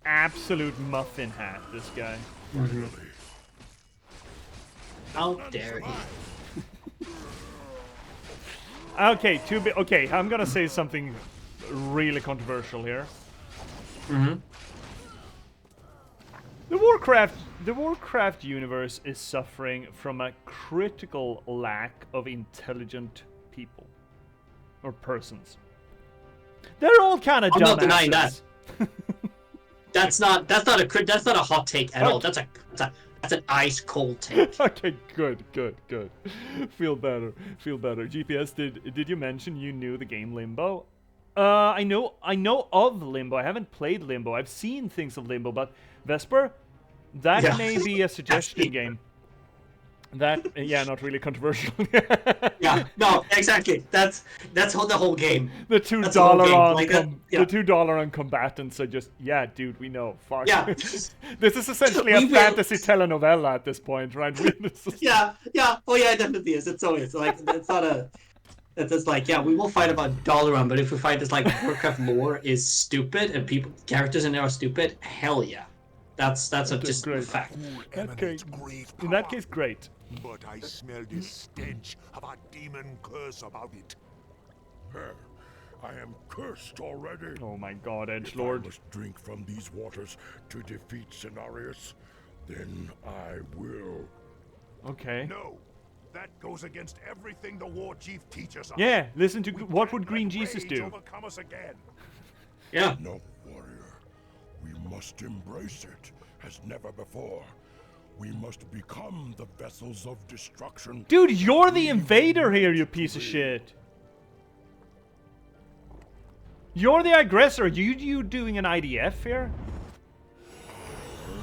S1: Absolute muffin hat, this guy.
S2: How dare he?
S1: Okay, okay, I'm gonna say something really controversial here. The Warcraft universe is suffering from a critical lack of intelligent people or persons. They're all kind of
S2: I'm
S1: dumbasses.
S2: not denying that. That's not a hot take at all. That's an ice cold take.
S1: Okay, good. Feel better. J.P.S, did you mention you knew the game Limbo? I know of Limbo. I haven't played Limbo. I've seen things of Limbo, but Vesper, that
S2: Yeah.
S1: may be a suggestion game. That not really controversial.
S2: Yeah, no, exactly. That's the whole game.
S1: The $2
S2: That's the whole game.
S1: on
S2: Like,
S1: the $2 on combatants are just dude, we know. Fuck.
S2: Yeah.
S1: This is essentially a
S2: We will-
S1: fantasy telenovela at this point, right? This is-
S2: Yeah. Oh yeah, it definitely is. It's always like it's not a. It's just like we will fight about Dalaran, but if we fight this like Warcraft lore is stupid and characters in there are stupid, hell yeah, that's just a
S1: great.
S2: fact.
S1: In that case, great.
S3: But I smell this stench of a demon curse about it. I am cursed already.
S1: Oh my god,
S3: If I
S1: edgelord.
S3: must drink from these waters to defeat Cenarius, then I will.
S1: Okay.
S3: No, that goes against everything the war chief teaches us.
S1: Yeah, listen to
S3: We
S1: what
S3: can't
S1: would Green
S3: let
S1: Jesus
S3: rage
S1: do?
S3: overcome us again.
S2: Yeah.
S3: No, warrior. We must embrace it as never before. We must become the vessels of destruction.
S1: Dude, you're the
S3: We
S1: invader
S3: were
S1: here, you
S3: meant to
S1: piece of
S3: be.
S1: shit. You're the aggressor. You doing an IDF here?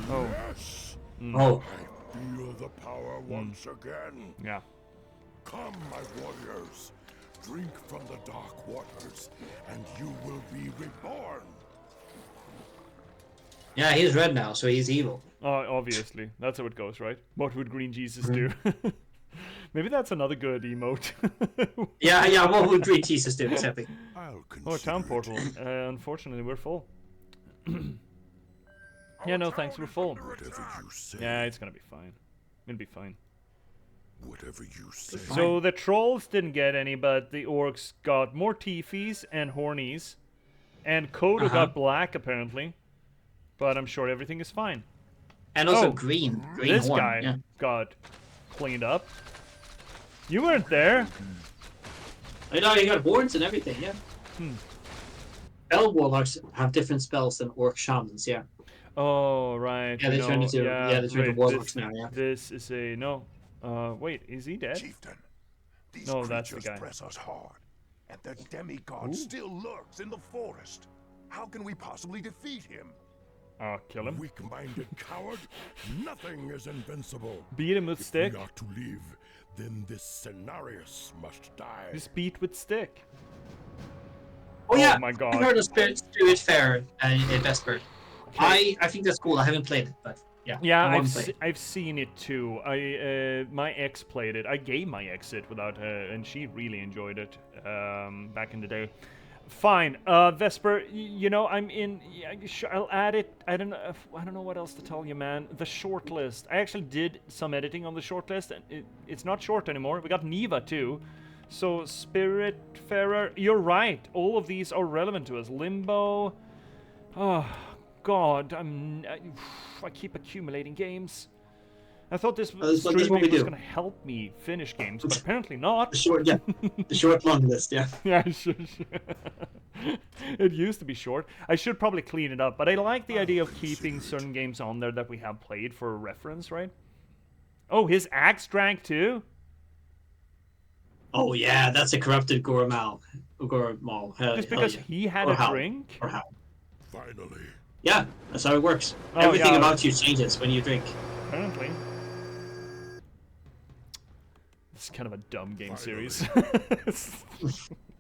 S1: Oh.
S3: Yes,
S2: Oh.
S3: I feel the power once again.
S1: Yeah.
S3: Come, my warriors. Drink from the dark waters, and you will be reborn.
S2: Yeah, he's red now, so he's evil.
S1: Obviously. That's how it goes, right? What would Green Jesus do? Maybe that's another good emote.
S2: Yeah, what would Green Jesus do exactly?
S3: I'll
S1: Oh, town
S3: consider
S1: portal.
S3: it.
S1: Unfortunately, we're full. Yeah, no thanks, we're full.
S3: Whatever you say.
S1: Yeah, it's gonna be fine. It'll be fine.
S3: Whatever you say.
S1: So the trolls didn't get any, but the orcs got more teefies and hornies. And Kodo got black, apparently. But I'm sure everything is fine.
S2: And also
S1: Oh,
S2: green
S1: This
S2: horn.
S1: guy
S2: Yeah.
S1: got cleaned up. You weren't there.
S2: I know you got horns and everything. Yeah. Spell warlocks have different spells than orc shamans. Yeah.
S1: Oh, right.
S2: Yeah, they
S1: no,
S2: turned into they turned into
S1: right,
S2: warlocks now. Yeah.
S1: This is a no. Wait, is he dead?
S3: Chieftain, these
S1: No, that's the
S3: creatures
S1: guy.
S3: press us hard, and the demigod still lurks in the forest. How can we possibly defeat him?
S1: Kill him.
S3: Weak-minded coward, nothing is invincible.
S1: Beat him with
S3: If
S1: stick.
S3: we are to live, then this Cenarius must die.
S1: Just beat with stick.
S2: Oh yeah.
S1: my God.
S2: I heard of Spirit Fair in Vesper. I think that's cool. I haven't played it, but yeah.
S1: Yeah,
S2: I want to play it.
S1: I've seen it too. My ex played it. I gave my ex it without her, and she really enjoyed it back in the day. Fine, Vesper. You know I'm in. Yeah, I'll add it. I don't know what else to tell you, man. The shortlist. I actually did some editing on the shortlist, and it's not short anymore. We got Neva too. So Spiritfarer, you're right. All of these are relevant to us. Limbo. Oh God, I keep accumulating games. I thought this
S2: That's what
S1: streaming
S2: we
S1: was
S2: do.
S1: gonna help me finish games, but apparently not.
S2: The short, yeah, the short long list. Yeah.
S1: Yeah, sure. It used to be short. I should probably clean it up, but I like the idea of keeping certain games on there that we have played for reference, right? Oh, his axe drank too?
S2: Oh yeah, that's a corrupted Goramal.
S1: Just because he had
S2: Or
S1: a
S2: how.
S1: drink?
S2: Or how?
S3: Finally.
S2: Yeah, that's how it works.
S1: Oh,
S2: Everything
S1: yeah.
S2: about you changes when you drink.
S1: Apparently. It's kind of a dumb game series.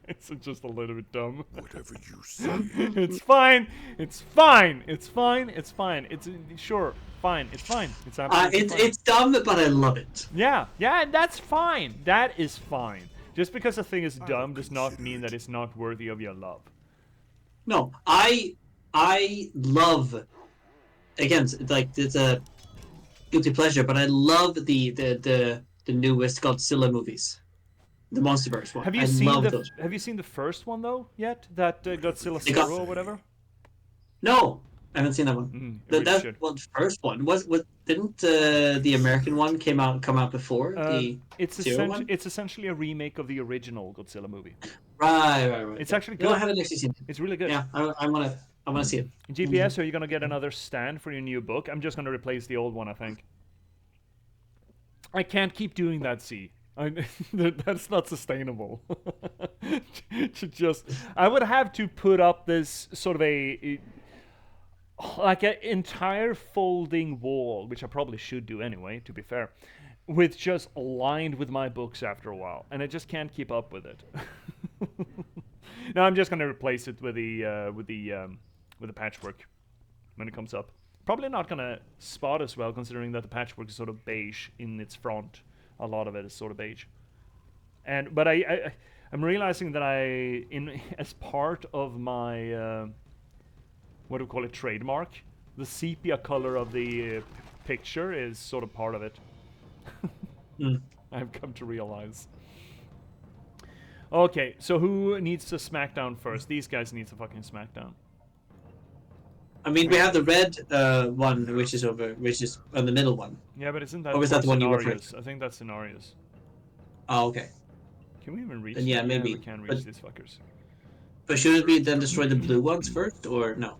S1: It's just a little bit dumb.
S3: Whatever you say.
S1: It's fine. It's fine. It's fine. It's fine. It's sure fine. It's fine. It's absolutely fine.
S2: It's dumb, but I love it.
S1: Yeah, that's fine. That is fine. Just because a thing is dumb does not mean that it's not worthy of your love.
S2: No, I love. Again, it's a guilty pleasure, but I love the newest Godzilla movies, the MonsterVerse one.
S1: Have you
S2: I
S1: seen
S2: love
S1: the
S2: those.
S1: Have you seen the first one though yet? That Godzilla
S2: They got-
S1: Zero or whatever.
S2: No, I haven't seen that one.
S1: You
S2: That
S1: really should.
S2: was the first one. Was didn't the American one come out before the
S1: It's
S2: Zero one?
S1: it's essentially a remake of the original Godzilla movie.
S2: Right.
S1: It's actually
S2: No, I
S1: good.
S2: haven't actually seen it.
S1: It's really good.
S2: Yeah, I wanna see it.
S1: J.P.S, are you gonna get another stand for your new book? I'm just gonna replace the old one, I think. I can't keep doing that, that's not sustainable. I would have to put up this sort of like an entire folding wall, which I probably should do anyway, to be fair, with just lined with my books after a while, and I just can't keep up with it. No, I'm just gonna replace it with the patchwork when it comes up. Probably not gonna spot as well, considering that the patchwork is sort of beige in its front. A lot of it is sort of beige. But I'm realizing that as part of my what do we call it, trademark, the sepia color of the picture is sort of part of it. I've come to realize. Okay, so who needs to smack down first? These guys need to fucking smack down.
S2: I mean, we have the red one, which is on the middle one.
S1: Yeah, but isn't that
S2: Or was that the one you were referring
S1: Cenarius? I think that's Cenarius.
S2: Oh, okay.
S1: Can we even reach
S2: Then yeah,
S1: them?
S2: maybe.
S1: Yeah, we can reach these fuckers.
S2: But shouldn't we then destroy the blue ones first, or no?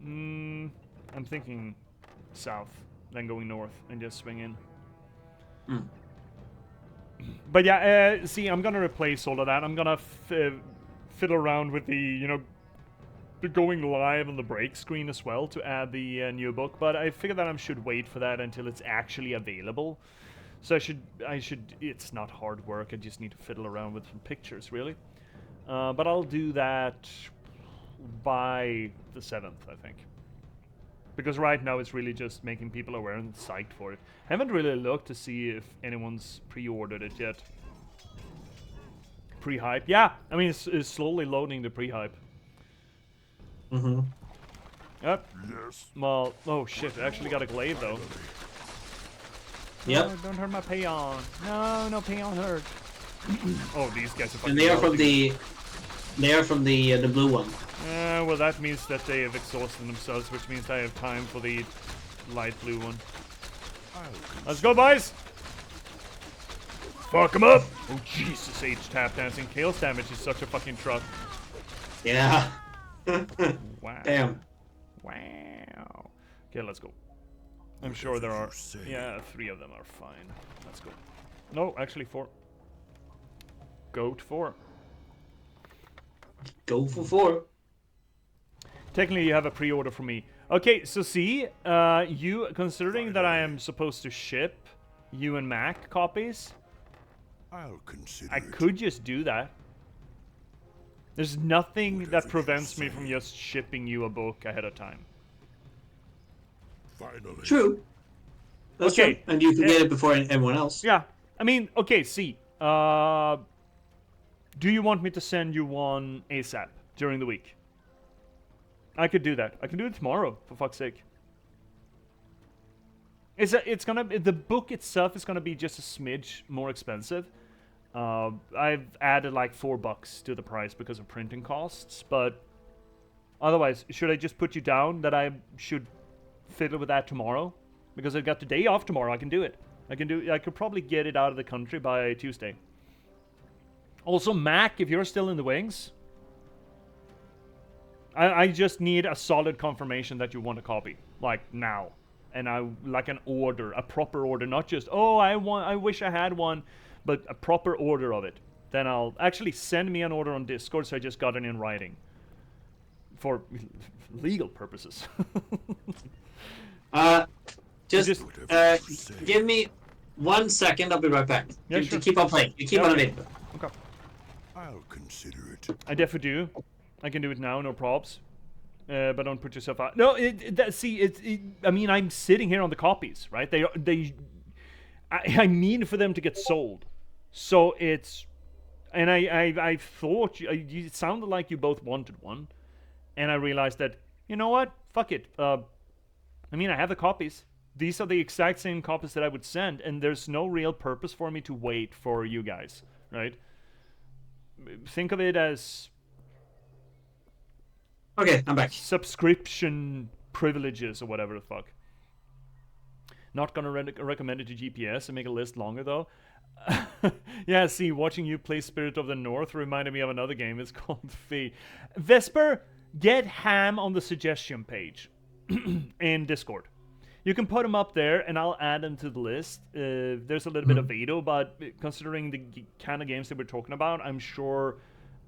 S1: I'm thinking south, then going north, and just swing in. But yeah, see, I'm gonna replace all of that. I'm gonna fiddle around with the going live on the break screen as well to add the new book. But I figured that I should wait for that until it's actually available. So I should. It's not hard work. I just need to fiddle around with some pictures, really. But I'll do that by the 7th, I think. Because right now it's really just making people aware and psyched for it. Haven't really looked to see if anyone's pre-ordered it yet. Pre-hype? Yeah, I mean it's slowly loading the pre-hype.
S2: Mm-hmm.
S1: Yep.
S3: Yes.
S1: Well, oh shit, I actually got a glaive though.
S2: Yep.
S1: No, don't hurt my peon. No peon hurt. Oh, these guys are fucking
S2: And they are from
S1: melting.
S2: the blue one.
S1: Well, that means that they have exhausted themselves, which means I have time for the light blue one. Let's go, boys! Fuck him up! Oh, Jesus, H tap dancing. Chaos damage is such a fucking truck.
S2: Yeah.
S1: Wow.
S2: Damn.
S1: Wow. Okay, let's go. I'm sure there are... Yeah, 3 of them are fine. Let's go. No, actually 4. Goat 4.
S2: Go for 4.
S1: Technically, you have a pre-order for me. Okay, so see, you considering that I am supposed to ship you and Mac copies,
S3: I'll consider
S1: I
S3: it.
S1: could just do that. There's nothing that prevents me from just shipping you a book ahead of time.
S3: Finally.
S2: True. That's
S1: Okay.
S2: true. And you can get it before everyone else.
S1: Yeah, I mean, okay, see, do you want me to send you one ASAP during the week? I could do that. I can do it tomorrow, for fuck's sake. The book itself is gonna be just a smidge more expensive. I've added like $4 to the price because of printing costs, but otherwise, should I just put you down that I should fiddle with that tomorrow? Because I've got the day off tomorrow, I can do it. I could probably get it out of the country by Tuesday. Also, Mac, if you're still in the wings, I just need a solid confirmation that you want a copy, like now, and I like an order, a proper order, not just I wish I had one, but a proper order of it. Then I'll actually send me an order on Discord, so I just got it in writing for legal purposes.
S2: Just give me 1 second. I'll be right back.
S1: Yeah,
S2: You
S1: sure.
S2: keep on playing. You keep on
S1: okay.
S2: it.
S1: Okay.
S3: I'll consider it.
S1: I definitely do. I can do it now, no probs. But don't put yourself out. No, I mean, I'm sitting here on the copies, right? I need for them to get sold. So it's, and I thought it sounded like you both wanted one, and I realized that, you know what? Fuck it. I mean, I have the copies. These are the exact same copies that I would send, and there's no real purpose for me to wait for you guys, right? Think of it as
S2: Okay, I'm back.
S1: subscription privileges or whatever the fuck. Not gonna recommend it to J.P.S. and make a list longer though. Yeah, see, watching you play Spirit of the North reminded me of another game. It's called Fee. Vesper, get Ham on the suggestion page in Discord. You can put them up there, and I'll add them to the list. There's a little bit of veto, but considering the kind of games that we're talking about, I'm sure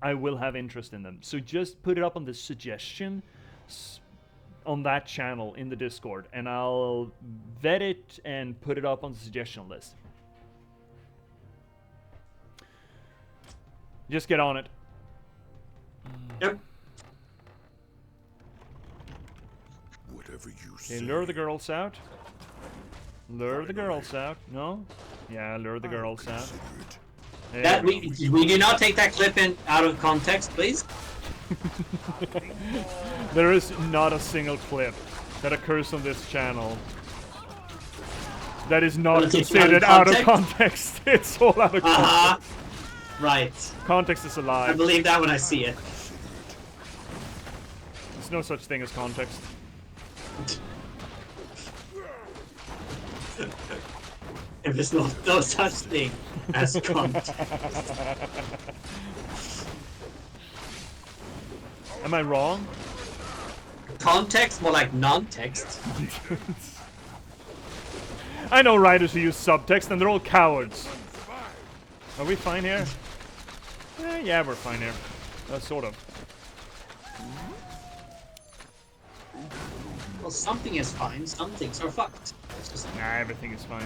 S1: I will have interest in them. So just put it up on the suggestion on that channel in the Discord, and I'll vet it and put it up on the suggestion list. Just get on it.
S2: Yep.
S3: Whatever you
S1: Okay,
S3: say.
S1: lure the girls out. Lure the girls out. No? Yeah, lure the girls out.
S3: Consider it.
S1: There
S2: That
S1: we
S2: we do not take that clip in out of context, please.
S1: go. There is not a single clip that occurs on this channel That is not
S2: Wanna teach you out of
S1: considered out of context. It's all out of
S2: Uh-huh.
S1: context.
S2: Right.
S1: Context is a lie.
S2: I believe that when I see it.
S1: There's no such thing as context.
S2: If there's no such thing as context.
S1: Am I wrong?
S2: Context, more like non-text.
S1: I know writers who use subtext and they're all cowards. Are we fine here? Yeah, we're fine here. Sort of.
S2: Well, something is fine, some things are fucked. It's just...
S1: Nah, everything is fine.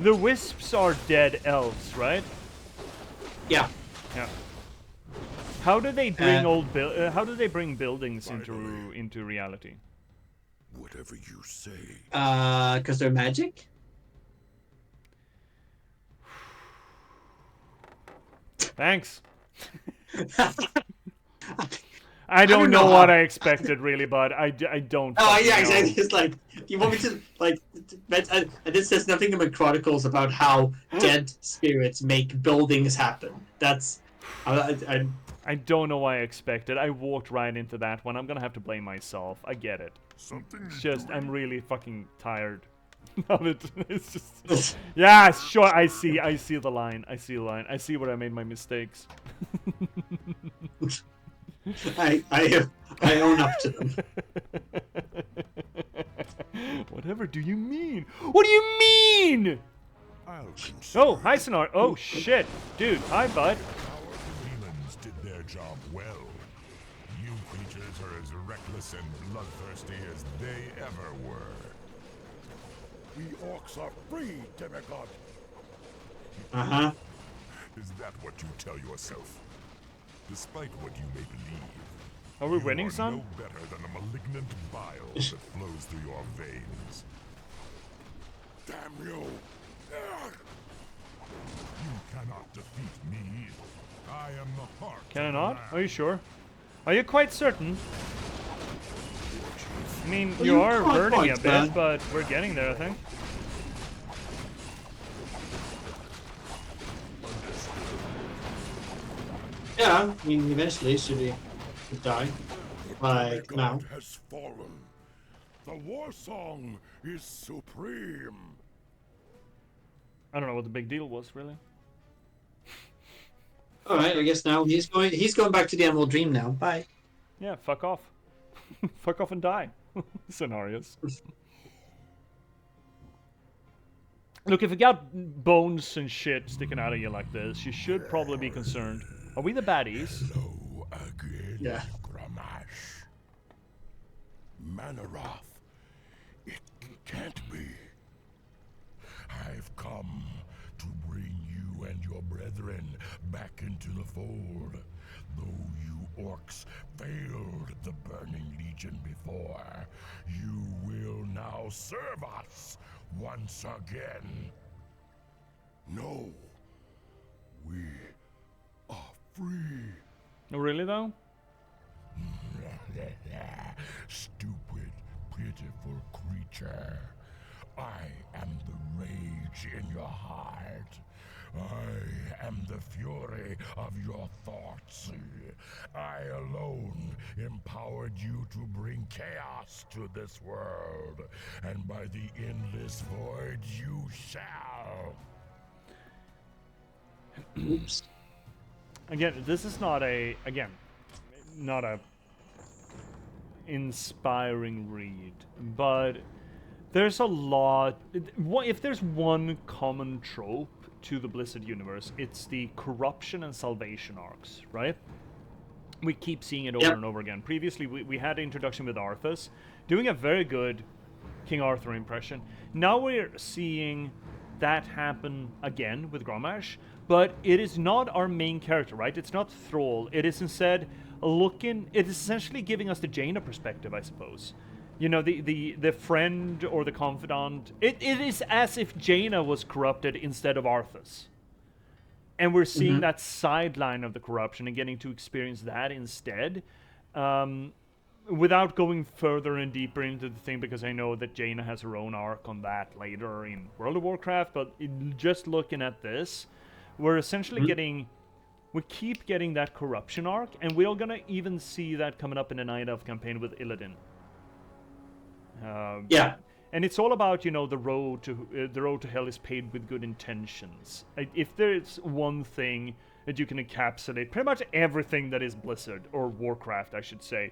S1: The wisps are dead elves, right?
S2: Yeah.
S1: Yeah. How do they bring how do they bring buildings into reality?
S3: Whatever you say.
S2: Because they're magic?
S1: Thanks. I don't know what I expected, really, but I don't.
S2: Oh,
S1: fucking
S2: yeah,
S1: know.
S2: exactly. It's like, you want me to, like, this says nothing in the Chronicles about how dead spirits make buildings happen. That's,
S1: I don't know what I expected. I walked right into that one. I'm gonna have to blame myself. I get it. It's just, I'm really fucking tired of it. It's just, yeah, sure. I see the line. I see where I made my mistakes.
S2: I own up to them.
S1: Whatever do you mean? What do you mean? Oh, hi, Sonar. Oh, shit. Dude, hi, bud.
S3: Our demons did their job well. You creatures are as reckless and bloodthirsty as they ever were. We orcs are free, demigod.
S2: Uh-huh.
S3: Is that what you tell yourself? Despite what you may believe,
S1: Are we
S3: you
S1: winning,
S3: are
S1: son?
S3: no better than a malignant bile that flows through your veins. Damn you! You cannot defeat me. I am the heart.
S1: Can I
S3: of the
S1: not?
S3: land.
S1: Are you sure? Are you quite certain? I mean,
S2: Well,
S1: you
S2: you're
S1: are
S2: quite
S1: hurting
S2: right,
S1: a bit,
S2: man.
S1: but we're getting there, I think.
S2: Yeah, I mean, eventually should we die. Like,
S3: The
S2: now.
S3: god has fallen. The war song is supreme.
S1: I don't know what the big deal was, really.
S2: Alright, I guess now he's going back to the Emerald Dream now. Bye.
S1: Yeah, fuck off. Fuck off and die. Scenarios. Look, if you got bones and shit sticking out of you like this, you should probably be concerned. Are we the baddies?
S3: Hello again,
S2: Yeah.
S3: Gramash. Manaroth. It can't be. I've come to bring you and your brethren back into the fold. Though you orcs failed the Burning Legion before, you will now serve us once again. No, we are free.
S1: Oh, really, though?
S3: Stupid, pitiful creature. I am the rage in your heart. I am the fury of your thoughts. I alone empowered you to bring chaos to this world, and by the endless void you shall.
S2: Oops.
S1: Again, this is not a inspiring read, but there's a lot. If there's one common trope to the Blizzard universe, it's the corruption and salvation arcs, right? We keep seeing it over
S2: Yep.
S1: and over again. Previously, we had the introduction with Arthas, doing a very good King Arthur impression. Now we're seeing that happen again with Grommash, but it is not our main character, right? It's not Thrall. It is instead it is essentially giving us the Jaina perspective, I suppose. You know, the friend or the confidant. It is as if Jaina was corrupted instead of Arthas. and we're seeing that sideline of the corruption and getting to experience that instead. Without going further and deeper into the thing, because I know that Jaina has her own arc on that later in World of Warcraft, but just looking at this, we're essentially we keep getting that corruption arc, and we're gonna even see that coming up in the Night Elf campaign with Illidan. And it's all about, the road to hell is paved with good intentions. If there's one thing that you can encapsulate pretty much everything that is Blizzard, or Warcraft, I should say,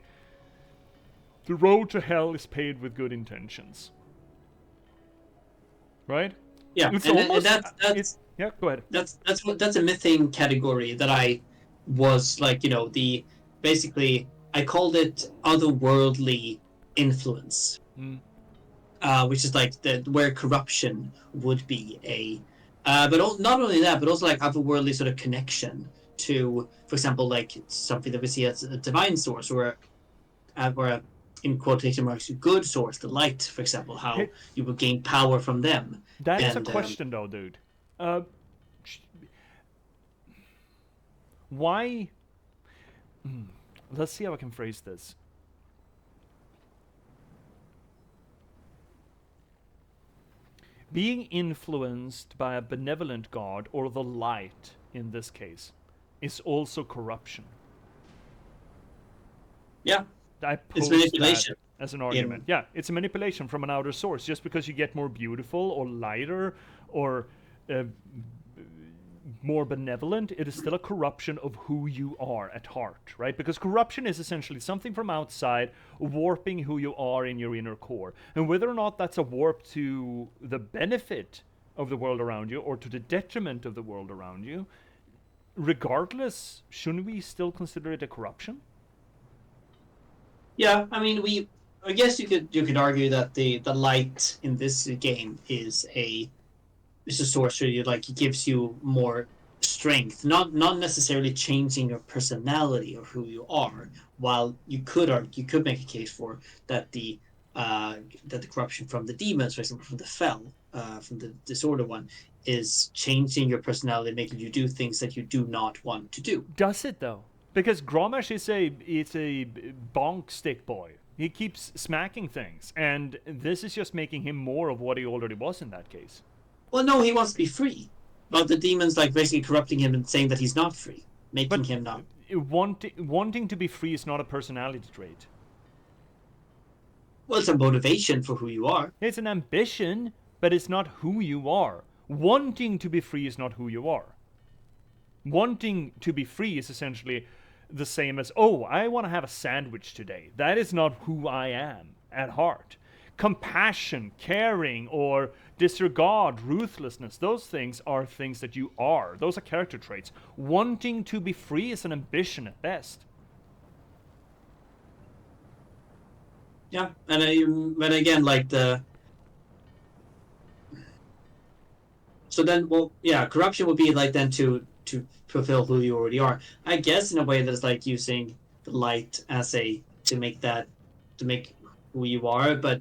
S1: the road to hell is paved with good intentions. Right?
S2: Yeah,
S1: it's
S2: and
S1: almost,
S2: that's
S1: yeah, go ahead.
S2: That's a mything category that I was like, basically I called it otherworldly influence, which is like where corruption would be not only that, but also like otherworldly sort of connection to, for example, like something that we see as a divine source or a in quotation marks, good source, the light, for example, how you will gain power from them.
S1: That is a question, though, dude. Why? Let's see how I can phrase this. Being influenced by a benevolent god, or the light in this case, is also corruption.
S2: Yeah.
S1: I
S2: it's manipulation
S1: as an argument. Yeah, it's a manipulation from an outer source. Just because you get more beautiful or lighter or more benevolent, it is still a corruption of who you are at heart, right? Because corruption is essentially something from outside warping who you are in your inner core. And whether or not that's a warp to the benefit of the world around you or to the detriment of the world around you, regardless, shouldn't we still consider it a corruption?
S2: Yeah, I mean, I guess you could argue that the light in this game is a sorcery. Like, it gives you more strength, not necessarily changing your personality or who you are. While you could make a case for that the corruption from the demons, for example, from the Fel, from the disorder one, is changing your personality, making you do things that you do not want to do.
S1: Does it though? Because Gromash is a bonk stick boy. He keeps smacking things, and this is just making him more of what he already was in that case.
S2: Well, no, he wants to be free, but the demon's like basically corrupting him and saying that he's not free, making him not.
S1: Wanting to be free is not a personality trait.
S2: Well, it's a motivation for who you are.
S1: It's an ambition, but it's not who you are. Wanting to be free is not who you are. Wanting to be free is essentially the same as, oh, I want to have a sandwich today. That is not who I am at heart. Compassion, caring, or disregard, ruthlessness, those things are things that you are. Those are character traits. Wanting to be free is an ambition at best.
S2: Yeah, and again, like so then, well, yeah, corruption would be like then to fulfill who you already are. I guess in a way that it's like using the light as to make who you are, but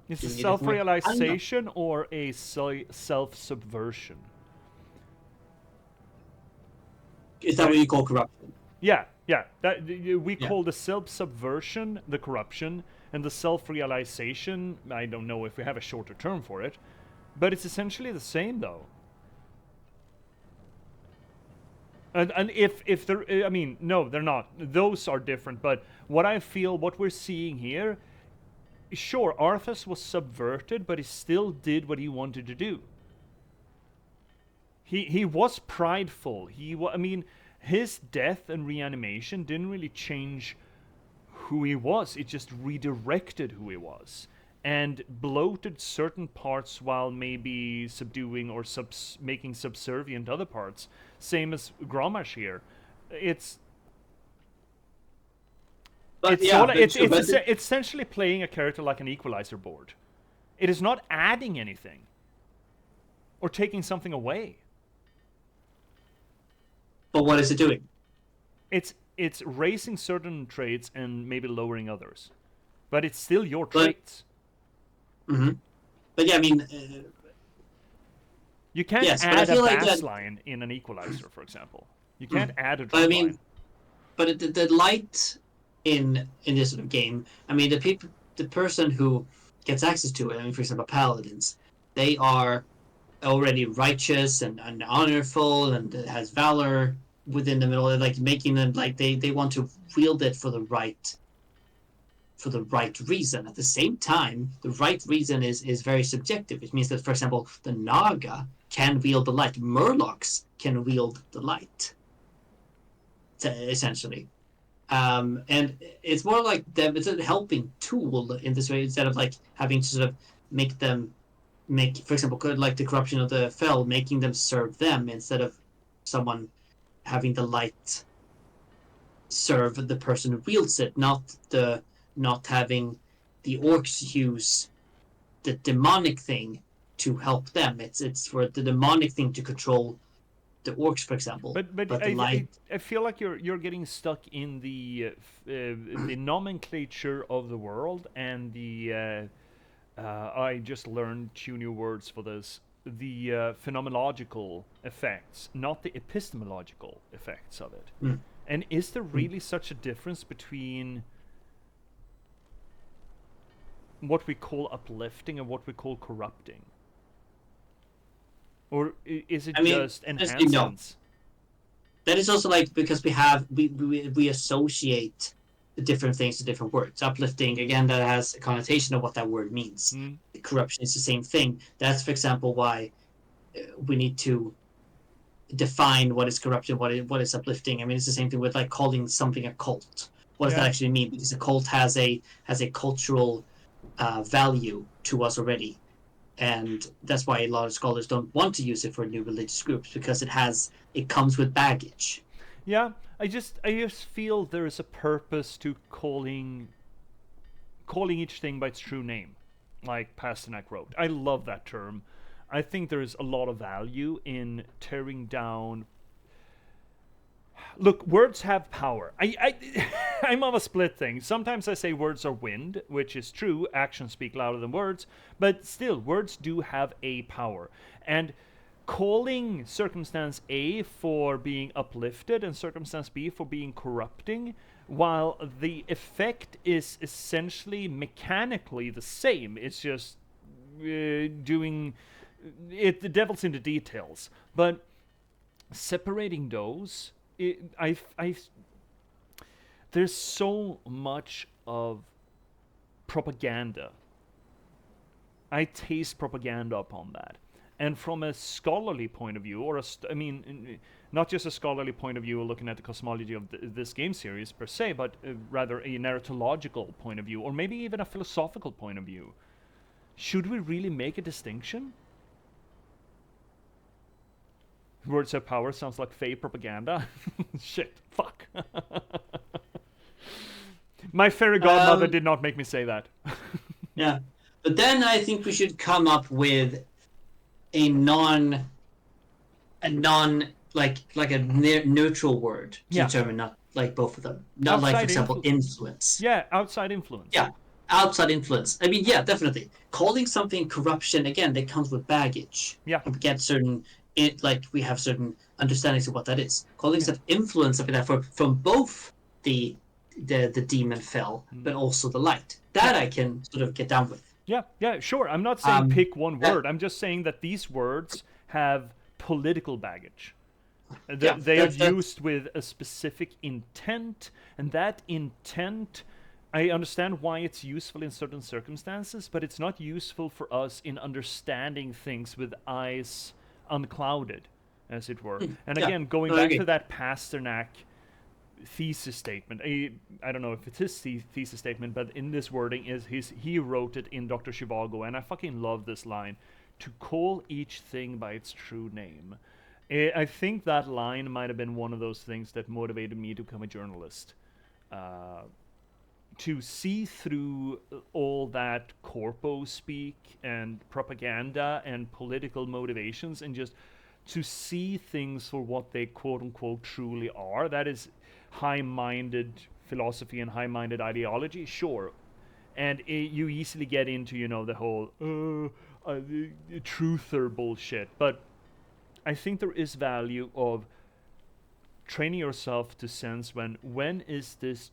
S1: it's a self-realization or a self-subversion.
S2: Is that what you call corruption?
S1: Yeah. We call the self-subversion the corruption, and the self-realization, I don't know if we have a shorter term for it, but it's essentially the same though. And if they're, I mean, no, they're not. Those are different, but what we're seeing here, sure, Arthas was subverted, but he still did what he wanted to do. He was prideful. His death and reanimation didn't really change who he was. It just redirected who he was and bloated certain parts while maybe subduing or making subservient other parts. Same as Gromash here. It's essentially playing a character like an equalizer board. It is not adding anything or taking something away.
S2: But what is it doing?
S1: It's raising certain traits and maybe lowering others. But it's still your traits.
S2: Mm-hmm. But yeah, I mean,
S1: You can't
S2: Yes, but I
S1: add a
S2: feel like
S1: bass
S2: that.
S1: line in an equalizer, for example. You can't add a
S2: But I
S1: drum
S2: mean,
S1: line.
S2: but the light in this sort of game, I mean, the person who gets access to it, I mean, for example, paladins, they are already righteous and honorful and has valor within the middle, like making them like they want to wield it for the right reason. At the same time, the right reason is very subjective. It means that, for example, the Naga can wield the light, Murlocs can wield the light, essentially. And it's more like them. It's a helping tool in this way instead of like having to sort of make them for example, like the corruption of the Fell, making them serve them instead of someone having the light serve the person who wields it, not having the orcs use the demonic thing to help them. It's for the demonic thing to control the orcs, for example.
S1: But
S2: But the light.
S1: I feel like you're getting stuck in the nomenclature of the world and the I just learned 2 new words for this. The phenomenological effects, not the epistemological effects of it.
S2: Mm.
S1: And is there really such a difference between what we call uplifting and what we call corrupting? Or is it
S2: I mean,
S1: just
S2: honestly, no.
S1: enhancements?
S2: That is also like because we associate the different things to different words. Uplifting, again, that has a connotation of what that word means.
S1: Mm.
S2: Corruption is the same thing. That's, for example, why we need to define what is corruption, what is uplifting. I mean, it's the same thing with like calling something a cult. What does that actually mean? Because a cult has a cultural value to us already, and that's why a lot of scholars don't want to use it for new religious groups because it comes with baggage.
S1: Yeah, I just feel there is a purpose to calling each thing by its true name, like Pasternak wrote. I love that term. I think there is a lot of value in tearing down. Look, words have power. I'm of a split thing. Sometimes I say words are wind, which is true. Actions speak louder than words, but still, words do have a power. And calling circumstance A for being uplifted and circumstance B for being corrupting, while the effect is essentially mechanically the same, it's just doing it. The devil's in the details, but separating those, there's so much of propaganda. I taste propaganda upon that. And from a scholarly point of view, or not just a scholarly point of view looking at the cosmology of this game series per se, but rather a narratological point of view, or maybe even a philosophical point of view, should we really make a distinction? Words have power sounds like fake propaganda. Shit, fuck. My fairy godmother did not make me say that.
S2: Yeah, but then I think we should come up with a non like a neutral word to determine, not like both of them, not outside, like, for example, influence.
S1: Yeah, outside influence.
S2: Yeah, outside influence. I mean, yeah, definitely. Calling something corruption, again, that comes with baggage.
S1: Yeah,
S2: we get we have certain understandings of what that is. Calling stuff influence, something like that from both the demon fell, but also the light. That I can sort of get down with.
S1: Yeah, sure. I'm not saying pick one word. I'm just saying that these words have political baggage. They are used with a specific intent, and that intent, I understand why it's useful in certain circumstances, but it's not useful for us in understanding things with eyes unclouded, as it were. And again, going back to that Pasternak thesis statement, I don't know if it's his thesis statement, but in this wording he wrote it in Dr. Zhivago, and I fucking love this line: to call each thing by its true name. I think that line might have been one of those things that motivated me to become a journalist, to see through all that corpo speak and propaganda and political motivations, and just to see things for what they quote unquote truly are. That is high-minded philosophy and high-minded ideology, sure. And you easily get into, the whole truther bullshit. But I think there is value of training yourself to sense when is this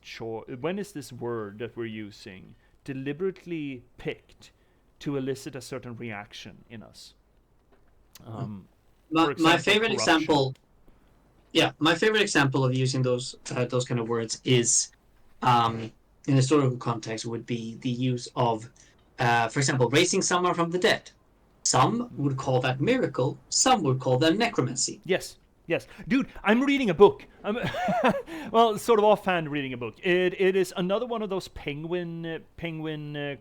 S1: word that we're using deliberately picked to elicit a certain reaction in us.
S2: My favorite
S1: corruption.
S2: example. Yeah, my favorite example of using those kind of words is, in a historical context, would be the use of, for example, raising someone from the dead. Some would call that miracle. Some would call that necromancy.
S1: Yes. Dude, I'm reading a book. Well, sort of offhand reading a book. It is another one of those penguin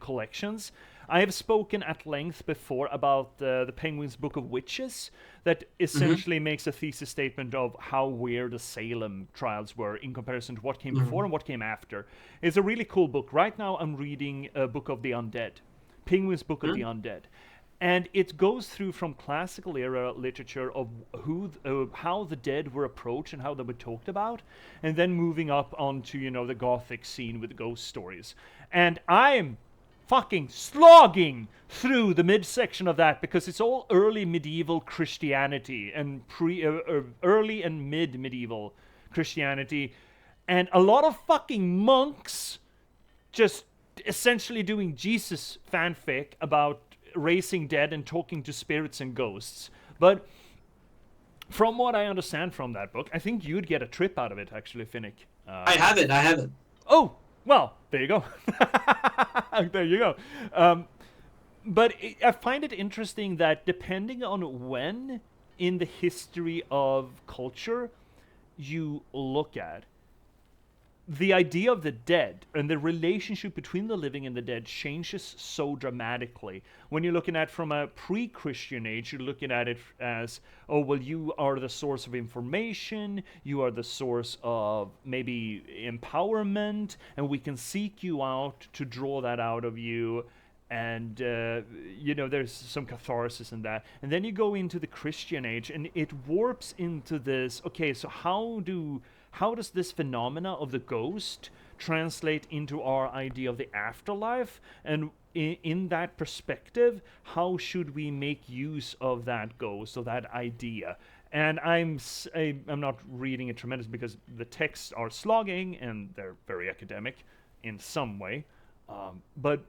S1: collections. I have spoken at length before about the Penguin's Book of Witches that essentially makes a thesis statement of how weird the Salem trials were in comparison to what came before and what came after. It's a really cool book. Right now I'm reading a Book of the Undead. Penguin's Book of the Undead. And it goes through from classical era literature of how the dead were approached and how they were talked about, and then moving up onto the Gothic scene with ghost stories. And I'm fucking slogging through the midsection of that because it's all early medieval Christianity and early and mid medieval Christianity, and a lot of fucking monks just essentially doing Jesus fanfic about raising dead and talking to spirits and ghosts. But from what I understand from that book, I think you'd get a trip out of it, actually, Finnick.
S2: I have it.
S1: Oh, well, there you go. There you go. But I find it interesting that depending on when in the history of culture you look at, the idea of the dead and the relationship between the living and the dead changes so dramatically. When you're looking at from a pre-Christian age, you're looking at it as, oh, well, you are the source of information, you are the source of maybe empowerment, and we can seek you out to draw that out of you. And, there's some catharsis in that. And then you go into the Christian age, and it warps into this, okay, so how does this phenomena of the ghost translate into our idea of the afterlife? And in that perspective, how should we make use of that ghost, or that idea? And I'm not reading it tremendous because the texts are slogging and they're very academic in some way. But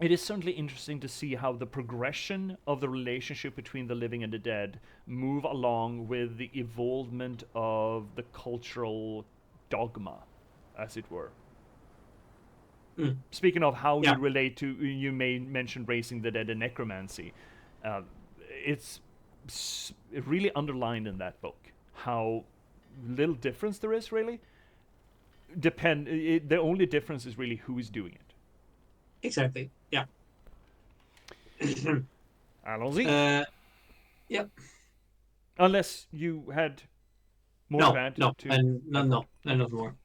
S1: it is certainly interesting to see how the progression of the relationship between the living and the dead move along with the evolvement of the cultural dogma, as it were. Speaking of how you relate to, you may mention raising the dead and necromancy. It's really underlined in that book how little difference there is, really. The only difference is really who's doing it.
S2: Exactly. Yeah.
S1: Allons-y.
S2: Yep.
S1: Unless you had more to add.
S2: No, nothing more.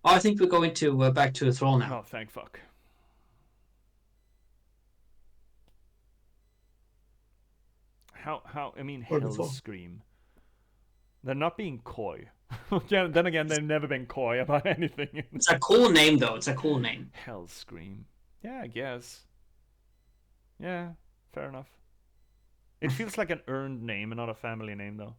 S2: Oh, I think we're going to back to the throne now.
S1: Oh, thank fuck. Hellscream. They're not being coy. Then again, they've never been coy about anything.
S2: It's a cool name, though. It's a cool name.
S1: Hellscream. Yeah, I guess. Yeah, fair enough. It feels like an earned name and not a family name, though.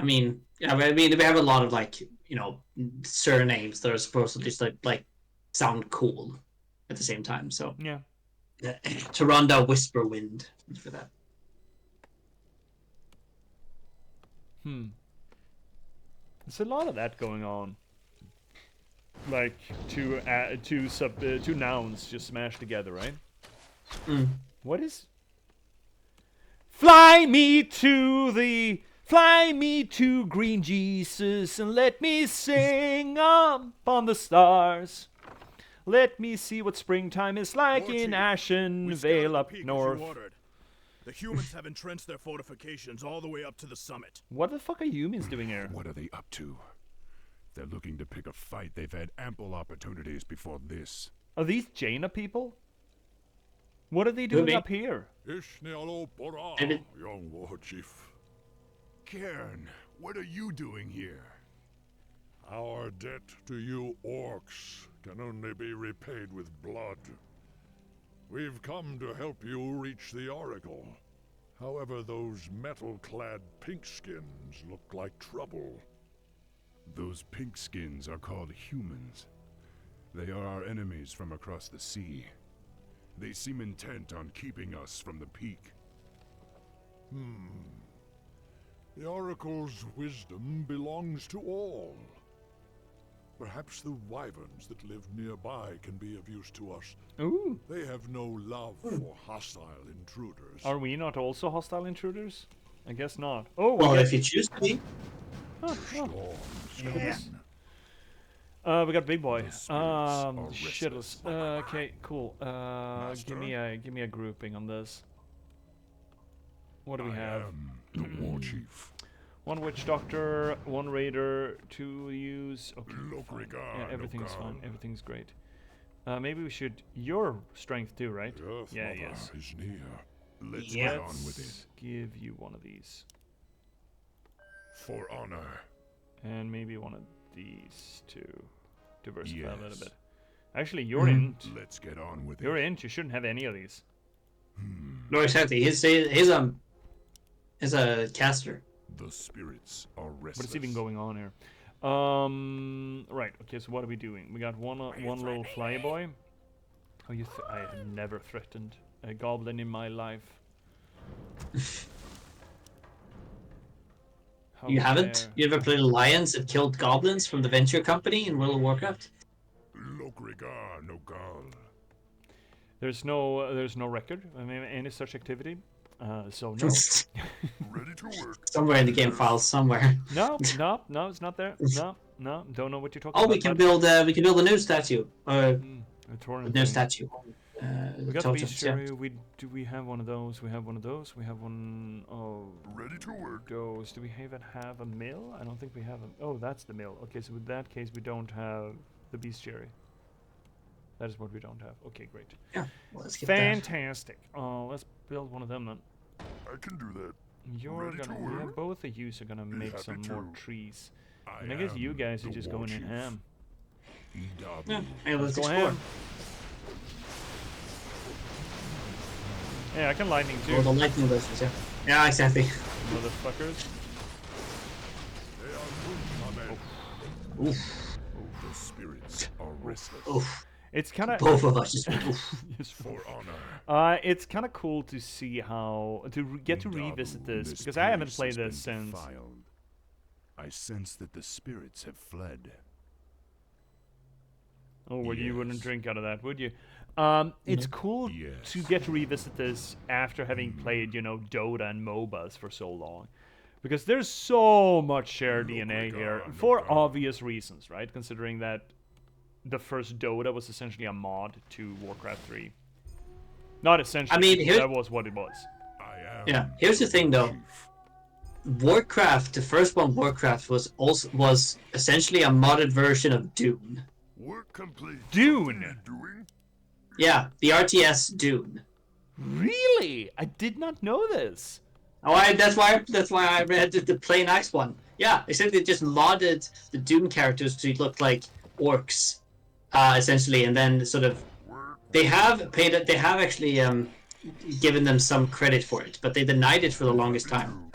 S2: We have a lot of surnames that are supposed to just like sound cool at the same time. So
S1: yeah,
S2: Taronda Whisperwind for that.
S1: There's a lot of that going on. Like two nouns just smashed together, right? What is? Fly me to green Jesus and let me sing upon the stars. Let me see what springtime is like in Ashen Vale up north.
S6: The humans have entrenched their fortifications all the way up to the summit.
S1: What the fuck are humans doing here?
S3: What are they up to? They're looking to pick a fight. They've had ample opportunities before this.
S1: Are these Jaina people? What are they doing up here?
S3: Young war chief. Cairn, what are you doing here?
S4: Our debt to you orcs can only be repaid with blood.
S3: We've come to help you reach the Oracle. However, those metal-clad pinkskins look like trouble.
S7: Those pink skins are called humans. They are our enemies from across the sea. They seem intent on keeping us from the peak.
S3: The Oracle's wisdom belongs to all. Perhaps the wyverns that live nearby can be of use to us.
S1: Ooh.
S3: They have no love for hostile intruders.
S1: Are we not also hostile intruders? I guess not. Oh,
S2: Well, if you choose to be.
S1: we got big boy.
S7: are
S1: Shitless. Okay, cool. Give me a grouping on this. What do we have?
S3: The War Chief.
S1: One witch doctor, one raider, two use. Okay, fine. Yeah, everything's fine. Everything's great. Maybe we should your strength too, right?
S3: Earth
S1: Yeah,
S3: Mother
S1: yes.
S3: is near.
S7: Let's
S2: Yeah.
S7: get on with it.
S1: Give you one of these,
S3: For honor.
S1: and maybe one of these to diversify a little
S7: Yes.
S1: bit. Actually, you're int.
S7: Let's get on with
S1: You're
S7: it.
S1: int. You shouldn't have any of these.
S2: No, exactly. He's a caster.
S7: The spirits are restless.
S1: What is even going on here? Right. Okay. So what are we doing? We got one little flyboy. Oh, I have never threatened a goblin in my life. How
S2: You haven't?
S1: dare-
S2: You ever played Alliance that killed goblins from the Venture Company in World of Warcraft?
S3: Lokrigar Nogal.
S1: There's no record of any such activity. So no.
S3: Ready to work.
S2: Somewhere in the game files, somewhere.
S1: no, it's not there. No, don't know what you're talking
S2: Oh,
S1: about.
S2: we can build a a new statue.
S1: a torrent
S2: A new
S1: thing.
S2: statue.
S1: We got the
S2: totems,
S1: beast
S2: yeah.
S1: cherry. We have one of those? We have one of those. We have one of
S3: Ready to work.
S1: those. Do we even have a mill? I don't think we have a. Oh, that's the mill. Okay, so with that case, we don't have the beast cherry. That is what we don't have. Okay, great.
S2: Yeah, well, let's get that.
S1: Fantastic. Let's build one of them then.
S3: I can do that.
S1: You're
S3: Ready to
S1: gonna. Yeah,
S3: work?
S1: both of you are gonna make
S3: happy
S1: some more
S3: to.
S1: trees.
S3: I
S1: And I guess you
S3: am
S1: guys are
S3: the
S1: just
S3: War
S1: going in
S3: Chief.
S1: ham.
S2: Yeah, hey, let's
S1: Go
S2: explore.
S1: ham. Yeah, I can lightning too,
S2: Oh, the lightning lizards, yeah. Yeah, exactly.
S1: motherfuckers.
S3: They are good, my men.
S2: Oof.
S7: The spirits are restless.
S2: Oof.
S1: It's kind of.
S2: Both of us just went, oof.
S3: For honor.
S1: It's kind of cool to see how get to revisit this because I haven't
S7: place
S1: played
S7: has
S1: this
S7: been
S1: since.
S7: defiled. I sense that the spirits have fled.
S1: Oh, well, you wouldn't
S7: Yes.
S1: drink out of that, would you? It's cool to
S7: Yes.
S1: get to revisit this after having played, Dota and MOBAs for so long. Because there's so much shared DNA here for obvious reasons, right? Considering that the first Dota was essentially a mod to Warcraft 3. Not essentially,
S2: I mean,
S1: that was what it was.
S3: I am.
S2: Yeah, here's the thing though.
S3: Chief.
S2: Warcraft, the first one, Warcraft, was essentially a modded version of Dune.
S3: Work complete.
S1: Dune!
S3: Doing?
S2: Yeah, the RTS Dune.
S1: Really? I did not know this.
S2: Oh, that's why I read the plain nice one. Yeah, essentially they just modded the Dune characters to look like orcs, essentially, and then sort of they have actually given them some credit for it, but they denied it for the longest time.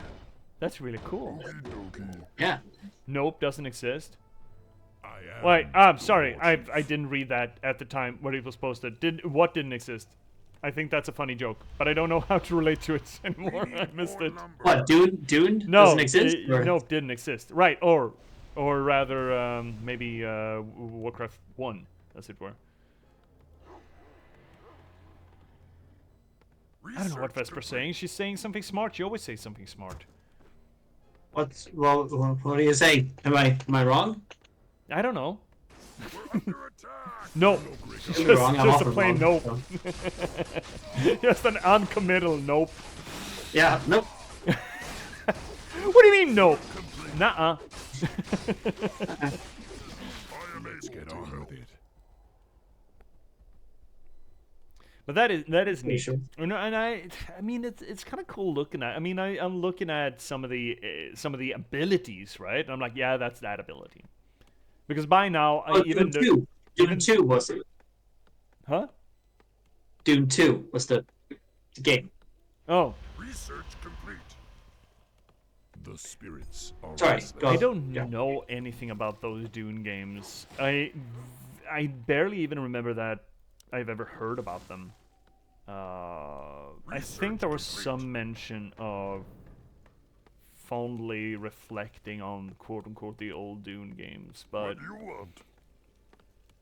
S1: That's really cool.
S2: Yeah.
S1: Nope, doesn't exist.
S3: I am.
S1: Wait, I'm
S3: the
S1: sorry.
S3: War
S1: I
S3: Chief.
S1: didn't read that at the time when it was posted. What didn't exist? I think that's a funny joke, but I don't know how to relate to it anymore. I missed it.
S2: What, Dune
S1: No,
S2: doesn't exist? Or-
S1: nope, didn't exist. Right, or rather, maybe Warcraft 1, as it were. I don't know what Vesper's saying. She's saying something smart. She always says something smart.
S2: What do you say? Am I wrong?
S1: I don't know.
S3: Under attack.
S1: No,
S2: Could be wrong, I'm
S1: just a
S2: often
S1: plain
S2: wrong,
S1: nope.
S2: so.
S1: Just an uncommittal nope.
S2: Yeah, nope.
S1: What do you mean nope? Nuh-uh.
S7: Let's get on with it.
S1: But that is neat.
S2: Sure.
S1: And I mean, it's kind of cool looking at. I mean, I'm looking at some of the abilities, right? And I'm like, yeah, that's that ability. Because by now,
S2: Oh,
S1: even
S2: Dune 2. Dune 2 was it?
S1: huh?
S2: Dune 2 was the game.
S1: Oh,
S7: Research complete. The spirits are
S2: Sorry,
S7: restless.
S2: go
S1: I
S2: on.
S1: don't
S2: Yeah.
S1: know anything about those Dune games. I barely even remember that I've ever heard about them. I think there was some mention of fondly reflecting on quote unquote the old Dune games, but
S3: What do you want?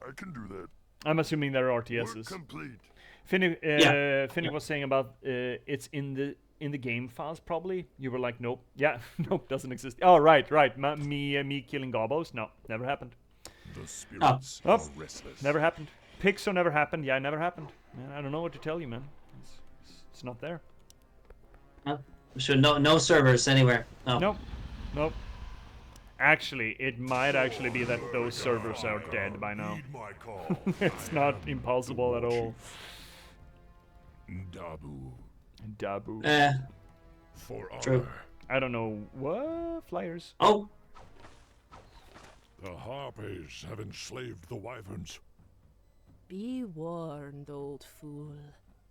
S3: I can do that.
S1: I'm assuming they're
S3: Work
S1: RTSs.
S3: complete.
S1: Finny,
S2: Yeah.
S1: Finny was saying about it's in the game files probably. You were like, nope, yeah, nope, doesn't exist. Oh, right. Me killing gobos? No, never happened.
S7: The spirits
S1: Oh.
S7: are restless.
S1: Never happened. Pixo never happened. Yeah, never happened. Man, I don't know what to tell you, man. It's not there.
S2: So no servers anywhere. No.
S1: Nope. Actually, it might actually be that those servers are dead by now.
S3: Heed my call.
S1: It's not impossible at all.
S7: Dabu.
S1: Dabu.
S7: For honor.
S2: True.
S1: I don't know what flyers.
S2: Oh,
S3: The Harpies have enslaved the wyverns.
S8: Be warned, old fool.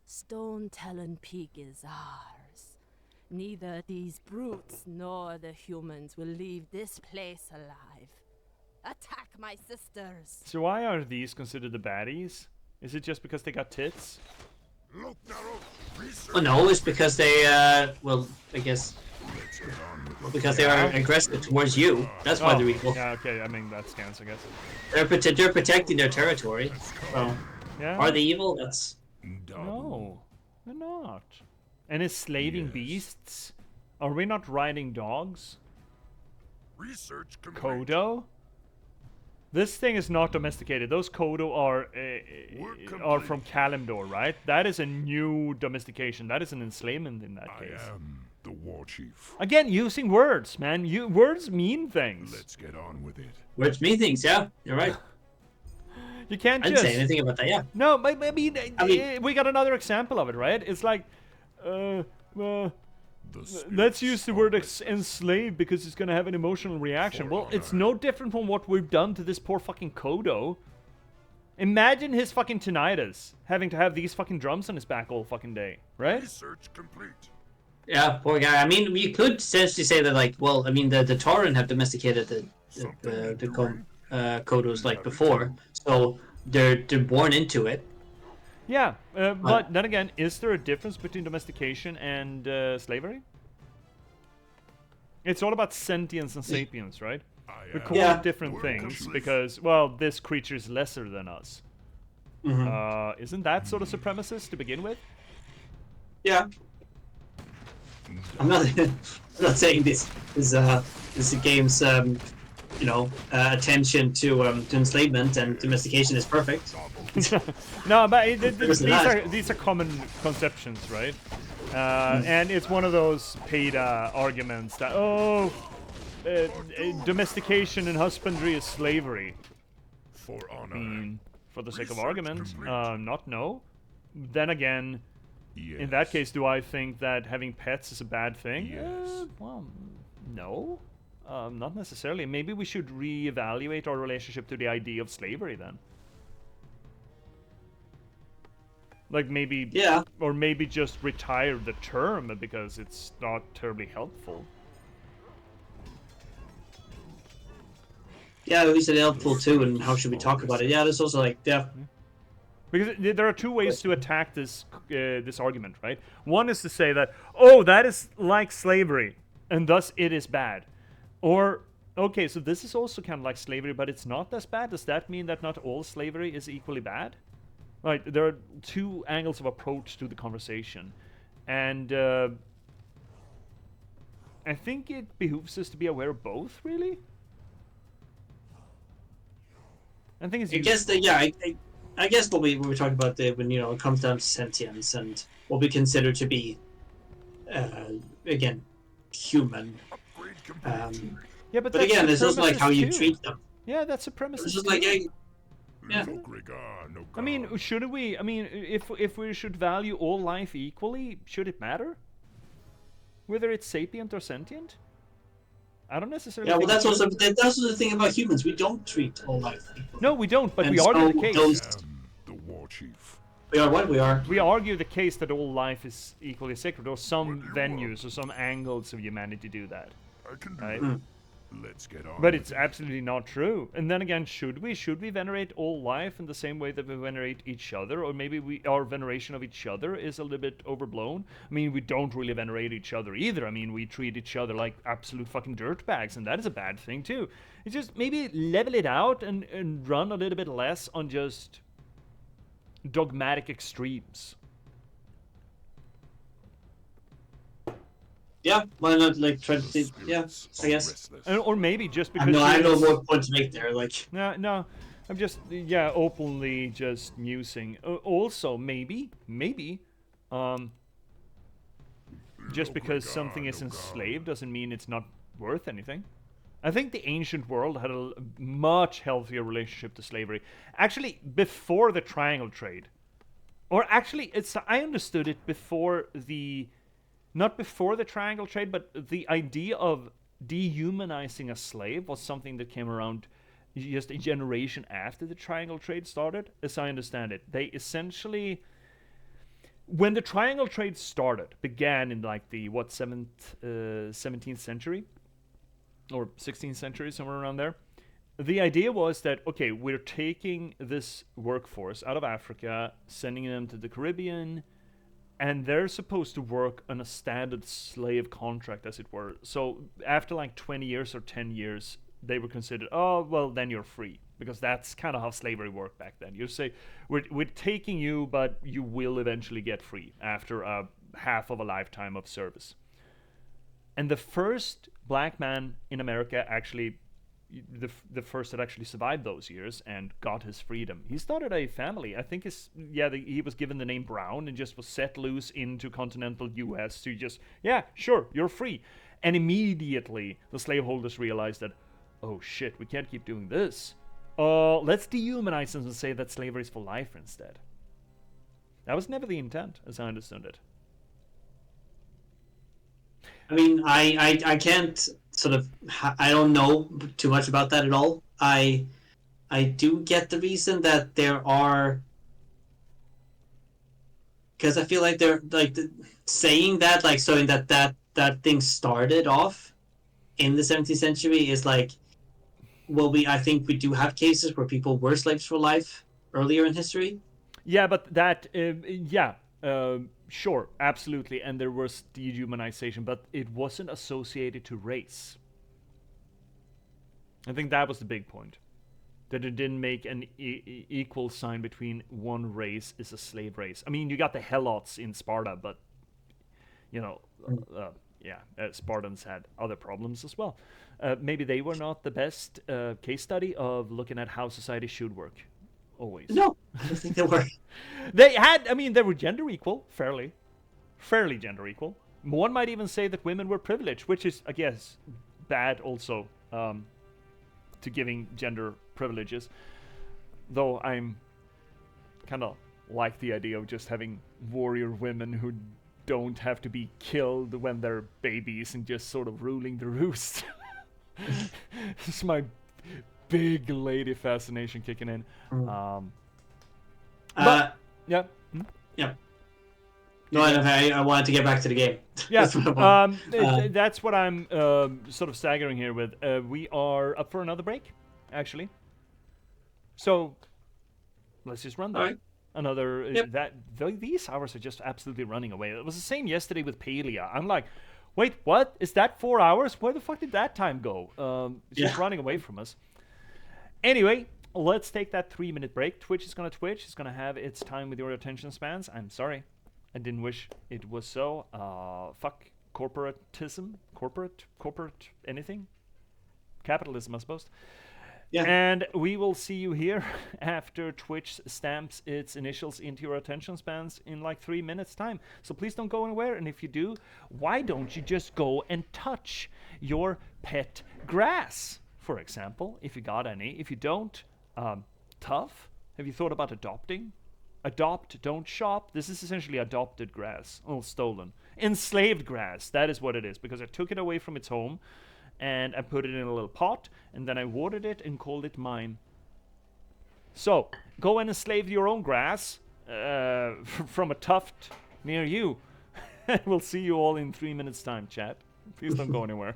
S8: Stone Talon Peak is ours. Neither these brutes nor the humans will leave this place alive. Attack my sisters!
S1: So why are these considered the baddies? Is it just because they got tits?
S3: Look, Narrow. Research.
S2: well, no, it's because they, well, I guess, because they are aggressive towards you. That's why they're evil.
S1: Yeah, okay, I mean, that scans, I guess.
S2: They're protecting their territory. So,
S1: Yeah.
S2: are they evil? That's
S1: No, they're not. And enslaving
S7: Yes.
S1: beasts? Are we not riding dogs?
S3: Research complete.
S1: Kodo? This thing is not domesticated. Those Kodo are from Kalimdor, right? That is a new domestication. That is an enslavement in that
S7: I
S1: case.
S7: am the war chief.
S1: Again, using words, man. Words mean things.
S7: Let's get on with it.
S2: which means things. Yeah, you're right.
S1: You can't
S2: I didn't
S1: just
S2: say anything about that. Yeah.
S1: No, but I mean,
S2: mean-
S1: we got another example of it, right? It's like,
S7: The
S1: let's
S7: spirits
S1: use the
S7: are
S1: word
S7: restless.
S1: enslave because it's gonna have an emotional reaction.
S7: For
S1: Well, it's
S7: honor.
S1: no different from what we've done to this poor fucking Kodo. Imagine his fucking tinnitus having to have these fucking drums on his back all fucking day, right?
S3: Research complete.
S2: Yeah, poor guy. I mean, you could essentially say that, like, well, I mean, the Tauren have domesticated the Kodos like before, so they're born into it.
S1: Yeah, but then again, is there a difference between domestication and slavery? It's all about sentience and sapience, right? We call
S2: Yeah.
S1: it different
S3: We're
S1: things
S3: complete.
S1: because, well, this creature is lesser than us.
S2: Mm-hmm.
S1: Isn't that sort of supremacist to begin with?
S2: Yeah. I'm not. I'm not saying this is the game's attention to enslavement and domestication is perfect.
S1: No, but
S2: Listen,
S1: these are common conceptions, right? And it's one of those paid arguments that domestication and husbandry is slavery.
S7: For honor.
S1: For the sake of
S3: Research
S1: argument,
S3: complete.
S1: not no. Then again,
S7: Yes.
S1: in that case, do I think that having pets is a bad thing?
S7: Yes.
S1: Well, no. Not necessarily. Maybe we should reevaluate our relationship to the idea of slavery then. Like maybe,
S2: Yeah.
S1: or maybe just retire the term because it's not terribly helpful.
S2: Yeah, is it helpful too, and how should we talk about it? Yeah, there's also like
S1: Because there are two ways to attack this this argument, right? One is to say that, oh, that is like slavery, and thus it is bad. Or, okay, so this is also kind of like slavery, but it's not as bad. Does that mean that not all slavery is equally bad? Right, there are two angles of approach to the conversation. And I think it behooves us to be aware of both, really. I think it's
S2: I guess that I guess what we were talking about when it comes down to sentience and what we consider to be again human.
S3: Upgrade complete.
S1: yeah, but
S2: But
S1: that's
S2: again, it's also like how you
S1: supremacist too.
S2: treat them.
S1: Yeah, that's supremacist.
S2: It's just
S1: too.
S2: like yeah.
S3: No Gregar, no
S1: I mean,
S3: God.
S1: shouldn't we? I mean, if we should value all life equally, should it matter? Whether it's sapient or sentient? I don't necessarily.
S2: Yeah, well,
S1: think
S2: that's
S1: it should.
S2: also the thing about humans. We don't treat all life equally.
S1: No, we don't. But
S2: And
S1: we argue
S2: so
S1: the case.
S2: those-
S7: I am the war chief.
S2: We are what we are.
S1: We argue the case that all life is equally sacred, or some venues or some angles of humanity do that.
S3: I can do
S1: Right?
S3: that. Let's get on.
S1: But
S3: with
S1: it's
S3: it.
S1: absolutely not true. And then again, should we? Should we venerate all life in the same way that we venerate each other? Or maybe our veneration of each other is a little bit overblown? I mean, we don't really venerate each other either. I mean, we treat each other like absolute fucking dirtbags, and that is a bad thing too. It's just maybe level it out and run a little bit less on just dogmatic extremes.
S2: Yeah, why not like try to
S3: The
S2: see? Yeah,
S3: spirits
S2: I
S3: are
S2: guess.
S3: restless.
S1: Or maybe just because
S2: I have no
S1: humans-
S2: more point to make there. Like,
S1: No, I'm just, openly just musing. Also, maybe, just because something is enslaved doesn't mean it's not worth anything. I think the ancient world had a much healthier relationship to slavery. Actually, before the triangle trade. Or actually, I understood it before not before the triangle trade, but the idea of dehumanizing a slave was something that came around just a generation after the triangle trade started, as I understand it. They essentially, when the triangle trade began in like the 17th century or 16th century, somewhere around there. The idea was that, okay, we're taking this workforce out of Africa, sending them to the Caribbean, and they're supposed to work on a standard slave contract, as it were. So after like 20 years or 10 years, they were considered, oh, well, then you're free. Because that's kind of how slavery worked back then. You say, we're taking you, but you will eventually get free after half of a lifetime of service. And the first black man in America actually, the first that actually survived those years and got his freedom, he started a family. I think he was given the name Brown and just was set loose into continental US to just, yeah, sure, you're free. And immediately the slaveholders realized that, oh shit, we can't keep doing this. Let's dehumanize them and say that slavery is for life instead. That was never the intent, as I understood it.
S2: I mean, I can't sort of, I don't know too much about that at all. I do get the reason that there are, because I feel like they're like saying that, like, so in that thing started off in the 17th century is like, well, I think we do have cases where people were slaves for life earlier in history.
S1: Yeah, but that, sure, absolutely, and there was dehumanization, but it wasn't associated to race. I think that was the big point. That it didn't make an equal sign between one race is a slave race. I mean, you got the Helots in Sparta, but, Spartans had other problems as well. Maybe they were not the best case study of looking at how society should work. Always.
S2: No, I don't think they were.
S1: They were gender equal, fairly gender equal. One might even say that women were privileged, which is, I guess, bad also to giving gender privileges. Though I'm kind of like the idea of just having warrior women who don't have to be killed when they're babies and just sort of ruling the roost. This is my big lady fascination kicking in. Yeah.
S2: Yeah. No, I wanted to get back to the game.
S1: Yeah.
S2: That's
S1: That's what I'm sort of staggering here with. We are up for another break, actually. So let's just run that.
S2: All right.
S1: Another
S2: Yep.
S1: these hours are just absolutely running away. It was the same yesterday with Palia. I'm like, wait, what? Is that 4 hours? Where the fuck did that time go? It's just running away from us. Anyway, let's take that 3-minute break. Twitch is gonna Twitch. It's gonna have its time with your attention spans. I'm sorry. I didn't wish it was so. Fuck corporatism. Corporate anything. Capitalism, I suppose.
S2: Yeah.
S1: And we will see you here after Twitch stamps its initials into your attention spans in like 3 minutes time. So please don't go anywhere. And if you do, why don't you just go and touch your pet grass, for example, if you got any. If you don't, tough. Have you thought about adopting? Adopt, don't shop. This is essentially adopted grass. Oh, stolen. Enslaved grass. That is what it is. Because I took it away from its home and I put it in a little pot, and then I watered it and called it mine. So, go and enslave your own grass, from a tuft near you. We'll see you all in 3 minutes time, chat. Please don't go anywhere.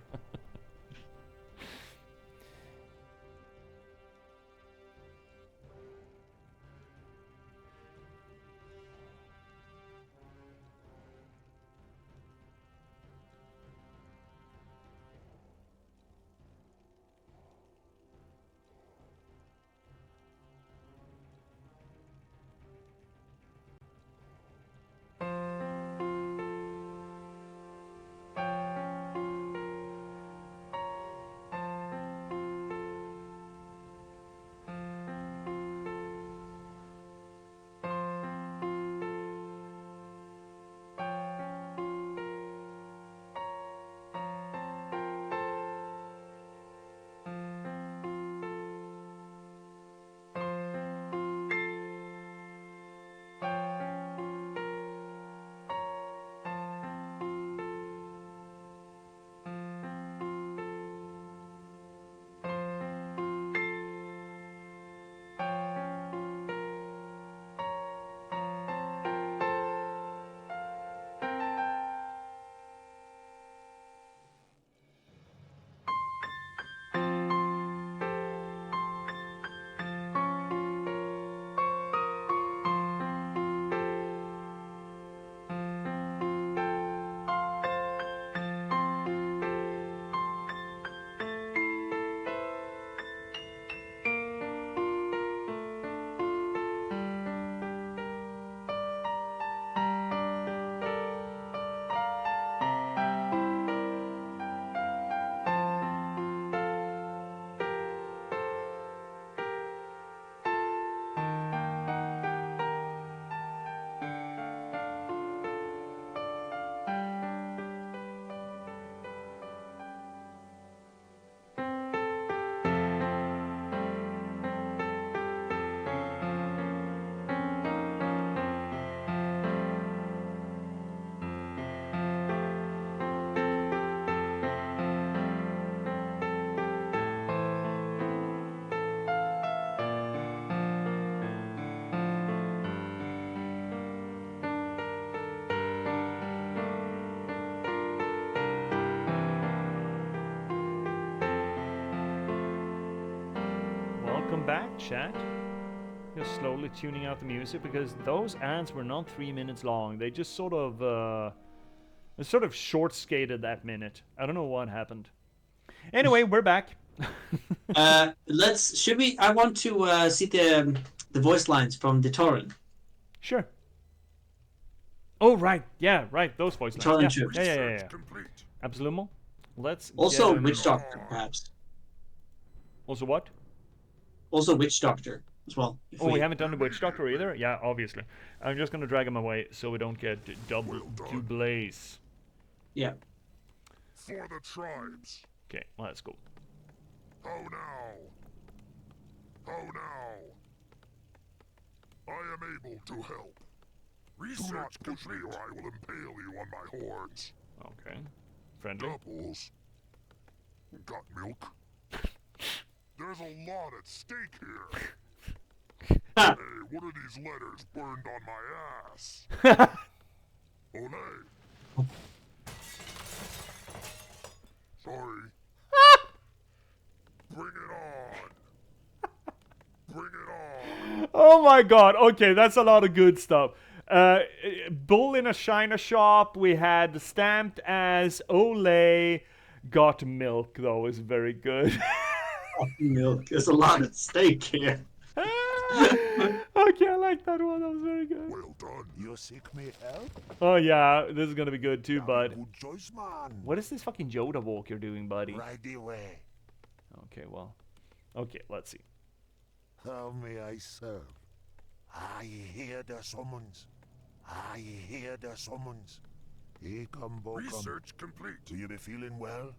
S1: Welcome back, chat. Just slowly tuning out the music because those ads were not 3 minutes long. They just sort of short skated that minute. I don't know what happened. Anyway, we're back.
S2: I want to see the voice lines from the Tauren.
S1: Sure. Oh right, yeah, right. Those voice lines.
S2: Tauren
S1: Yeah.
S2: troops.
S1: Yeah. Absolument. Let's
S2: also
S1: get
S2: Witch Doctor, perhaps.
S1: Also what?
S2: Also Witch Doctor as well.
S1: We haven't done the Witch Doctor either? Yeah, obviously. I'm just going to drag him away so we don't get double doublés.
S2: Yeah.
S3: For the tribes.
S1: Okay, let's go.
S3: How now? How now? I am able to help. Do not push me or I will impale you on my horns.
S1: Okay. Friendly.
S3: Doubles. Got milk? There's a lot at stake here. Hey, what are these letters burned on my ass? Olay. Sorry. Bring it on. Bring it on.
S1: Oh my god. Okay, that's a lot of good stuff. Bull in a china shop. We had stamped as Olay. Got milk, though, is very good.
S2: Milk. There's a lot at stake here.
S1: Okay, I like that one. That was very good.
S3: Well done.
S9: You seek me help?
S1: Oh yeah, this is gonna be good too, bud.
S9: Good choice, man.
S1: What is this fucking Yoda walk you're doing, buddy?
S9: Right away.
S1: Okay, well. Okay, let's see.
S9: How may I serve? I hear the summons. I hear the summons. Here come Bokum.
S3: Research complete.
S9: Do you be feeling well?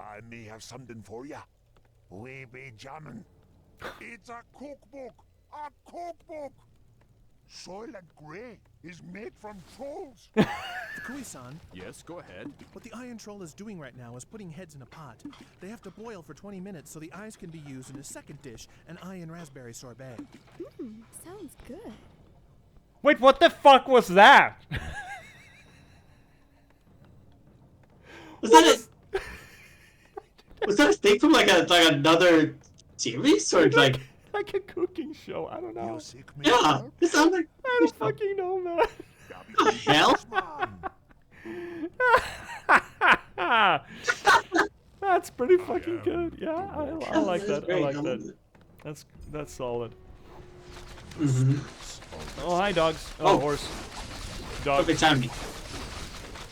S9: I may have something for ya. We be jamming. It's a cookbook. A cookbook. Soylent Grey is made from trolls.
S10: Kui-san,
S6: Yes, go ahead.
S10: what the Iron Troll is doing right now is putting heads in a pot. They have to boil for 20 minutes so the eyes can be used in a second dish, an eye and raspberry sorbet.
S11: Sounds good.
S1: Wait, what the fuck was that?
S2: Was that a thing from like another series or like
S1: like a cooking show? I don't know.
S2: Yeah, it sounds like
S1: I don't fucking know, man.
S2: what the hell?
S1: That's pretty fucking good. Yeah, I like that. I like that. That's solid. Oh, hi, dogs. Oh, horse. Dog.
S2: Perfect timing.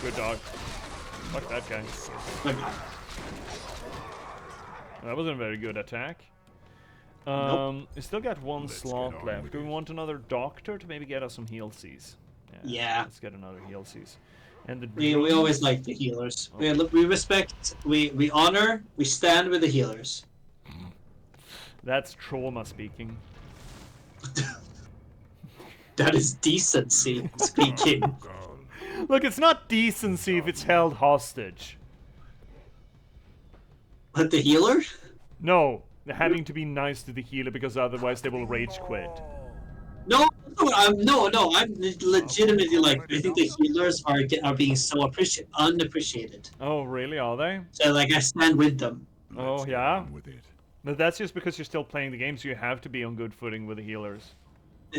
S1: Good dog. Fuck that guy. That wasn't a very good attack. We still got one slot left. Do we want another doctor to maybe get us some heal Cs?
S2: Yeah.
S1: Let's get another heal Cs. And the
S2: we always like the healers.
S1: Okay.
S2: We respect, we honor, we stand with the healers.
S1: That's trauma speaking.
S2: That is decency speaking.
S1: Look, it's not decency if it's held hostage.
S2: But the healer?
S1: No, they're having to be nice to the healer because otherwise they will rage quit.
S2: No, I'm legitimately like, I think the healers are being so unappreciated.
S1: Oh, really? Are they?
S2: So like, I stand with them.
S1: Oh, yeah? But that's just because you're still playing the game, so you have to be on good footing with the healers.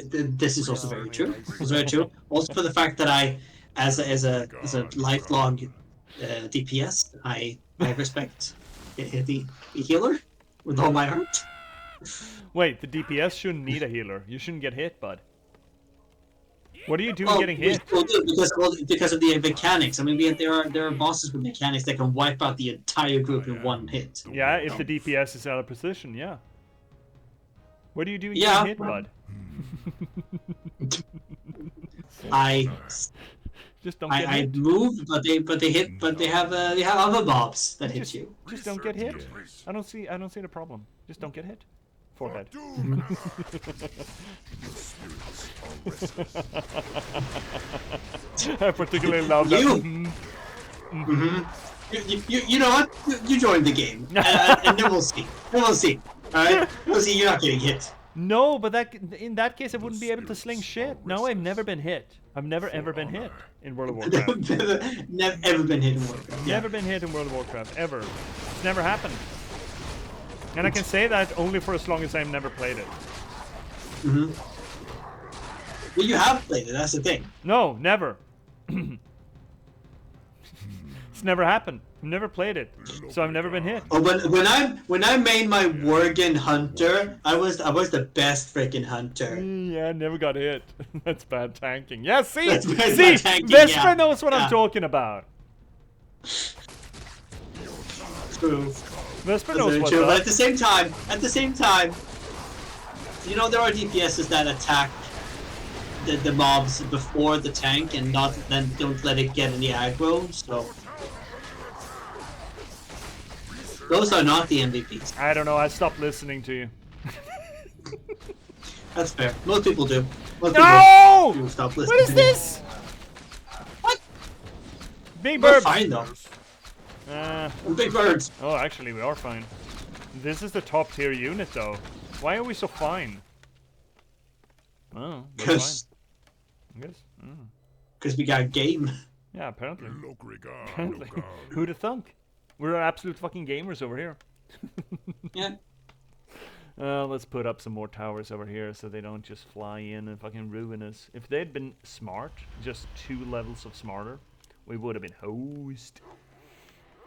S2: This is also very true. It's very true. Also for the fact that I, as a lifelong DPS, I respect the healer with all my heart.
S1: Wait, the DPS shouldn't need a healer. You shouldn't get hit, bud. What are you doing getting hit?
S2: Because of the mechanics. I mean, there are bosses with mechanics that can wipe out the entire group in one hit.
S1: Yeah, if the DPS is out of position, yeah. What are you doing
S2: Yeah.
S1: getting hit, bud?
S2: I
S1: just don't get hit.
S2: I move, but they have other mobs that hit you.
S1: Just don't get hit. I don't see the problem. Just don't get hit. Forehead. I particularly love that.
S2: You know what? You joined the game, and then we'll see. Then we'll see. All right, we'll see. You're not getting hit.
S1: No, but in that case, I wouldn't be able to sling shit. No, I've never been hit. I've never ever been hit in World of Warcraft.
S2: Never ever been hit in Warcraft.
S1: Never been hit in World of Warcraft ever. It's never happened. And I can say that only for as long as I've never played it.
S2: Well, you have played it. That's the thing.
S1: No, never. It's never happened. I've never played it, so I've never been hit.
S2: Oh, when I made my Worgen hunter, I was the best freaking hunter.
S1: Yeah, I never got hit. That's bad tanking. Yeah, see,
S2: That's bad tanking,
S1: Vesper knows what I'm talking about.
S2: True.
S1: Vesper knows what's
S2: true,
S1: up.
S2: but at the same time, you know there are DPSs that attack the mobs before the tank and then don't let it get any aggro. So those are not the MVPs.
S1: I don't know. I stopped listening to you.
S2: That's fair. Most people do. Most
S1: No!
S2: people do stop listening.
S1: What is this?
S2: What?
S1: Big
S2: We're
S1: bird.
S2: fine though. Big birds.
S1: Oh, actually, we are fine. This is the top tier unit, though. Why are we so fine? Oh, we're fine. I guess.
S2: Because we got game.
S1: Yeah, apparently. Apparently. Who'd have thunk? We're absolute fucking gamers over here.
S2: Yeah.
S1: Let's put up some more towers over here so they don't just fly in and fucking ruin us. If they'd been smart, just 2 levels of smarter, we would have been hosed.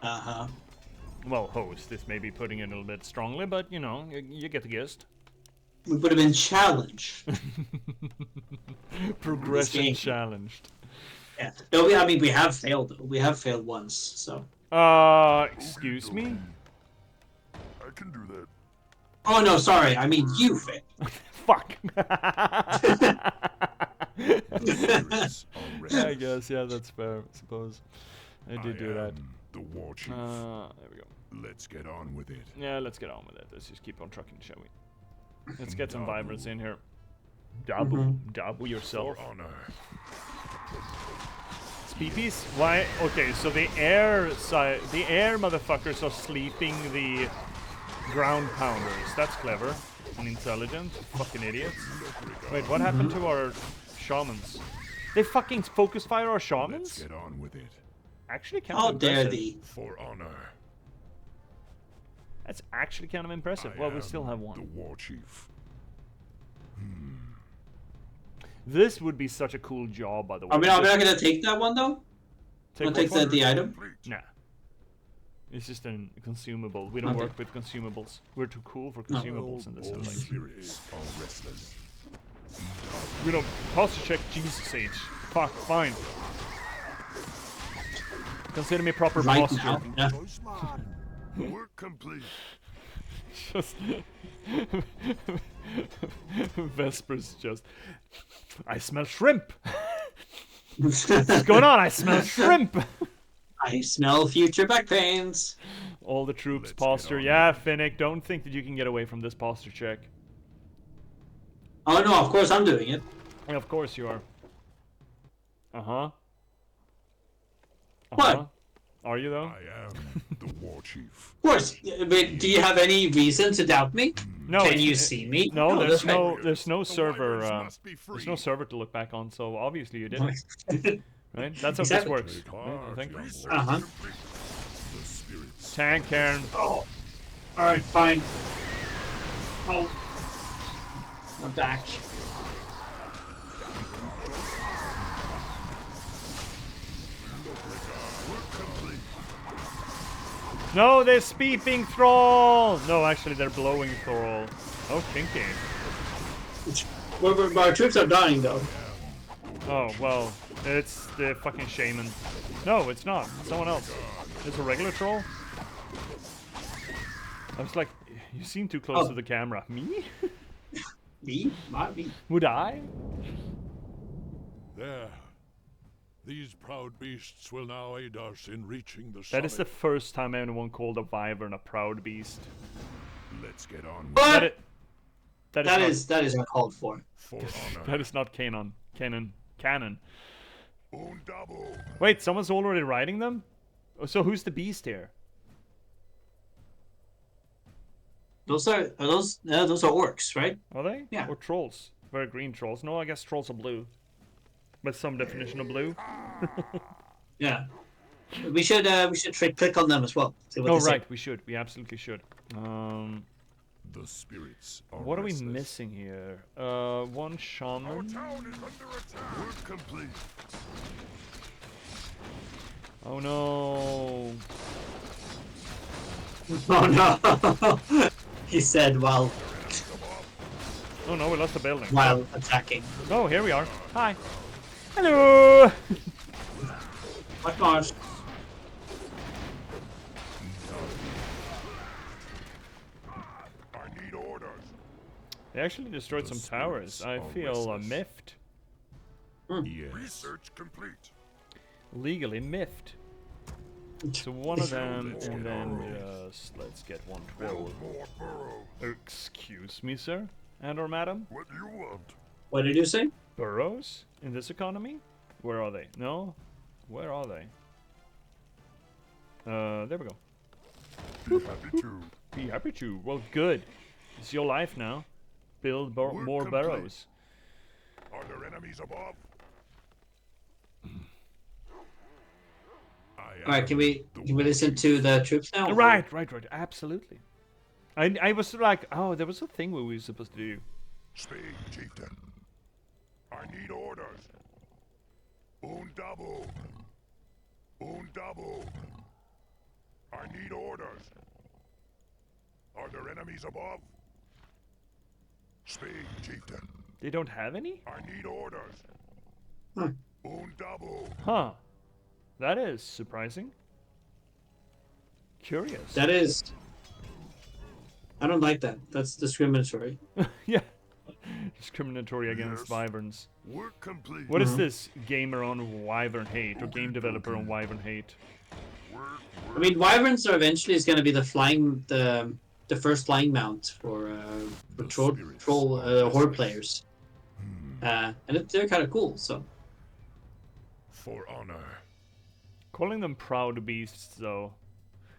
S2: Uh-huh.
S1: Well, host is maybe putting it a little bit strongly, but you know, you get the gist.
S2: We would have been challenged.
S1: Progression challenged.
S2: Yeah. No, I mean we have failed. We have failed once. So.
S1: Excuse me?
S3: I can do that.
S2: Oh no, sorry. I mean you failed.
S1: Fuck. I guess, yeah, that's fair, I suppose. I did do that.
S7: The war chief.
S1: There we go.
S7: Let's get on with it.
S1: Yeah, let's get on with it. Let's just keep on trucking, shall we? Let's get some vibrance in here. Dabble yourself. Speepies? Why? Okay, so the air motherfuckers are sleeping the ground pounders. That's clever and intelligent. Fucking idiots. Wait, what happened to our shamans. They fucking focus fire our
S7: Let's
S1: shamans?
S7: get on with it.
S1: Actually kind
S2: How
S1: of
S2: dare
S1: impressive.
S2: thee?
S7: For honor.
S1: That's actually kind of impressive.
S7: I
S1: Well, we
S7: am
S1: still have
S7: the
S1: one.
S7: war chief.
S1: This would be such a cool job, by the way.
S2: Are we not gonna take that one though?
S1: Take
S2: Wanna take
S1: what one?
S2: the item?
S1: Nah. It's just a consumable. We don't
S2: Okay.
S1: work with consumables. We're too cool for consumables in this
S7: All
S1: place.
S7: spirits are restless.
S1: We don't posture check Jesus age. Fuck, fine. Consider me proper
S2: Right
S1: posture.
S2: now. Yeah.
S9: Choice man.
S7: Work complete.
S1: Just Vesper's just. I smell shrimp. What's going on? I smell shrimp.
S2: I smell future back pains.
S1: All the troops
S7: Let's get
S1: posture.
S7: on
S1: Yeah,
S7: with
S1: Finnick, don't think that you can get away from this posture check.
S2: Oh no, of course I'm doing it.
S1: Yeah, of course you are. Uh-huh.
S2: What?
S1: Are you though?
S7: I am the war chief.
S2: Of course. But do you have any reason to doubt me?
S1: No.
S2: Can
S1: it's-
S2: you see me?
S1: No,
S2: that's
S1: there's no
S7: The
S1: server.
S7: wyverns must be free.
S1: There's no server to look back on, so obviously you didn't.
S2: right.
S1: Right? That's how
S2: Exactly.
S1: this works.
S7: Take
S1: Right, I
S7: heart,
S1: think.
S7: young
S2: Uh-huh.
S7: warrior. The spirits.
S1: Tank, Karen.
S2: Oh. Alright, fine. Oh. I'm back.
S1: No, they're speeping thrall. No, actually, they're blowing thrall. Oh, kinky.
S2: Our troops are dying though.
S1: Oh well, it's the fucking shaman. No, it's not. It's someone else. It's a regular troll. I was like, you seem too close
S2: Oh.
S1: to the camera. Me?
S2: Me? Not me.
S1: Would I?
S3: There. These proud beasts will now aid us in reaching the
S1: That
S3: summit.
S1: is the first time anyone called a wyvern a proud beast.
S7: Let's get on with
S2: What?
S7: it.
S2: That is uncalled for.
S7: For honor.
S1: That is not canon. Canon.
S7: Un double.
S1: Wait, someone's already riding them? Oh, so who's the beast here?
S2: Those are those are orcs, right?
S1: Are they?
S2: Yeah.
S1: Or trolls? Very green trolls. No, I guess trolls are blue. By some definition of blue.
S2: Yeah. We should click on them as well. See what
S1: Oh
S2: they say.
S1: right, we should. We absolutely should.
S7: The spirits are
S1: What are we
S7: restless.
S1: missing here? One
S7: Our
S1: shaman.
S7: town is under attack. Work complete.
S1: Oh no.
S2: Oh no! He said while
S1: Oh no, we lost the building.
S2: attacking.
S1: Oh, here we are. Hi. Hello.
S2: What Mars?
S7: I need orders.
S1: They actually destroyed some towers. I
S7: are
S1: feel
S7: restless.
S1: miffed.
S7: Yes. Research complete.
S1: Legally miffed. So one of them,
S7: let's
S1: and
S7: get
S1: then
S7: on.
S1: just let's get one troll.
S7: Build more burrows.
S1: Excuse me, sir, and or madam.
S7: What do you want?
S2: What did you say?
S1: Burrows in this economy? Where are they? No, where are they? There we go.
S7: Be happy to.
S1: Be happy to. Well, good. It's your life now. Build
S7: Work
S1: more
S7: complete.
S1: burrows.
S7: Are there enemies above?
S2: All right, can we listen to the troops now?
S1: Right. Absolutely. I was like, oh, there was a thing we were supposed to do.
S7: Speak, chieftain. I need orders. Un double. Un double. I need orders. Are there enemies above? Speak, chieftain.
S1: They don't have any?
S7: I need orders.
S2: Hmm.
S7: Un double.
S1: Huh. That is surprising. Curious.
S2: That is. I don't like that. That's discriminatory.
S1: Yeah. Discriminatory against
S7: Yes.
S1: wyverns.
S7: Work complete.
S1: What is this gamer on Wyvern hate or game developer on Wyvern hate?
S7: Work,
S2: I mean, wyverns are eventually is going to be the first flying mount for troll horde players, and they're kind of cool. So
S7: for honor.
S1: Calling them proud beasts, though.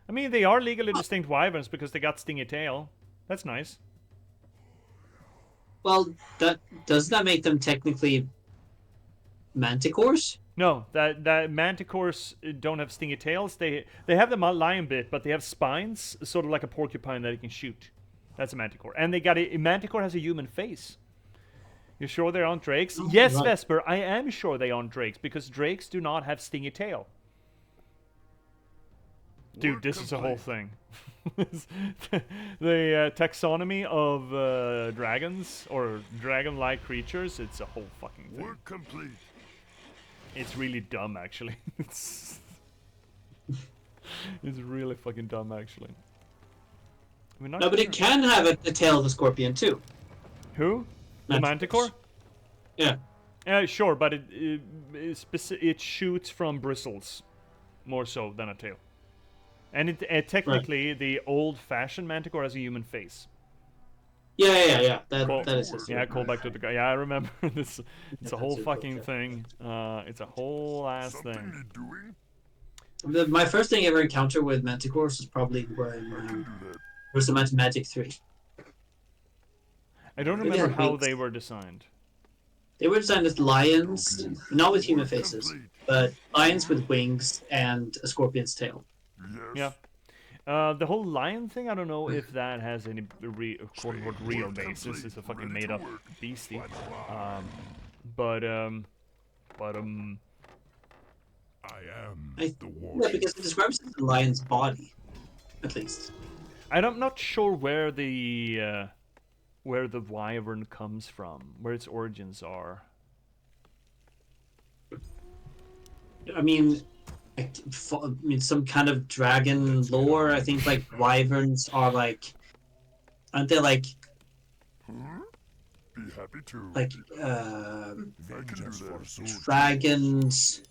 S1: I mean, they are legally distinct wyverns because they got stingy tail. That's nice.
S2: well, doesn't that make them technically manticores?
S1: No, that manticores don't have stingy tails. They have the lion bit, but they have spines, sort of like a porcupine that it can shoot. That's a manticore. And they got a manticore has a human face. You sure they aren't drakes?
S2: Oh,
S1: Yes,
S2: right.
S1: Vesper, I am sure they aren't drakes because drakes do not have stingy tail. Dude, this is a whole thing. The taxonomy of dragons or dragon-like creatures, it's a whole fucking thing.
S9: Work complete.
S1: It's really dumb, actually. It's really fucking dumb, actually. I mean,
S2: No, but it can have the tail of a scorpion too.
S1: Who? The manticore?
S2: Yeah.
S1: Sure, but it shoots from bristles more so than a tail. And it technically, the old-fashioned manticore has a human face.
S2: Yeah. That is his.
S1: Yeah, call back to the guy. Yeah, I remember this. It's a whole
S2: That's
S1: fucking
S2: okay.
S1: thing. It's a whole ass thing.
S2: My first thing I ever encountered with manticores was probably when was the Magic 3.
S1: I don't
S2: They
S1: remember
S2: had
S1: how
S2: wings.
S1: they were designed.
S2: They were designed as lions, not with human faces, but lions with wings and a scorpion's tail.
S1: Yeah. The whole lion thing, I don't know if that has any quote-unquote real basis. It's a fucking made-up beastie. But
S7: I am the war.
S2: Yeah, because it describes the lion's body, at least.
S1: I'm not sure where the wyvern comes from, where its origins are.
S2: I mean, some kind of dragon lore. I think like wyverns are like, aren't they like
S9: Be happy to.
S2: like
S9: Vengeance for souls.
S2: dragons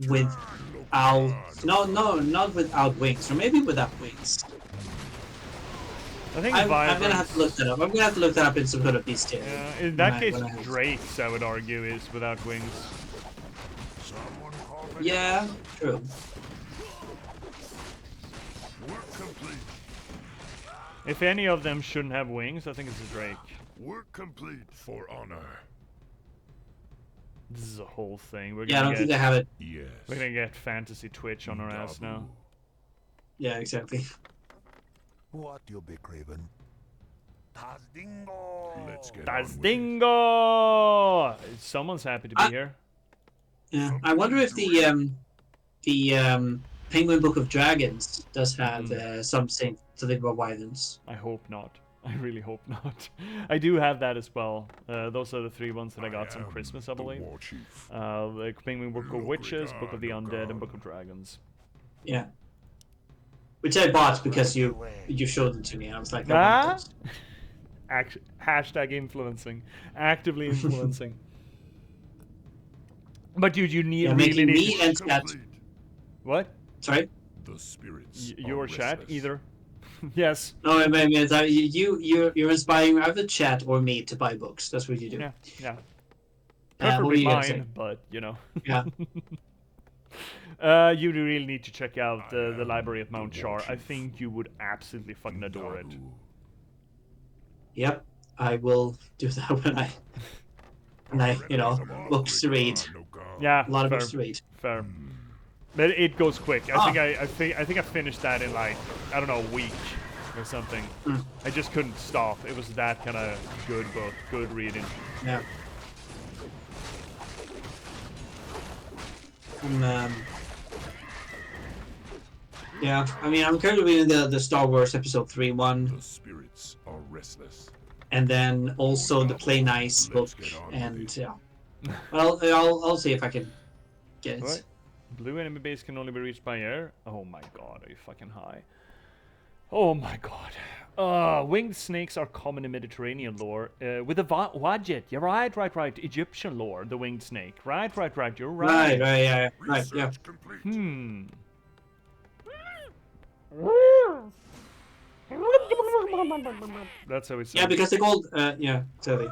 S2: without no, not without wings, or maybe without wings.
S1: I think
S2: I'm gonna
S1: wyverns-
S2: have to look that up. I'm gonna have to look that up in some sort of bestiary.
S1: in that case,
S2: when I have-
S1: drakes, I would argue, is without wings.
S2: Yeah, true.
S9: Work complete.
S1: If any of them shouldn't have wings, I think it's a drake.
S9: Work complete.
S7: For honor.
S1: This is a whole thing. We're
S2: Yeah, I
S1: gonna
S2: don't think
S1: get,
S2: I have it.
S7: Yes.
S1: we're gonna get fantasy Twitch on our ass now.
S2: Yeah, exactly.
S9: What you'll be craving? Tazdingo.
S7: Let's get on with it.
S1: Dingo! Someone's happy to be here.
S2: Yeah, I wonder if the Penguin Book of Dragons does have something about wyverns.
S1: I hope not. I really hope not. I do have that as well. Those are the 3 ones that I got some Christmas, I believe.
S7: War chief.
S1: The Penguin Book of Witches, Book of the Undead, and Book of Dragons.
S2: Yeah. Which I bought because you showed them to me, and I was like, I want
S1: Ah?
S2: those.
S1: Hashtag influencing. Actively influencing. But dude, you need
S2: Yeah,
S1: really
S2: making
S1: need
S2: me
S1: to...
S2: and chat.
S1: What?
S2: Sorry?
S7: The spirits.
S1: Your
S7: are
S1: chat,
S7: restless.
S1: either. Yes.
S2: No, I mean, you're inspiring either chat or me to buy books. That's what you do.
S1: Yeah, yeah.
S2: What were
S1: Preferably
S2: you gonna say?
S1: mine, but, you know.
S2: Yeah.
S1: You do really need to check out the library at Mount Char. I think you would absolutely fucking adore it.
S2: Yep. I will do that when I, books to read.
S1: Yeah,
S2: A lot of
S1: fair,
S2: books to read.
S1: fair. But it goes quick. I think I finished that in like, I don't know, a week or something. I just couldn't stop. It was that kind of good book, good reading.
S2: Yeah. Yeah, I mean, I'm currently reading the Star Wars Episode 3 one,
S7: The spirits are restless.
S2: and then also the Play Nice book, and yeah. Well, I'll see if I can get it.
S1: What? Blue enemy base can only be reached by air? Oh my god, are you fucking high? Oh my god. Winged snakes are common in Mediterranean lore. With the Wadjet. You're right. Egyptian lore, the winged snake. Right. You're right.
S2: Right, yeah.
S1: Hmm. That's how it's.
S2: Yeah, because they're called, yeah, totally.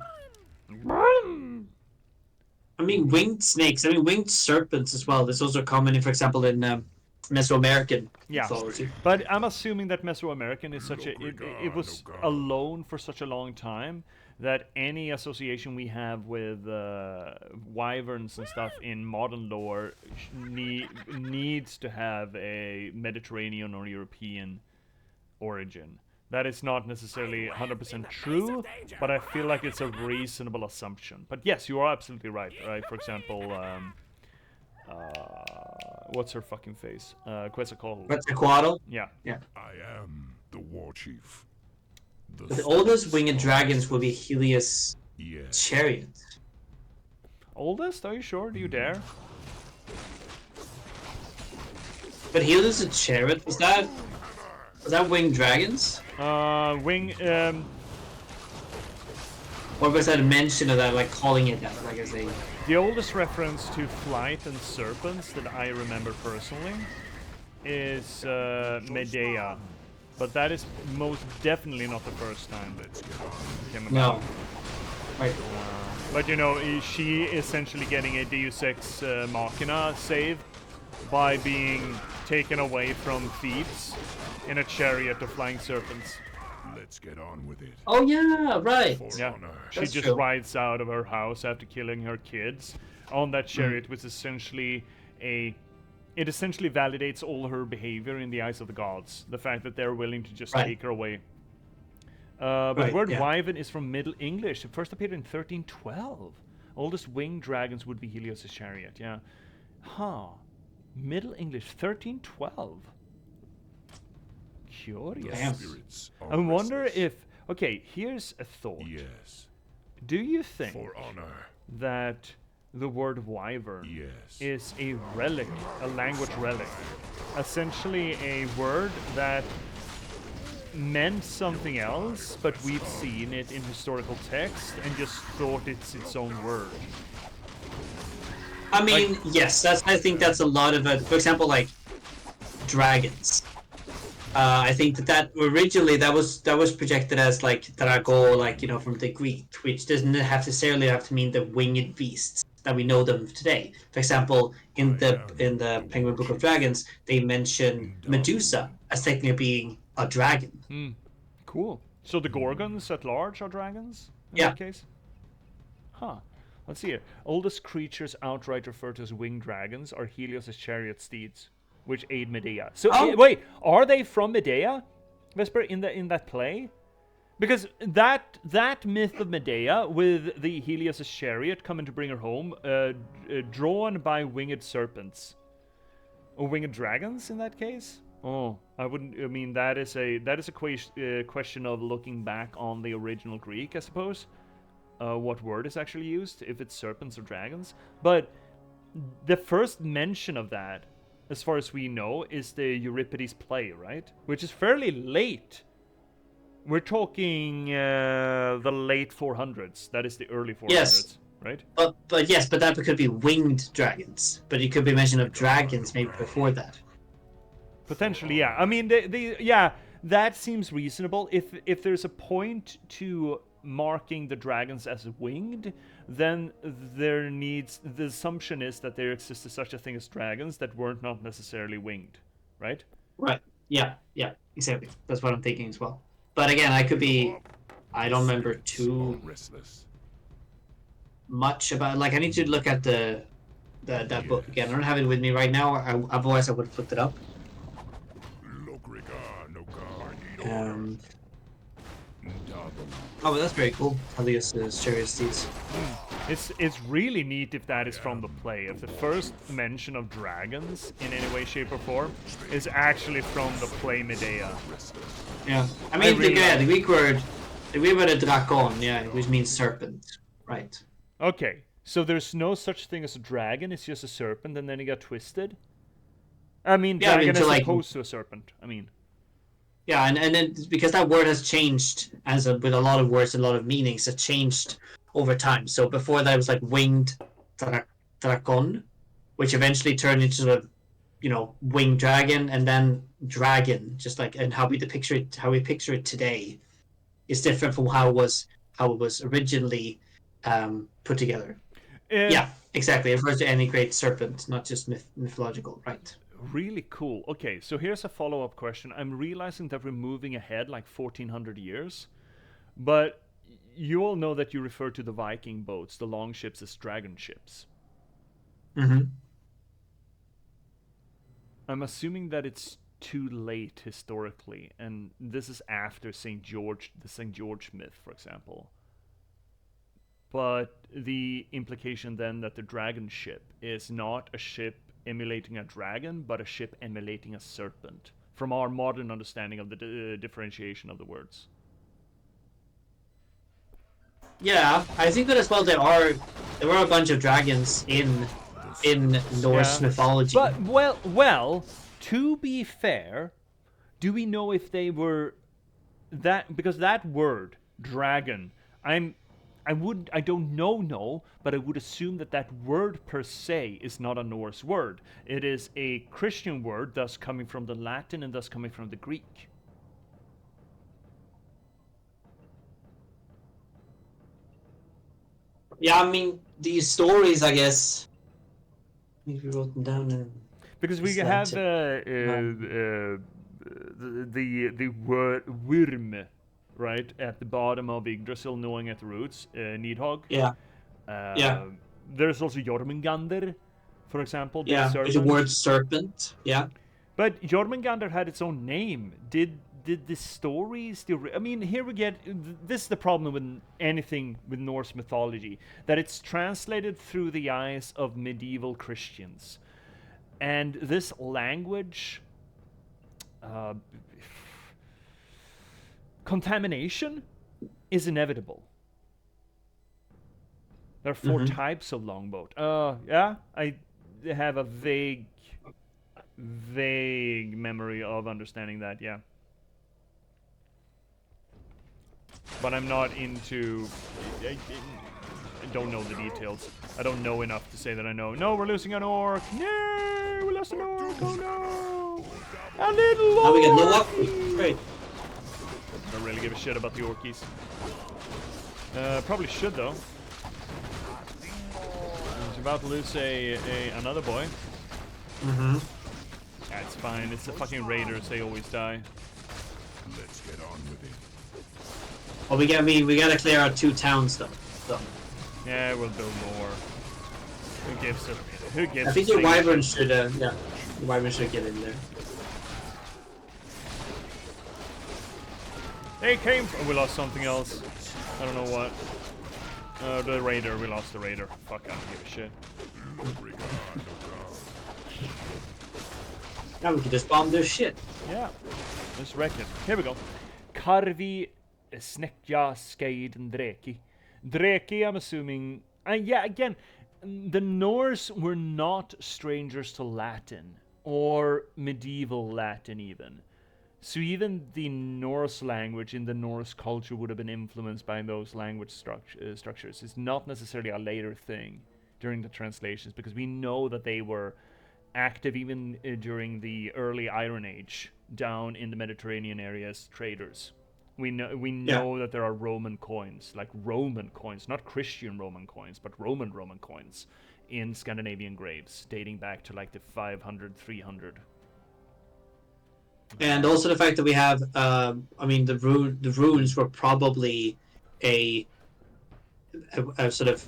S2: I mean, winged snakes. I mean, winged serpents as well. This also common, in, for example, in Mesoamerican mythology.
S1: But I'm assuming that Mesoamerican is such a... It was alone for such a long time that any association we have with wyverns and stuff in modern lore needs to have a Mediterranean or European origin. That is not necessarily 100% true, but I feel like it's a reasonable assumption. But yes, you are absolutely right. Right? For example, what's her fucking face? Quetzalcoatl.
S2: Quetzalcoatl?
S1: Yeah.
S2: Yeah.
S7: I am the war chief.
S2: The oldest winged dragons will be Helios' chariot.
S1: Oldest? Are you sure? Do you dare?
S2: But Helios' chariot, was that winged dragons?
S1: Or
S2: was that a mention of that, like calling it that, like as a...
S1: The oldest reference to flight and serpents that I remember personally is Medea. But that is most definitely not the first time that came about.
S2: No. Right.
S1: But you know, she essentially getting a Deus Ex Machina save by being taken away from Thebes in a chariot of flying serpents.
S7: Let's get on with it.
S2: Oh yeah, right.
S1: Yeah, she
S2: That's
S1: just
S2: true.
S1: rides out of her house after killing her kids on that chariot, which is essentially it essentially validates all her behavior in the eyes of the gods. The fact that they're willing to just take her away. But the word wyvern is from Middle English. It first appeared in 1312. Oldest winged dragons would be Helios' chariot. Yeah. Huh. Middle English, 1312. Curious. I wonder if... Okay, here's a thought.
S7: Yes.
S1: Do you think
S7: For honor.
S1: that the word wyvern is a relic, a language relic? Essentially a word that meant something else, but we've seen it in historical text and just thought it's its own word.
S2: I mean, yes, I think that's a lot of it. For example, like dragons. I think that originally that was projected as like drago, like, you know, from the Greek, which doesn't necessarily have to mean the winged beasts that we know them today. For example, in the Penguin Book of Dragons, they mention Medusa as technically being a dragon.
S1: Cool. So the Gorgons at large are dragons in that case? Huh. Let's see here. Oldest creatures outright referred to as winged dragons are Helios' chariot steeds, which aid Medea. So wait, are they from Medea, Vesper, in that play? Because that myth of Medea with the Helios' chariot coming to bring her home, drawn by winged serpents or winged dragons in that case. Oh, I wouldn't. I mean, that is a question of looking back on the original Greek, I suppose. What word is actually used, if it's serpents or dragons. But the first mention of that, as far as we know, is the Euripides play, right? Which is fairly late. We're talking the late 400s. That is the early 400s, right?
S2: But that could be winged dragons. But it could be mention of dragons maybe before that.
S1: Potentially, yeah. I mean, that seems reasonable. If there's a point to marking the dragons as winged, then the assumption is that there existed such a thing as dragons that weren't not necessarily winged, right?
S2: Right. Yeah, exactly. That's what I'm thinking as well. But again, I don't remember too much about, like, I need to look at that book again. I don't have it with me right now. Otherwise I would have looked it up. Oh, but that's very cool. Helios' chariot steeds.
S1: It's really neat if that is from the play. If the first mention of dragons in any way, shape, or form is actually from the play Medea.
S2: Yeah, I mean, the Greek word drakon, which means serpent, right?
S1: Okay, so there's no such thing as a dragon. It's just a serpent, and then it got twisted. I mean, dragon as opposed to a serpent. I mean.
S2: Yeah, and then because that word has changed, with a lot of words and a lot of meanings, it changed over time. So before that, it was like winged drakon, which eventually turned into sort of, you know, winged dragon, and then dragon. Just like, and how we picture it today is different from how it was originally put together. Yeah, exactly. It refers to any great serpent, not just mythological, right?
S1: Really cool. Okay, so here's a follow-up question. I'm realizing that we're moving ahead like 1400 years, but you all know that you refer to the Viking boats, the long ships, as dragon ships.
S2: Mm-hmm.
S1: I'm assuming that it's too late historically, and this is after the St. George myth, for example. But the implication then that the dragon ship is not a ship emulating a dragon, but a ship emulating a serpent, from our modern understanding of the differentiation of the words.
S2: Yeah, I think that as well. There were a bunch of dragons in Norse mythology.
S1: But well, to be fair, do we know if they were that, because that word dragon, I don't know, but I would assume that word per se is not a Norse word. It is a Christian word, thus coming from the Latin and thus coming from the Greek.
S2: Yeah, I mean, these stories, I guess, if you wrote them down in...
S1: Because we have the word worm, right, at the bottom of Yggdrasil, knowing at the roots, Nidhogg.
S2: Yeah. Yeah.
S1: There's also Jormungandr, for example.
S2: Yeah, there's a word serpent. Yeah.
S1: But Jormungandr had its own name. Did the stories... I mean, here we get... This is the problem with anything with Norse mythology, that it's translated through the eyes of medieval Christians. And this language... contamination is inevitable. There are 4 types of longboat. Yeah, I have a vague memory of understanding that, yeah. But I'm not into... I don't know the details. I don't know enough to say that I know. No, we're losing an orc! No! We lost an orc! Oh no! A little orc!
S2: Now we get no luck. Great.
S1: I don't really give a shit about the orkies. Probably should, though. He's about to lose another boy.
S2: Mm-hmm.
S1: That's fine. It's the fucking raiders. They always die.
S7: Let's get on with it.
S2: Well, we gotta clear out 2 towns, though. So.
S1: Yeah, we'll build more. Who gives a... Who gives
S2: I think your wyvern should, yeah. The wyvern should get in there.
S1: They came from... We lost something else. I don't know what. The raider. We lost the raider. Fuck, I don't give a shit.
S2: Now we can just bomb their shit.
S1: Yeah. Let's wreck it. Here we go. Karvi snäckja skeiden dreki. Dreki, I'm assuming... yeah, again, the Norse were not strangers to Latin. Or medieval Latin, even. So even the Norse language in the Norse culture would have been influenced by those language structures. It's not necessarily a later thing during the translations, because we know that they were active even during the early Iron Age, down in the Mediterranean area as traders. We know that there are Roman coins, like Roman coins, not Christian Roman coins, but Roman coins in Scandinavian graves, dating back to like the 500, 300.
S2: And also the fact that we have, I mean, the runes were probably a sort of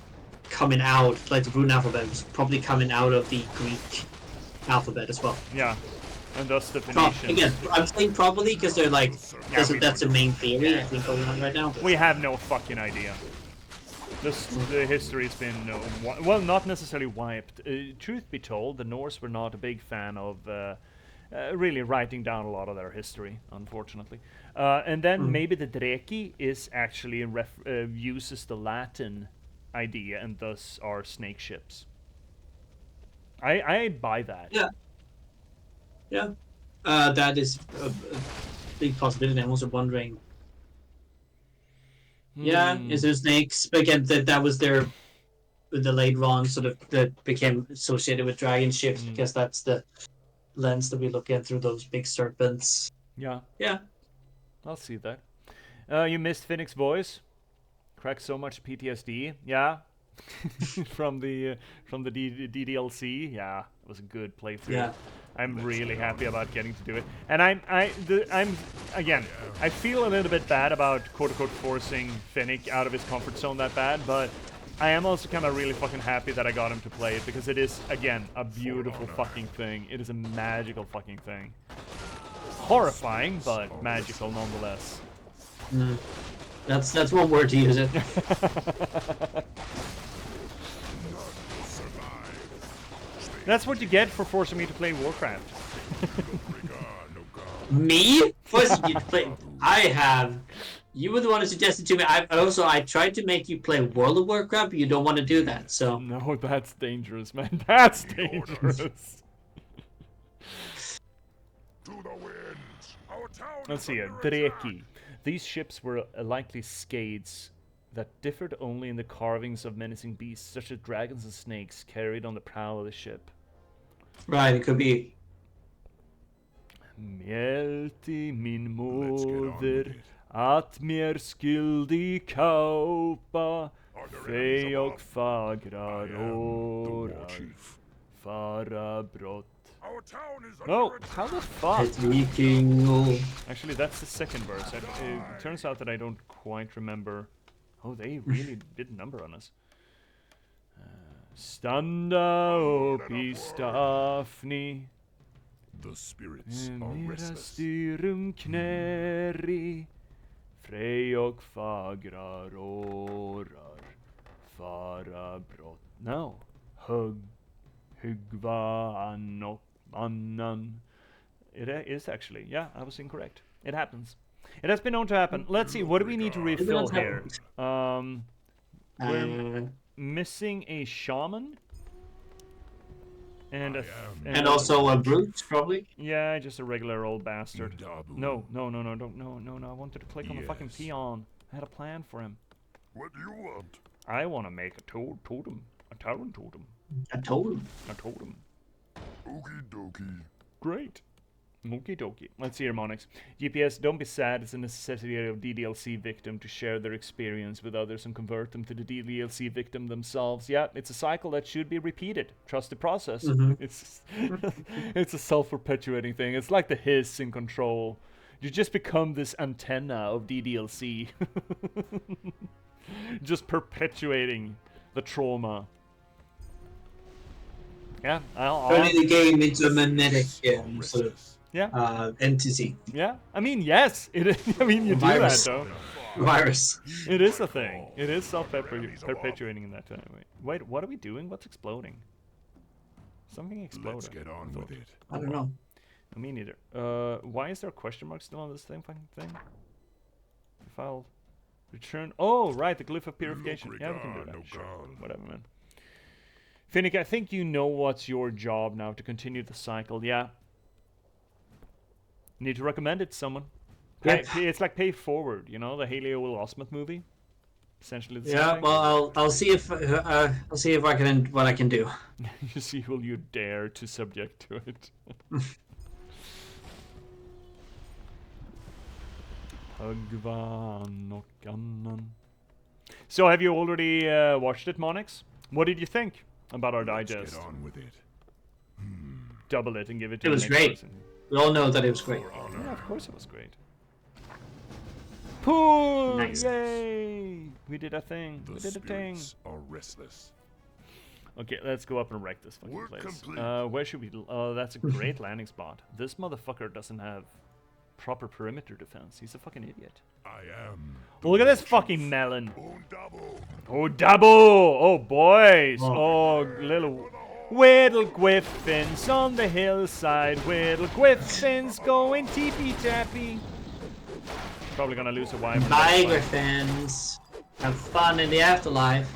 S2: coming out, like the rune alphabet was probably coming out of the Greek alphabet as well.
S1: Yeah, and thus the Phoenicians.
S2: Again, I'm saying probably because they're like, that's the main theory I think going on right now.
S1: We have no fucking idea. The history's been, well, not necessarily wiped. Truth be told, the Norse were not a big fan of really writing down a lot of their history, unfortunately. And then maybe the Dreki is actually uses the Latin idea and thus are snake ships. I buy that.
S2: Yeah. Yeah. That is a big possibility. I'm also wondering. Yeah, is there snakes? But again, that was the later on sort of that became associated with dragon ships because that's the lens that we look at through those big serpents.
S1: Yeah.
S2: Yeah.
S1: I'll see that. You missed Phoenix Voice. Cracked so much PTSD. Yeah. from the DDLC. Yeah, it was a good playthrough.
S2: Yeah.
S1: I'm really happy about getting to do it. And I'm again, I feel a little bit bad about quote-unquote forcing Finnick out of his comfort zone that bad, but I am also kind of really fucking happy that I got him to play it, because it is, again, a beautiful fucking thing. It is a magical fucking thing. Horrifying, but magical nonetheless.
S2: That's one word to use it.
S1: That's what you get for forcing me to play Warcraft.
S2: Me? Forcing you to play? I have. You were the one who suggested to me. I tried to make you play World of Warcraft, but you don't want to do that. So
S1: no, that's dangerous, man. That's dangerous. Let's see here. Dreki. These ships were likely scades that differed only in the carvings of menacing beasts, such as dragons and snakes, carried on the prow of the ship.
S2: Right, it could be.
S1: Mjälti min moder att mer skyldig kaupa fej och fagra rårar fara brott. Oh, how the fuck? Actually, that's the second verse. It turns out that I don't quite remember. Oh, they really did number on us. Standa upp I Stafni.
S7: The spirits are restless.
S1: Styrum knäri. Frej och fagra rårar fara brott. No. Hugva annan. It is actually. Yeah, I was incorrect. It happens. It has been known to happen. Let's see. What do we need to refill here? We're missing a shaman. And
S2: also a brute, probably.
S1: Yeah, just a regular old bastard. No, I wanted to click on the fucking peon. I had a plan for him.
S9: What do you want?
S1: I want to make a totem. A tauren totem.
S2: A totem?
S1: A totem.
S9: Okie dokie.
S1: Great. Okie dokie. Let's see here, Monix. J.P.S, don't be sad. It's a necessity of DDLC victim to share their experience with others and convert them to the DDLC victim themselves. Yeah, it's a cycle that should be repeated. Trust the process. It's it's a self-perpetuating thing. It's like the hiss in Control. You just become this antenna of DDLC. Just perpetuating the trauma. Yeah,
S2: turning the game into a mimetic sort of entity.
S1: Yeah, I mean, yes. I mean, you do that, though.
S2: Virus.
S1: It is a thing. It is self-perpetuating in that time. Wait, what are we doing? What's exploding? Something exploded.
S7: Let's get on with it.
S2: I don't know.
S1: Me neither. Why is there a question mark still on this fucking thing? If I'll return... Oh, right, the glyph of purification. Yeah, we can do that. Sure. Whatever, man. Finnick, I think you know what's your job now to continue the cycle. Yeah. Need to recommend it to someone.
S2: Yep.
S1: It's like Pay Forward, you know, the Haley Will Osment movie. Essentially the same thing.
S2: Well, I'll see if I can what I can do.
S1: You see, will you dare to subject to it? So, have you already watched it, Monix? What did you think about our digest?
S7: Get on with it.
S1: Double it and give it to
S2: It was great.
S1: Person.
S2: We all know that it was great.
S1: Yeah, of course it was great. Pull!
S2: Nice.
S1: Yay! We did a thing.
S7: The
S1: we did a thing.
S7: spirits are restless.
S1: Okay, let's go up and wreck this fucking
S9: Work
S1: place.
S9: complete.
S1: Where should we... Oh, that's a great landing spot. This motherfucker doesn't have proper perimeter defense. He's a fucking idiot.
S7: I am.
S1: Look at this fucking melon.
S9: double.
S1: Oh, double! Oh, boys! Oh, little... Whittle Griffins on the hillside. Whittle Griffins going teepee-tappy. Probably gonna lose a wyvern.
S2: Bye, Griffins. Have fun in the afterlife.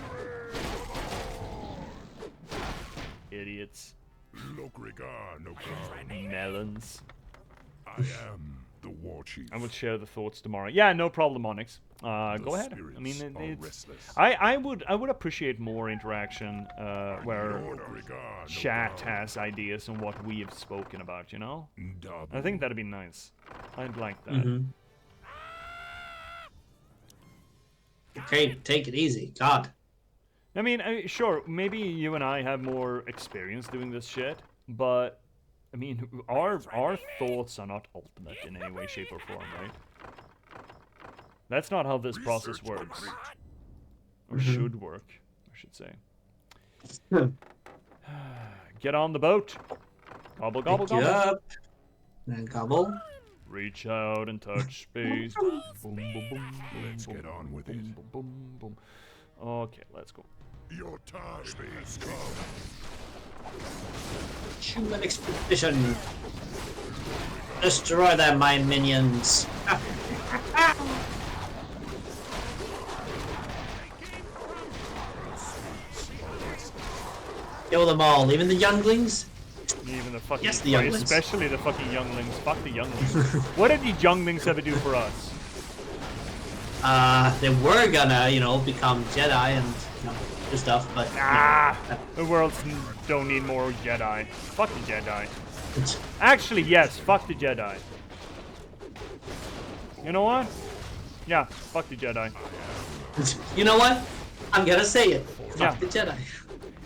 S1: Idiots.
S7: No
S1: Melons.
S7: I am the war chief.
S1: I will share the thoughts tomorrow. Yeah, no problem, Onyx. Go ahead. I mean, it's... I would appreciate more interaction where chat has ideas on what we have spoken about, you know? I think that'd be nice. I'd like that.
S2: Okay, take it easy. God.
S1: I mean, sure, maybe you and I have more experience doing this shit, but I mean, our thoughts are not ultimate in any way, shape, or form, right? That's not how this process works. Or should work, I should say. Get on the boat. Gobble, gobble,
S2: Pick you
S1: gobble.
S2: up. And gobble.
S1: Reach out and touch space. Boom, boom, boom, boom.
S7: Let's get on with it.
S1: Boom, boom, boom. Okay, let's go.
S3: Your time has come.
S2: Human expedition. Destroy them, my minions. Kill them all, even the younglings.
S1: Even the fucking,
S2: Yes, the younglings.
S1: especially the fucking younglings. Fuck the younglings. What did the younglings ever do for us?
S2: They were gonna, become Jedi and do stuff, but
S1: The worlds don't need more Jedi. Fuck the Jedi. Actually, yes, fuck the Jedi. You know what? Yeah, fuck the Jedi.
S2: You know what? I'm gonna say it.
S1: Yeah.
S2: Fuck the Jedi.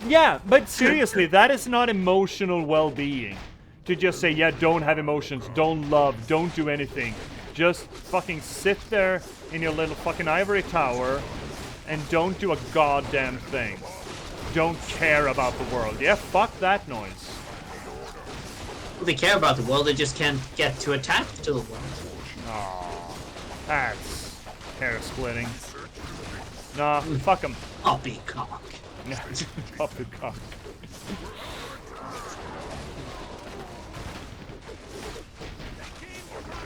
S1: Yeah, but seriously, that is not emotional well-being. To just say, yeah, don't have emotions, don't love, don't do anything. Just fucking sit there in your little fucking ivory tower and don't do a goddamn thing. Don't care about the world. Yeah, fuck that noise.
S2: Well, they care about the world, they just can't get too attached to the world.
S1: Aww. That's hair-splitting. Nah, fuck them.
S2: Poppycock.
S1: Poppycock.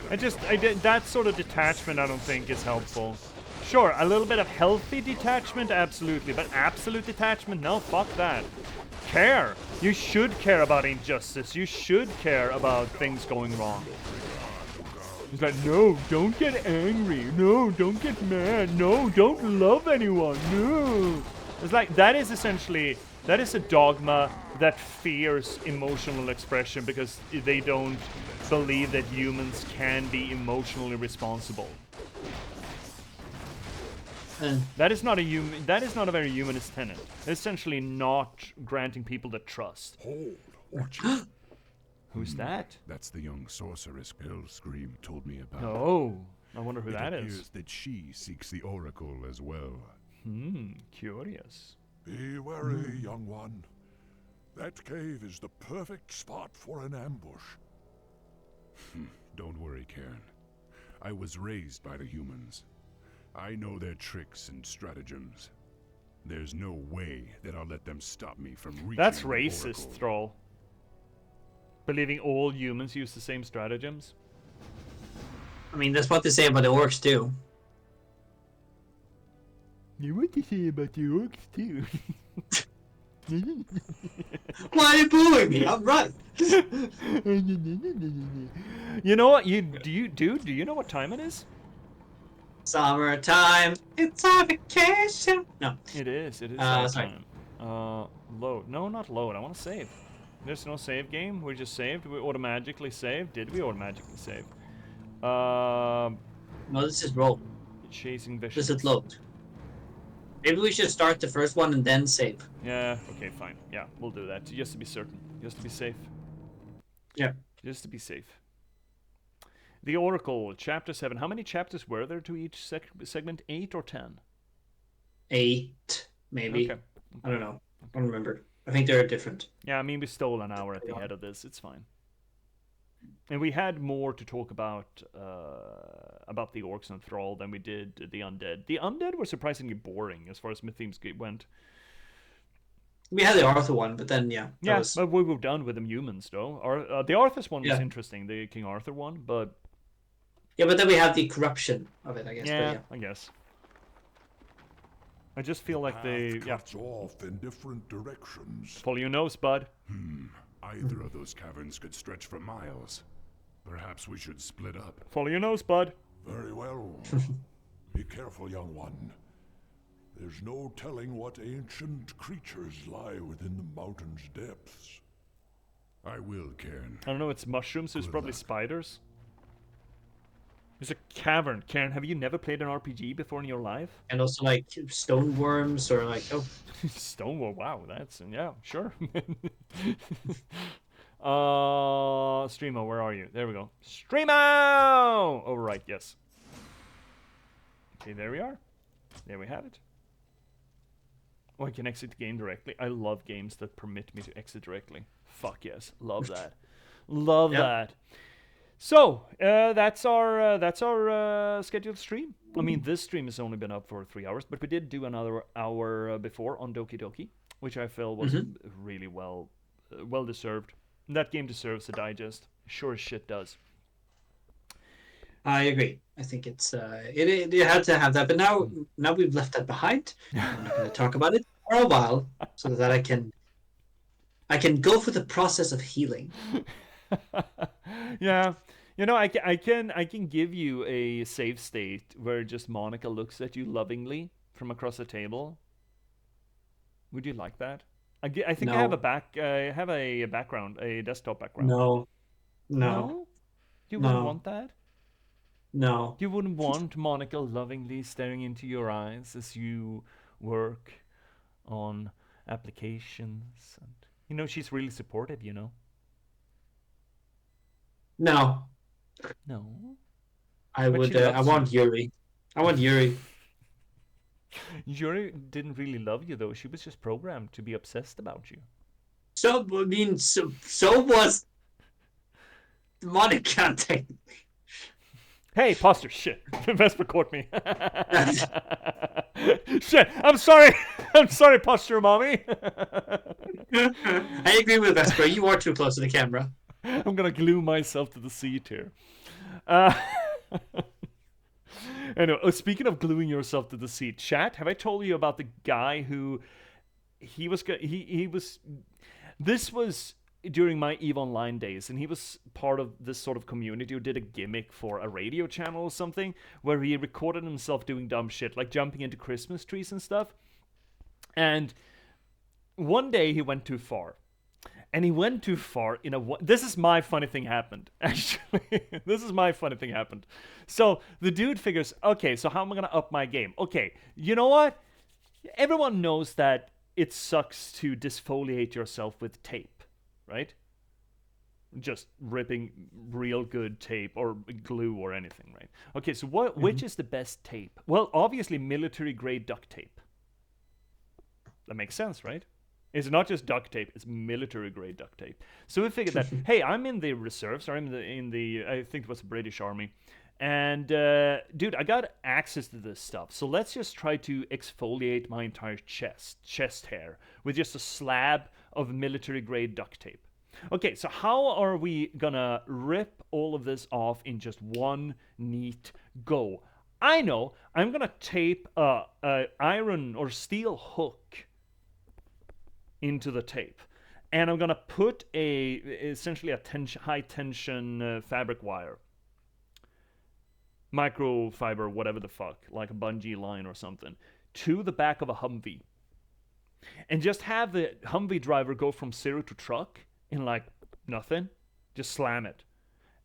S1: That sort of detachment I don't think is helpful. Sure, a little bit of healthy detachment, absolutely, but absolute detachment, no, fuck that. Care. You should care about injustice. You should care about things going wrong. It's like, no, don't get angry. No, don't get mad. No, don't love anyone. No. It's like, that is essentially, that is a dogma that fears emotional expression because they don't believe that humans can be emotionally responsible. That is not a very humanist tenet. Essentially not granting people the trust.
S7: Hold, watch it.
S1: Who's that?
S7: That's the young sorceress Pillscream told me about.
S1: Oh, I wonder who that
S7: It
S1: is.
S7: appears that she seeks the Oracle as well.
S1: Curious.
S3: Be wary, young one. That cave is the perfect spot for an ambush.
S7: Don't worry, Cairn. I was raised by the humans. I know their tricks and stratagems. There's no way that I'll let them stop me from reaching
S1: That's
S7: the
S1: racist,
S7: Oracle.
S1: Thrall. Believing all humans use the same stratagems?
S2: I mean, that's what they say about the orcs too.
S1: You what to say about the orcs too?
S2: Why are you booing me? I'm right.
S1: You know what? Do you know what time it is?
S2: Summertime. It's a vacation. No.
S1: It is. It is
S2: sorry.
S1: time. Load. No, not load. I want to save. There's no save game. We just saved. We automatically saved. Did we automatically save?
S2: No, this is roll.
S1: Chasing vicious.
S2: This is load. Maybe we should start the first one and then save.
S1: Yeah. Okay. Fine. Yeah, we'll do that just to be certain. Just to be safe.
S2: Yeah.
S1: Just to be safe. The Oracle, Chapter 7. How many chapters were there to each segment? 8 or 10?
S2: 8, maybe.
S1: Okay.
S2: I don't know. I don't remember. I think they're different.
S1: Yeah, I mean, we stole an hour at the head of this. It's fine. And we had more to talk about the orcs and Thrall than we did the undead. The undead were surprisingly boring as far as mythemes went.
S2: We had the Arthur one, but then, yeah.
S1: Yeah, but we were done with the humans, though. The Arthur's one was
S2: Yeah.
S1: interesting, the King Arthur one, but...
S2: Yeah, but then we have the corruption of it, I guess.
S1: Yeah,
S2: But
S1: I guess. I just feel like they... Yeah.
S3: Cuts off in different directions.
S1: Follow your nose, bud.
S7: Either of those caverns could stretch for miles. Perhaps we should split up.
S1: Follow your nose, bud.
S3: Very well. Be careful, young one. There's no telling what ancient creatures lie within the mountain's depths.
S7: I will, Cairn.
S1: I don't know, it's mushrooms, so it's
S7: Good
S1: probably
S7: luck.
S1: spiders. There's a cavern. Karen, have you never played an RPG before in your life?
S2: And also, like, stone worms or, like,
S1: Stonewall, wow, that's... Yeah, sure. Streamo, where are you? There we go. Streamo! Overwrite, yes. Okay, there we are. There we have it. Oh, I can exit the game directly. I love games that permit me to exit directly. Fuck yes, love that. Love that. So that's our scheduled stream. I mean, this stream has only been up for 3 hours, but we did do another hour before on Doki Doki, which I felt was really well deserved. That game deserves a digest. Sure as shit does.
S2: I agree. I think it's it had to have that, but now we've left that behind. I'm not going to talk about it for a while, so that I can go through the process of healing.
S1: Yeah, you know, I can give you a save state where just Monica looks at you lovingly from across the table. Would you like that? I think
S2: No.
S1: I have a background, a desktop background.
S2: No.
S1: You wouldn't want that?
S2: No.
S1: You wouldn't want Monica lovingly staring into your eyes as you work on applications, and you know she's really supportive. You know.
S2: No.
S1: No.
S2: I would. I want Yuri. I want Yuri.
S1: Yuri didn't really love you though. She was just programmed to be obsessed about you.
S2: So I mean, so was Monica.
S1: Hey, Poster, shit. Vesper caught me. Shit, I'm sorry. I'm sorry, Posture Mommy.
S2: I agree with Vesper. You are too close to the camera.
S1: I'm gonna glue myself to the seat here. Anyway, speaking of gluing yourself to the seat, chat, have I told you about the guy who he was this was during my EVE Online days, and he was part of this sort of community who did a gimmick for a radio channel or something, where he recorded himself doing dumb shit, like jumping into Christmas trees and stuff. And one day he went too far. And he went too far in a... This is my funny thing happened, actually. This is my funny thing happened. So the dude figures, okay, so how am I going to up my game? Okay, you know what? Everyone knows that it sucks to disfoliate yourself with tape. Right? Just ripping real good tape or glue or anything, right? Okay, so which is the best tape? Well, obviously military grade duct tape. That makes sense, right? It's not just duct tape, it's military grade duct tape. So we figured that, hey, I'm in the reserves, or I'm in the I think it was the British Army. And dude, I got access to this stuff. So let's just try to exfoliate my entire chest hair with just a slab of military grade duct tape. Okay, so how are we gonna rip all of this off in just one neat go? I know, I'm gonna tape a iron or steel hook into the tape, and I'm gonna put essentially a high tension fabric wire, microfiber, whatever the fuck, like a bungee line or something, to the back of a Humvee. And just have the Humvee driver go from 0 to truck in like nothing. Just slam it.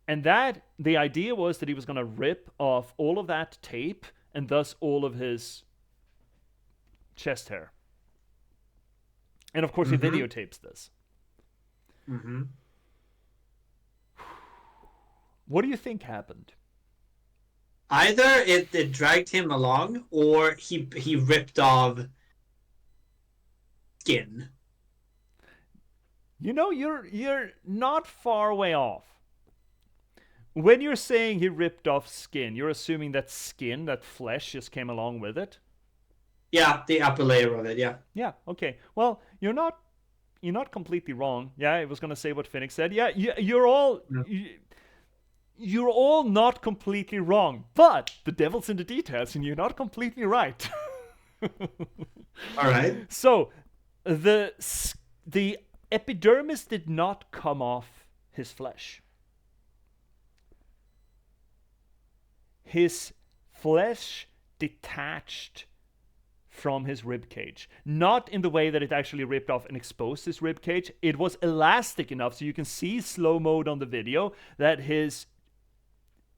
S1: And the idea was that he was going to rip off all of that tape and thus all of his chest hair. And of course he videotapes this. What do you think happened?
S2: Either it dragged him along, or he ripped off skin.
S1: You know, you're not far away off. When you're saying he ripped off skin, you're assuming that skin, that flesh, just came along with it?
S2: Yeah, the upper layer of it, yeah.
S1: Yeah, okay. Well, you're not completely wrong. Yeah, I was gonna say what Phoenix said. Yeah, you're all not completely wrong, but the devil's in the details, and you're not completely right.
S2: All right.
S1: So the epidermis did not come off his flesh. His flesh detached from his rib cage. Not in the way that it actually ripped off and exposed his rib cage. It was elastic enough so you can see slow mode on the video that his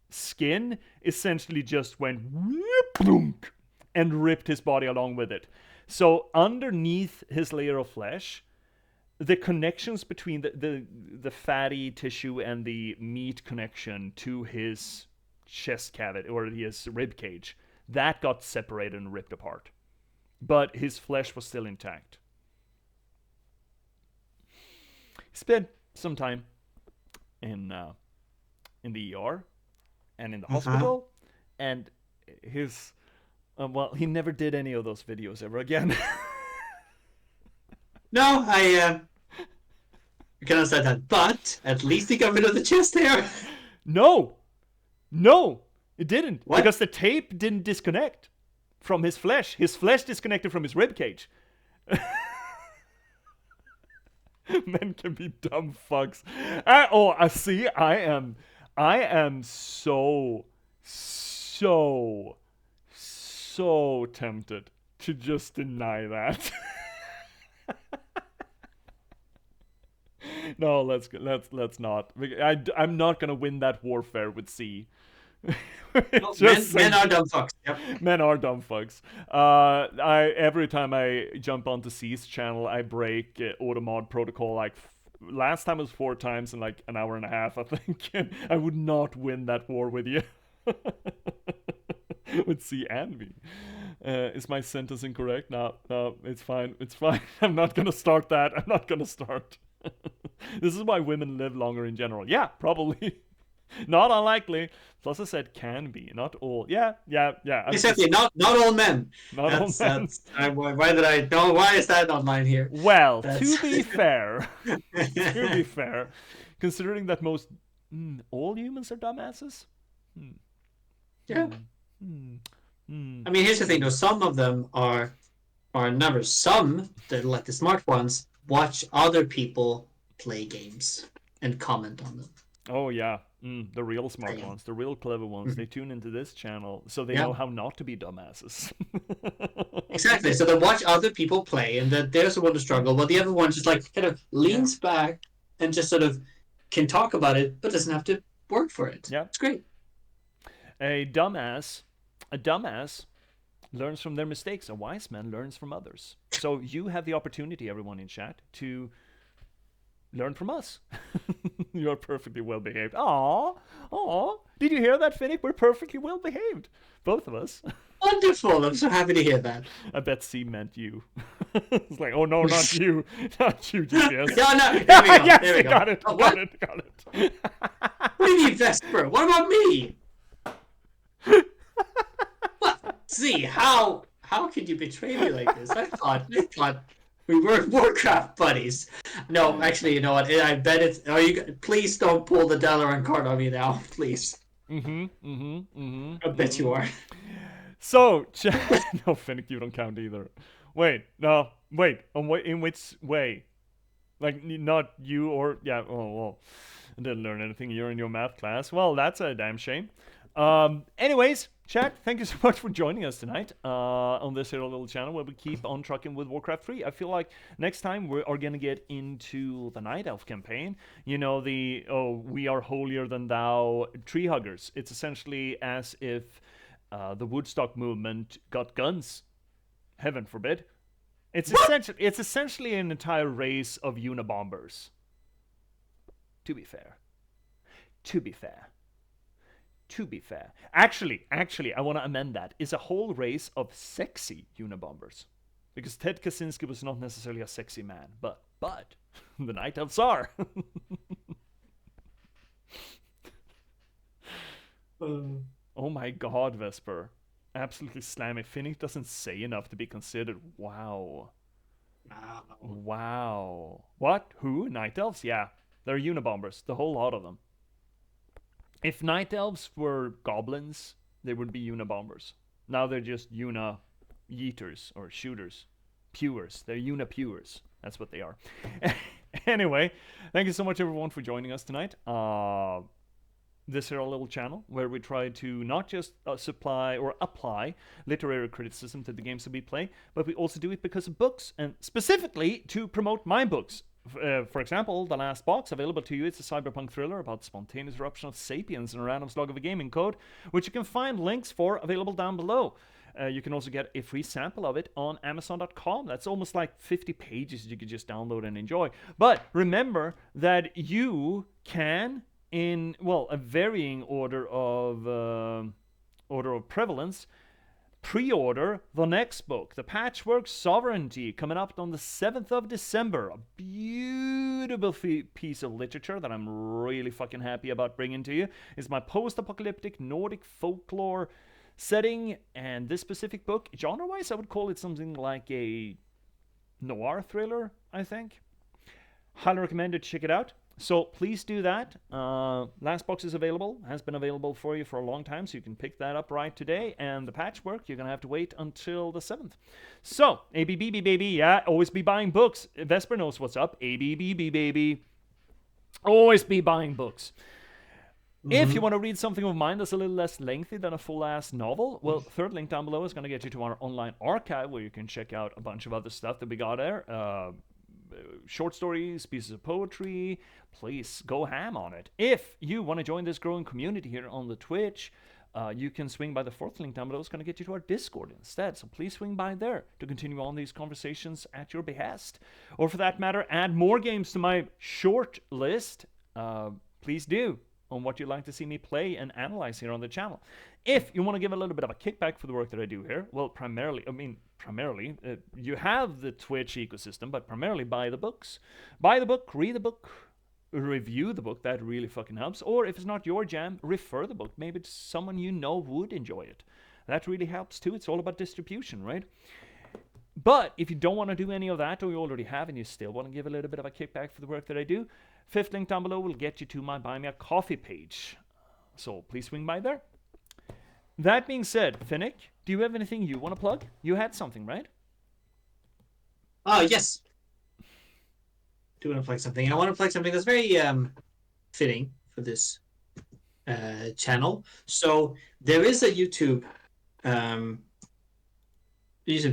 S1: skin essentially just went whoop, and ripped his body along with it. So underneath his layer of flesh, the connections between the fatty tissue and the meat connection to his chest cavity or his rib cage, that got separated and ripped apart. But his flesh was still intact. He spent some time in the ER and in the hospital, and his well, he never did any of those videos ever again.
S2: No, I can understand that, but at least he got rid of the chest hair.
S1: No, it didn't. What? Because the tape didn't disconnect from his flesh. His flesh disconnected from his rib cage. Men can be dumb fucks. I see. I am so tempted to just deny that. No, let's not. I'm not gonna win that warfare with C.
S2: Men are dumb fucks. Yep.
S1: Men are dumb fucks. Every time I jump onto C's channel, I break automod protocol. Like last time it was 4 times in like an hour and a half, I think. And I would not win that war with you. With C and me. Is my sentence incorrect? No, it's fine. It's fine. I'm not gonna start that. I'm not gonna start. This is why women live longer in general. Yeah, probably. Not unlikely. Plus I said can be, not all. Yeah.
S2: Exactly, not all men.
S1: Not all men.
S2: Why is that online here?
S1: Well, to be fair, considering that most all humans are dumbasses.
S2: Yeah. I mean, here's the thing though. Some of them are numbers. Some, like the smart ones, watch other people play games and comment on them.
S1: Oh yeah, the real smart ones, the real clever ones. They tune into this channel so they know how not to be dumbasses.
S2: Exactly. So they watch other people play, and there's the one to struggle, while the other one just like kind of leans back and just sort of can talk about it, but doesn't have to work for it.
S1: Yeah,
S2: it's great.
S1: A dumbass learns from their mistakes. A wise man learns from others. So you have the opportunity, everyone in chat, to learn from us. You're perfectly well behaved. Aww. Did you hear that, Finnick? We're perfectly well behaved. Both of us.
S2: Wonderful. I'm so happy to hear that.
S1: I bet C meant you. It's like, oh no, not you. Not you, J.P.S.
S2: No. There we go.
S1: Yes,
S2: there we go.
S1: Got it.
S2: What do you mean, Vesper? What about me? What? See, how could you betray me like this? I thought we were Warcraft buddies. No, actually, you know what? I bet it's. Please don't pull the Dalaran card on me now, please. I bet you are.
S1: So, no, Finnick, you don't count either. Wait. In which way? Like, not you or yeah. Oh, well, I didn't learn anything. You're in your math class. Well, that's a damn shame. Anyways, chat, thank you so much for joining us tonight on this here little channel where we keep on trucking with Warcraft 3. I feel like next time we are going to get into the Night Elf campaign. You know, we are holier than thou tree huggers. It's essentially as if the Woodstock movement got guns. Heaven forbid. It's essentially an entire race of Unabombers. To be fair. Actually, I want to amend that. It's a whole race of sexy Unabombers. Because Ted Kaczynski was not necessarily a sexy man, but the Night Elves are. Oh my god, Vesper. Absolutely slammy. Finnick doesn't say enough to be considered. Wow. What? Who? Night Elves? Yeah. They're Unabombers. The whole lot of them. If Night Elves were goblins, they would be Unabombers. Now they're just Una-yeeters or shooters. Pewers. They're Una-pewers. That's what they are. Anyway, thank you so much everyone for joining us tonight. This is our little channel where we try to not just supply or apply literary criticism to the games that we play, but we also do it because of books, and specifically to promote my books. For example, The Last Box, available to you. It's a cyberpunk thriller about spontaneous eruption of sapiens and a random slug of a gaming code, which you can find links for available down below. You can also get a free sample of it on Amazon.com. That's almost like 50 pages you could just download and enjoy. But remember that you can, in a varying order of prevalence, pre-order the next book, The Patchwork Sovereignty, coming up on the 7th of December. A beautiful piece of literature that I'm really fucking happy about bringing to you. It's my post-apocalyptic Nordic folklore setting, and this specific book, genre-wise, I would call it something like a noir thriller, I think. Highly recommend it. Check it out. So please do that. Last box is available, has been available for you for a long time, so you can pick that up right today. And the Patchwork, you're going to have to wait until the 7th. So, ABBB, baby. Yeah, always be buying books. Vesper knows what's up. ABBB, baby. Always be buying books. If you want to read something of mine that's a little less lengthy than a full-ass novel, well, third link down below is going to get you to our online archive, where you can check out a bunch of other stuff that we got there. Short stories, pieces of poetry. Please go ham on it. If you want to join this growing community here on the Twitch, you can swing by the fourth link down below. It's going to get you to our Discord instead. So please swing by there to continue on these conversations at your behest. Or for that matter, add more games to my short list. Please do, on what you'd like to see me play and analyze here on the channel. If you want to give a little bit of a kickback for the work that I do here, well, primarily, you have the Twitch ecosystem, but primarily buy the books. Buy the book, read the book, review the book. That really fucking helps. Or if it's not your jam, refer the book. Maybe someone you know would enjoy it. That really helps too. It's all about distribution, right? But if you don't want to do any of that, or you already have, and you still want to give a little bit of a kickback for the work that I do, fifth link down below will get you to my Buy Me a Coffee page. So please swing by there. That being said, Finnick, do you have anything you want to plug? You had something, right?
S2: Yes. Do want to plug something. I want to plug something that's very fitting for this channel. So there is a YouTube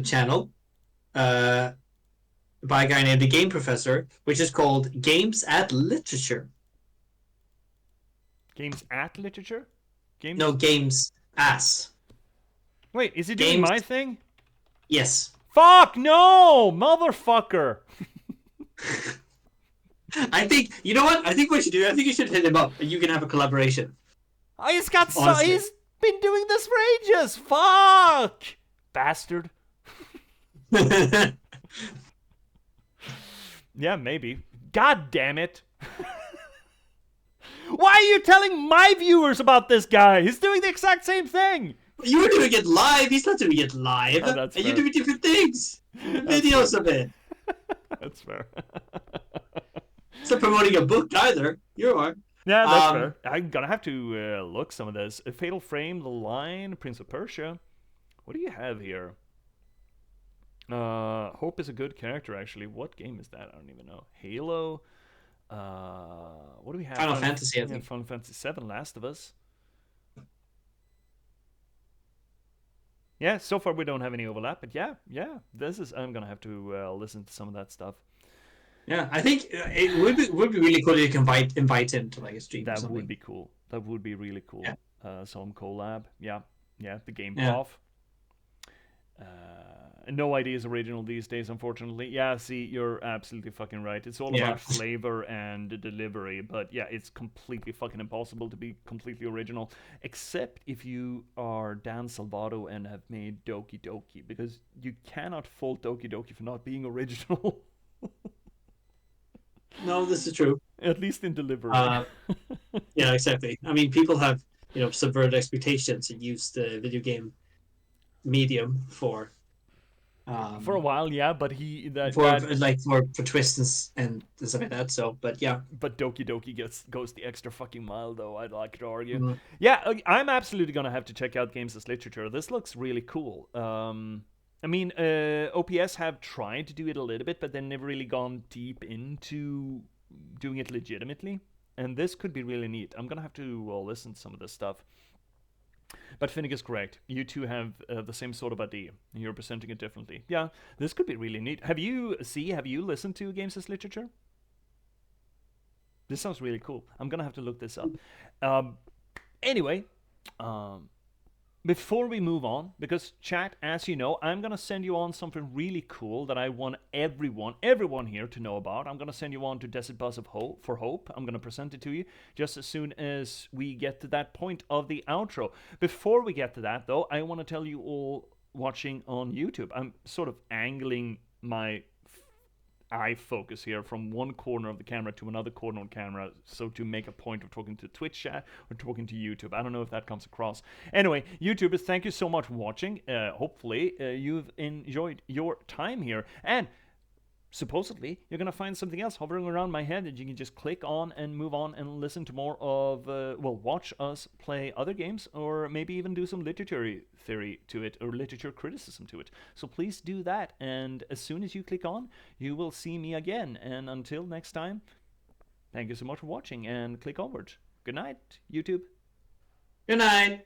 S2: channel by a guy named The Game Professor, which is called Games at Literature.
S1: Games at Literature? Games?
S2: No, Games As.
S1: Wait, is he doing my thing?
S2: Yes.
S1: Fuck no, motherfucker.
S2: I think, you know what? I think what you should do, I think you should hit him up and you can have a collaboration.
S1: He's been doing this for ages. Fuck. Bastard. Yeah, maybe. God damn it. Why are you telling my viewers about this guy? He's doing the exact same thing.
S2: You were doing it live. He's not doing it live.
S1: Oh, that's
S2: and
S1: fair.
S2: you're doing different things. Videos of it.
S1: That's fair.
S2: It's not promoting a book either. You are.
S1: Yeah, that's fair. I'm gonna have to look some of this. A Fatal Frame, The Line, Prince of Persia. What do you have here? Hope is a good character, actually. What game is that? I don't even know. Halo. What do we have?
S2: Final Fantasy, I think.
S1: Final Fantasy VII, Last of Us. Yeah, so far we don't have any overlap, but yeah, I'm gonna have to listen to some of that stuff.
S2: Yeah, I think it would be really cool if you can invite him to like a stream.
S1: That would be cool. That would be really cool.
S2: Yeah.
S1: Some collab. Yeah, the Game Prof. No ideas original these days, unfortunately. Yeah, see, you're absolutely fucking right. It's all about flavor and delivery, but yeah, it's completely fucking impossible to be completely original, except if you are Dan Salvato and have made Doki Doki, because you cannot fault Doki Doki for not being original.
S2: No, this is true.
S1: At least in delivery.
S2: Yeah, exactly. I mean, people have, subverted expectations and used the video game medium for
S1: a while, yeah, but
S2: for twists and stuff like that. So, but yeah.
S1: But Doki Doki goes the extra fucking mile, though. I'd like to argue.
S2: Mm-hmm.
S1: Yeah, I'm absolutely gonna have to check out Games as Literature. This looks really cool. I mean, OPS have tried to do it a little bit, but they've never really gone deep into doing it legitimately. And this could be really neat. I'm gonna have to listen to some of this stuff. But Finnick is correct. You two have the same sort of idea. You're presenting it differently. Yeah, this could be really neat. Have you listened to Games as Literature? This sounds really cool. I'm gonna have to look this up. Anyway, before we move on, because chat, as you know, I'm gonna send you on something really cool that I want everyone here to know about. I'm gonna send you on to Desert Bus of Hope for Hope. I'm gonna present it to you just as soon as we get to that point of the outro. Before we get to that, though, I want to tell you all watching on YouTube. I'm sort of angling my eye focus here from one corner of the camera to another corner of the camera, so to make a point of talking to Twitch chat or talking to YouTube. I don't know if that comes across. Anyway, YouTubers, thank you so much for watching. Hopefully you've enjoyed your time here, and supposedly you're gonna find something else hovering around my head that you can just click on and move on and listen to more of, watch us play other games, or maybe even do some literature theory to it, or literature criticism to it. So please do that, and as soon as you click on, you will see me again. And until next time, thank you so much for watching, and click onward. Good night, YouTube.
S2: Good night.